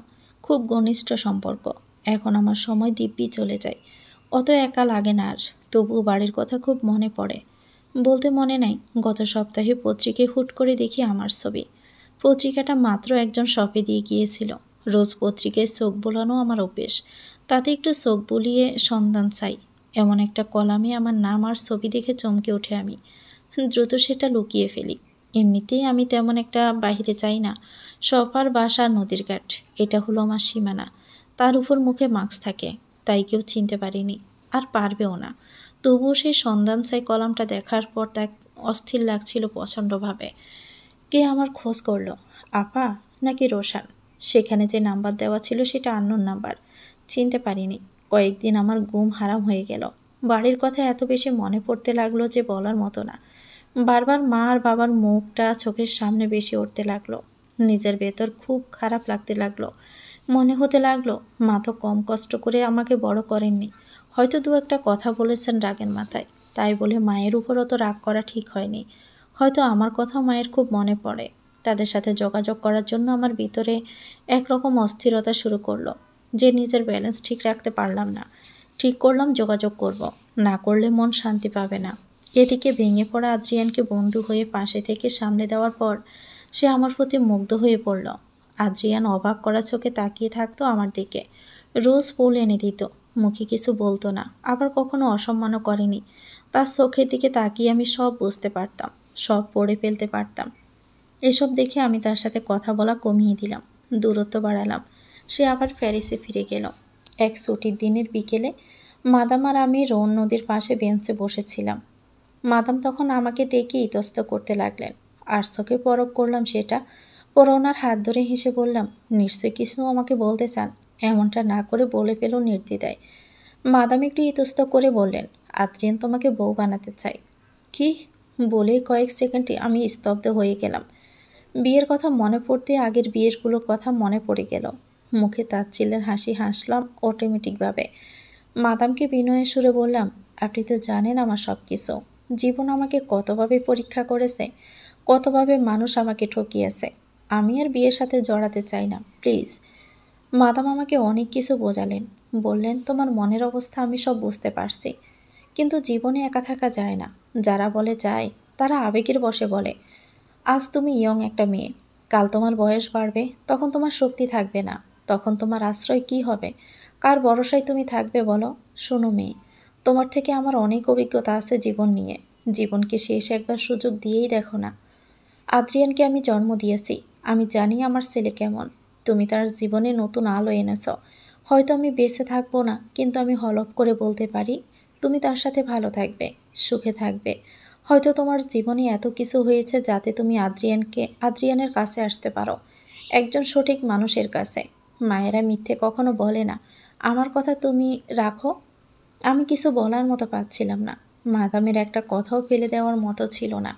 খুব ঘনিষ্ঠ সম্পর্ক। এখন আমার সময় দিব্যি চলে যায়, অত একা লাগে না আর। তবুও বাড়ির কথা খুব মনে পড়ে। বলতে মনে নাই, গত সপ্তাহে পত্রিকায় হুট করে দেখি আমার ছবি। পত্রিকাটা মাত্র একজন শপে দিয়ে গিয়েছিল। রোজ পত্রিকায় চোখ বোলানো আমার অভ্যেস, তাতে একটু চোখ বুলিয়ে সন্ধান চাই। এমন একটা কলামে আমার নাম আর ছবি দেখে চমকে ওঠে আমি। দ্রুত সেটা লুকিয়ে ফেলি। এমনিতেই আমি তেমন একটা বাহিরে যাই না। সফার বাসা নদীর ঘাট, এটা হলো আমার সীমানা। তার উপর মুখে মাস্ক থাকে, তাই কেউ চিনতে পারিনি, আর পারবেও না। তবুও সেই সন্ধান চাই কলামটা দেখার পর তা অস্থির লাগছিল প্রচণ্ডভাবে। কে আমার খোঁজ করলো, আপা নাকি রোশান? সেখানে যে নাম্বার দেওয়া ছিল সেটা আননোন নাম্বার, চিনতে পারিনি। কয়েকদিন আমার ঘুম হারাম হয়ে গেল। বাড়ির কথা এত বেশি মনে পড়তে লাগলো যে বলার মতো না। বারবার মা আর বাবার মুখটা চোখের সামনে বেশি উঠতে লাগলো। নিজের ভেতর খুব খারাপ লাগতে লাগলো। মনে হতে লাগলো, মা তো কম কষ্ট করে আমাকে বড় করেননি। হয়তো দু একটা কথা বলেছেন রাগের মাথায়, তাই বলে মায়ের উপর অত রাগ করা ঠিক হয়নি। হয়তো আমার কথাও মায়ের খুব মনে পড়ে। তাদের সাথে যোগাযোগ করার জন্য আমার ভিতরে একরকম অস্থিরতা শুরু করলো, যে নিজের ব্যালেন্স ঠিক রাখতে পারলাম না। ঠিক করলাম যোগাযোগ করব, না করলে মন শান্তি পাবে না। এদিকে ভেঙে পড়া আদ্রিয়ানকে বন্ধু হয়ে পাশে থেকে সামলে দেওয়ার পর সে আমার প্রতি মুগ্ধ হয়ে পড়ল। আদ্রিয়ান অবাক করা চোখে তাকিয়ে থাকতো আমার দিকে। রোজ ফুল এনে দিত, মুখে কিছু বলতো না, আবার কখনো অসম্মানও করেনি। তার চোখের দিকে তাকিয়ে আমি সব বুঝতে পারতাম, সব পড়ে ফেলতে পারতাম। এসব দেখে আমি তার সাথে কথা বলা কমিয়ে দিলাম, দূরত্ব বাড়ালাম। সে আবার প্যারিসে ফিরে গেল। এক ছুটির দিনের বিকেলে মাদাম আর আমি রোন নদীর পাশে বেঞ্চে বসেছিলাম। মাদাম তখন আমাকে ডেকে ইতস্ত করতে লাগলেন। আর চোখে পরখ করলাম সেটা। পরে ওনার হাত ধরে হেসে বললাম, নিশ্চয়ই কিছু আমাকে বলতে চান। এমনটা না করে বলে ফেলো নির্দ্বিধায়। মাদাম একটু ইতস্ত করে বললেন, আদ্রিয়ান তোমাকে বউ বানাতে চাই। কি? বলেই কয়েক সেকেন্ডে আমি স্তব্ধ হয়ে গেলাম। বিয়ের কথা মনে পড়তে আগের বিয়েরগুলোর কথা মনে পড়ে গেল। মুখে তাচ্ছিল্যের হাসি হাসলাম অটোমেটিকভাবে। মাদামকে বিনয়ের সুরে বললাম, আপনি তো জানেন আমার সব কিছু। জীবন আমাকে কতভাবে পরীক্ষা করেছে, কতভাবে মানুষ আমাকে ঠকিয়েছে। আমি আর বিয়ের সাথে জড়াতে চাই না, প্লিজ। মাদাম আমাকে অনেক কিছু বোঝালেন। বললেন, তোমার মনের অবস্থা আমি সব বুঝতে পারছি, কিন্তু জীবনে একা থাকা যায় না। যারা বলে যায়, তারা আবেগের বশে বলে। আজ তুমি ইয়ং একটা মেয়ে, কাল তোমার বয়স বাড়বে, তখন তোমার শক্তি থাকবে না। তখন তোমার আশ্রয় কি হবে? কার ভরসায় তুমি থাকবে বলো? শোনো মেয়ে, তোমার থেকে আমার অনেক অভিজ্ঞতা আছে জীবন নিয়ে। জীবনকে শেষ একবার সুযোগ দিয়েই দেখো না। আদ্রিয়ানকে আমি জন্ম দিয়েছি, আমি জানি আমার ছেলে কেমন। তুমি তার জীবনে নতুন আলো এনেছ। হয়তো আমি বেঁচে থাকবো না, কিন্তু আমি হলফ করে বলতে পারি, তুমি তার সাথে ভালো থাকবে, সুখে থাকবে। হয়তো তোমার জীবনে এত কিছু হয়েছে যাতে তুমি আদ্রিয়ানের কাছে আসতে পারো, একজন সঠিক মানুষের কাছে। মায়েরা মিথ্যে কখনো বলে না। আমার কথা তুমি রাখো। আমি কিছু বলার মতো পাচ্ছিলাম না। মাদামের একটা কথাও ফেলে দেওয়ার মতো ছিল না।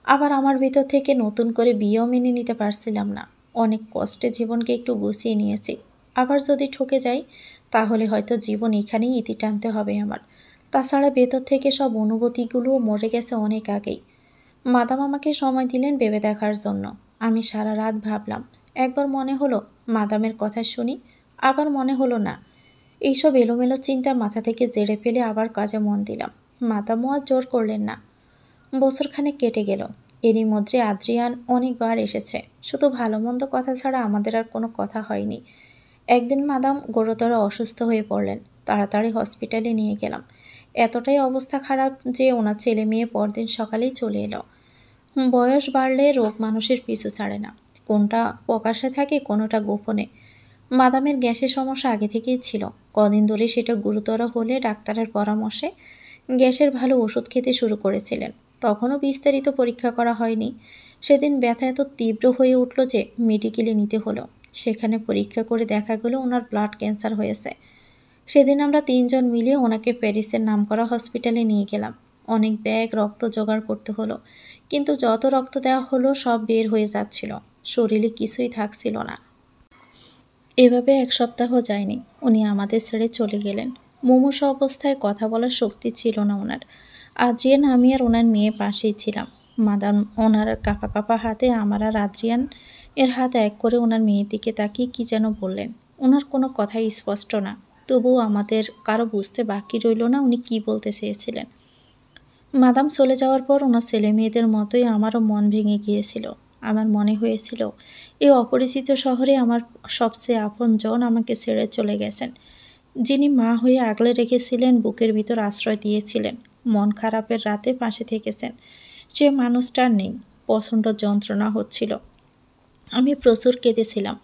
আবার আমার ভিতর থেকে নতুন করে বিয়েও মেনে নিতে পারছিলাম না। অনেক কষ্টে জীবনকে একটু গুছিয়ে নিয়েছি। আবার যদি ঠকে যাই, তাহলে হয়তো জীবন এখানেই ইতি টানতে হবে আমার। তাছাড়া ভেতর থেকে সব অনুভূতিগুলোও মরে গেছে অনেক আগেই। মাদাম আমাকে সময় দিলেন ভেবে দেখার জন্য। আমি সারা রাত ভাবলাম। একবার মনে হলো মাদামের কথা শুনি, আবার মনে হলো না। এইসব এলোমেলো চিন্তা মাথা থেকে জেরে ফেলে আবার কাজে মন দিলাম। মাদামও আর জোর করলেন না। বছরখানেক কেটে গেল। এরই মধ্যে আদ্রিয়ান অনেকবার এসেছে, শুধু ভালো মন্দ কথা ছাড়া আমাদের আর কোনো কথা হয়নি। একদিন মাদাম গুরুতর অসুস্থ হয়ে পড়লেন, তাড়াতাড়ি হসপিটালে নিয়ে গেলাম। এতটাই অবস্থা খারাপ যে ওনার ছেলে মেয়ে পরদিন সকালেই চলে এলো। বয়স বাড়লে রোগ মানুষের পিছু ছাড়ে না, কোনটা প্রকাশ্যে থাকে কোনোটা গোপনে। মাদামের গ্যাসের সমস্যা আগে থেকেই ছিল, কদিন ধরে সেটা গুরুতর হলে ডাক্তারের পরামর্শে গ্যাসের ভালো ওষুধ খেতে শুরু করেছিলেন। তখনও বিস্তারিত পরীক্ষা করা হয়নি। সেদিন ব্যথা এত তীব্র হয়ে উঠল যে মেডিকেলে নিতে হলো। সেখানে পরীক্ষা করে দেখা গেল ওনার ব্লাড ক্যান্সার হয়েছে। সেদিন আমরা 3 জন মিলে ওনাকে প্যারিসের নামকরা হসপিটালে নিয়ে গেলাম। অনেক ব্যাগ রক্ত জোগাড় করতে হলো, কিন্তু যত রক্ত দেওয়া হলো সব বের হয়ে যাচ্ছিল, শরীরে কিছুই থাকছিল না। এভাবে 1 সপ্তাহ যায়নি, উনি আমাদের ছেড়ে চলে গেলেন। মুমূর্ষু অবস্থায় কথা বলার শক্তি ছিল না ওনার। আদ্রিয়ান, আমি আর ওনার মেয়ে পাশেই ছিলাম। মাদাম ওনার কাঁপা কাঁপা হাতে আমার আর আদ্রিয়ান এর হাত এক করে ওনার মেয়ের দিকে তাকিয়ে কী যেন বললেন। ওনার কোনো কথাই স্পষ্ট না, তবুও আমাদের কারো বুঝতে বাকি রইল না উনি কী বলতে চেয়েছিলেন। মাদাম চলে যাওয়ার পর ওনার ছেলে মেয়েদের মতোই আমারও মন ভেঙে গিয়েছিল। আমার মনে হয়েছিল এই অপরিচিত শহরে আমার সবচেয়ে আপন জন আমাকে ছেড়ে চলে গেছেন, যিনি মা হয়ে আগলে রেখেছিলেন, বুকের ভিতর আশ্রয় দিয়েছিলেন, মন খারাপের রাতে পাশে থেকেছেন। সে মানুষটা নেই। প্রচণ্ড যন্ত্রণা হচ্ছিল। আমি প্রচুর কেঁদেছিলাম,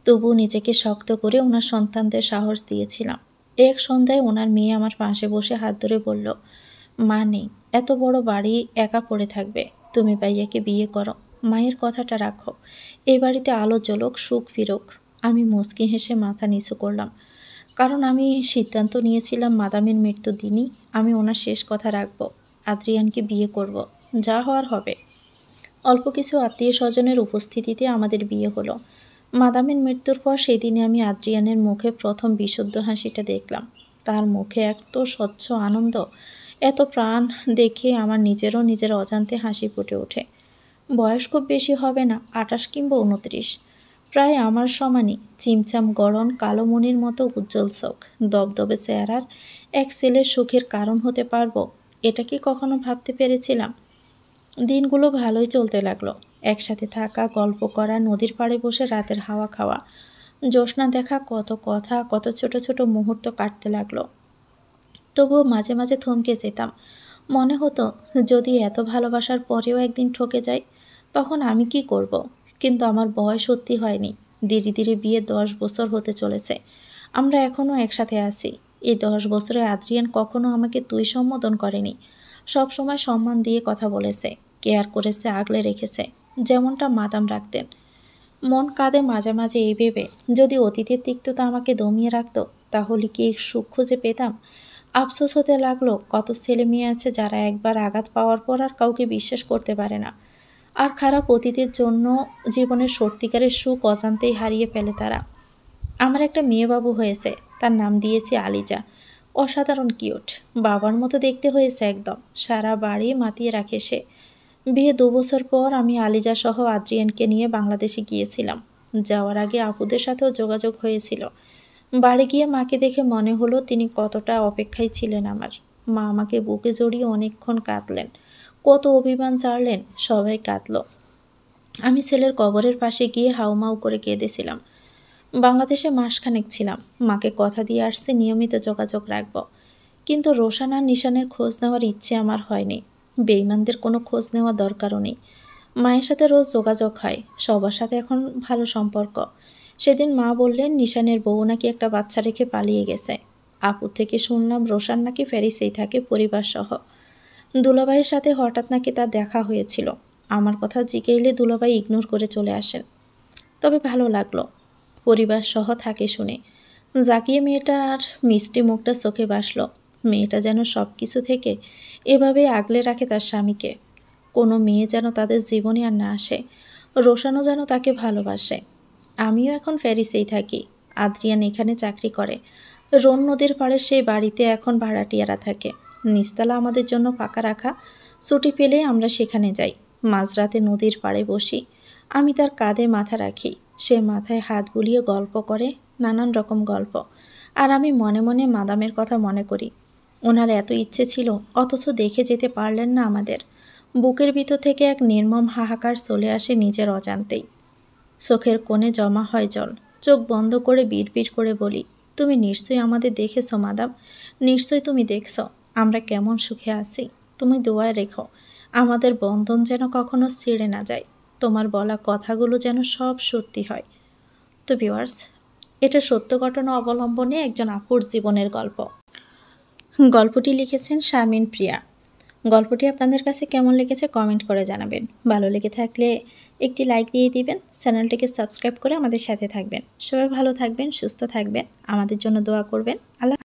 তবু নিজেকে শক্ত করে ওনার সন্তানদের সাহস দিয়েছিলাম। এক সন্ধ্যায় ওনার মেয়ে আমার পাশে বসে হাত ধরে বলল, মা নেই, এত বড় বাড়ি একা পড়ে থাকবে, তুমি ভাইয়াকে বিয়ে করো, মায়ের কথাটা রাখো, এই বাড়িতে আলো জ্বলুক, সুখ ফিরুক। আমি মুচকি হেসে মাথা নিচু করলাম, কারণ আমি সিদ্ধান্ত নিয়েছিলাম মাদামের মৃত্যুর দিনই আমি ওনার শেষ কথা রাখব, আদ্রিয়ানকে বিয়ে করব, যা হওয়ার হবে। অল্প কিছু আত্মীয় স্বজনের উপস্থিতিতে আমাদের বিয়ে হলো। মাদামের মৃত্যুর পর সেই দিনে আমি আদ্রিয়ানের মুখে প্রথম বিশুদ্ধ হাসিটা দেখলাম। তার মুখে এত স্বচ্ছ আনন্দ, এত প্রাণ দেখে আমার নিজের অজান্তে হাসি ফুটে ওঠে। বয়স খুব বেশি হবে না, 28 কিংবা 29, প্রায় আমার সমানই। চিমচাম গড়ন, কালো মনির মতো উজ্জ্বল চোখ, দবদবে চেহারার এক ছেলের সুখের কারণ হতে পারবো, এটা কি কখনো ভাবতে পেরেছিলাম? দিনগুলো ভালোই চলতে লাগলো। একসাথে থাকা, গল্প করা, নদীর পাড়ে বসে রাতের হাওয়া খাওয়া, জ্যোৎস্না দেখা, কত কথা, কত ছোট ছোট মুহূর্ত কাটতে লাগলো। তবুও মাঝে মাঝে থমকে যেতাম। মনে হতো যদি এত ভালোবাসার পরেও একদিন ঠকে যাই, তখন আমি কি করব? কিন্তু আমার বয়স সত্যি হয়নি। ধীরে ধীরে বিয়ে 10 বছর হতে চলেছে। আমরা এখনও একসাথে আছি। এই 10 বছরে আদ্রিয়ান কখনো আমাকে তুই সম্বোধন করেনি। সব সময় সম্মান দিয়ে কথা বলেছে, কেয়ার করেছে, আগলে রেখেছে, যেমনটা মাদাম রাখতেন। মন কাঁদে মাঝে মাঝে এই ভেবে, যদি অতীতের তিক্ততা আমাকে দমিয়ে রাখতো তাহলে কি সুখ খুঁজে পেতাম। আফসোস হতে লাগলো, কত ছেলে মেয়ে আছে যারা একবার আঘাত পাওয়ার পর আর কাউকে বিশ্বাস করতে পারে না, আর খারাপ অতীতের জন্য জীবনের সত্যিকারের সুখ অজান্তেই হারিয়ে ফেলে তারা। আমার একটা মেয়ে বাবু হয়েছে, তার নাম দিয়েছি আলিজা। অসাধারণ কিউট, বাবার মতো দেখতে হয়েছে একদম, সারা বাড়ি মাতিয়ে রাখে সে। বিয়ে 2 বছর পর আমি আলিজা সহ আদ্রিয়ানকে নিয়ে বাংলাদেশে গিয়েছিলাম। যাওয়ার আগে আপুদের সাথেও যোগাযোগ হয়েছিল। বাড়ি গিয়ে মাকে দেখে মনে হলো তিনি কতটা অপেক্ষায় ছিলেন আমার। মা আমাকে বুকে জড়িয়ে অনেকক্ষণ কাঁদলেন, কত অভিমান ছাড়লেন, সবাই কাঁদল। আমি ছেলের কবরের পাশে গিয়ে হাউমাউ করে কেঁদেছিলাম। বাংলাদেশে মাসখানেক ছিলাম, মাকে কথা দিয়ে আসছে নিয়মিত যোগাযোগ রাখব। কিন্তু রোশান আর নিশানের খোঁজ নেওয়ার ইচ্ছে আমার হয়নি। বেঈমানদের কোনো খোঁজ নেওয়া দরকারও নেই। মায়ের সাথে রোজ যোগাযোগ হয়, সবার সাথে এখন ভালো সম্পর্ক। সেদিন মা বললেন নিশানের বউ নাকি একটা বাচ্চা রেখে পালিয়ে গেছে। আপুর থেকে শুনলাম রোশান নাকি প্যারিসেই থাকে পরিবার সহ। দুলাভাইয়ের সাথে হঠাৎ নাকি তার দেখা হয়েছিল। আমার কথা জিজ্ঞেলে দুলাভাই ইগনোর করে চলে আসেন। তবে ভালো লাগলো পরিবার সহ থাকে শুনে। জাকিয়ে মেয়েটার মিষ্টি মুখটা চোখে বাসল। মেয়েটা যেন সব কিছু থেকে এভাবে আগলে রাখে তার স্বামীকে। কোনো মেয়ে যেন তাদের জীবনে আর না আসে। রোশানও যেন তাকে ভালোবাসে। আমিও এখন প্যারিসেই থাকি। আদ্রিয়ান এখানে চাকরি করে। রোন নদীর পাড়ের সেই বাড়িতে এখন ভাড়াটিয়ারা থাকে। নিচতলা আমাদের জন্য ফাঁকা রাখা। ছুটি পেলে আমরা সেখানে যাই। মাঝরাতে নদীর পাড়ে বসি। আমি তার কাঁধে মাথা রাখি, সে মাথায় হাত বুলিয়ে গল্প করে, নানান রকম গল্প। আর আমি মনে মনে মাদামের কথা মনে করি। ওনার এত ইচ্ছে ছিল, অথচ দেখে যেতে পারলেন না আমাদের। বুকের ভিতর থেকে এক নির্মম হাহাকার চলে আসে নিজের অজান্তেই। চোখের কোণে জমা হয় জল। চোখ বন্ধ করে বিড়বিড় করে বলি, তুমি নিশ্চয়ই আমাদের দেখেছ মাদাম, নিশ্চয়ই তুমি দেখছ আমরা কেমন সুখে আছি। তুমি দোয়ায় রেখো আমাদের বন্ধন যেন কখনো ছিঁড়ে না যায়, তোমার বলা কথাগুলো যেন সব সত্যি হয়। তো ভিউয়ার্স, এটা সত্য ঘটনা অবলম্বনে একজন আপুর জীবনের গল্প। গল্পটি লিখেছেন শারমিন প্রিয়া। গল্পটি আপনাদের কাছে কেমন লেগেছে কমেন্ট করে জানাবেন। ভালো লেগে থাকলে একটি লাইক দিয়ে দিবেন, চ্যানেলটিকে সাবস্ক্রাইব করে আমাদের সাথে থাকবেন। সবাই ভালো থাকবেন, সুস্থ থাকবেন, আমাদের জন্য দোয়া করবেন। আল্লাহ।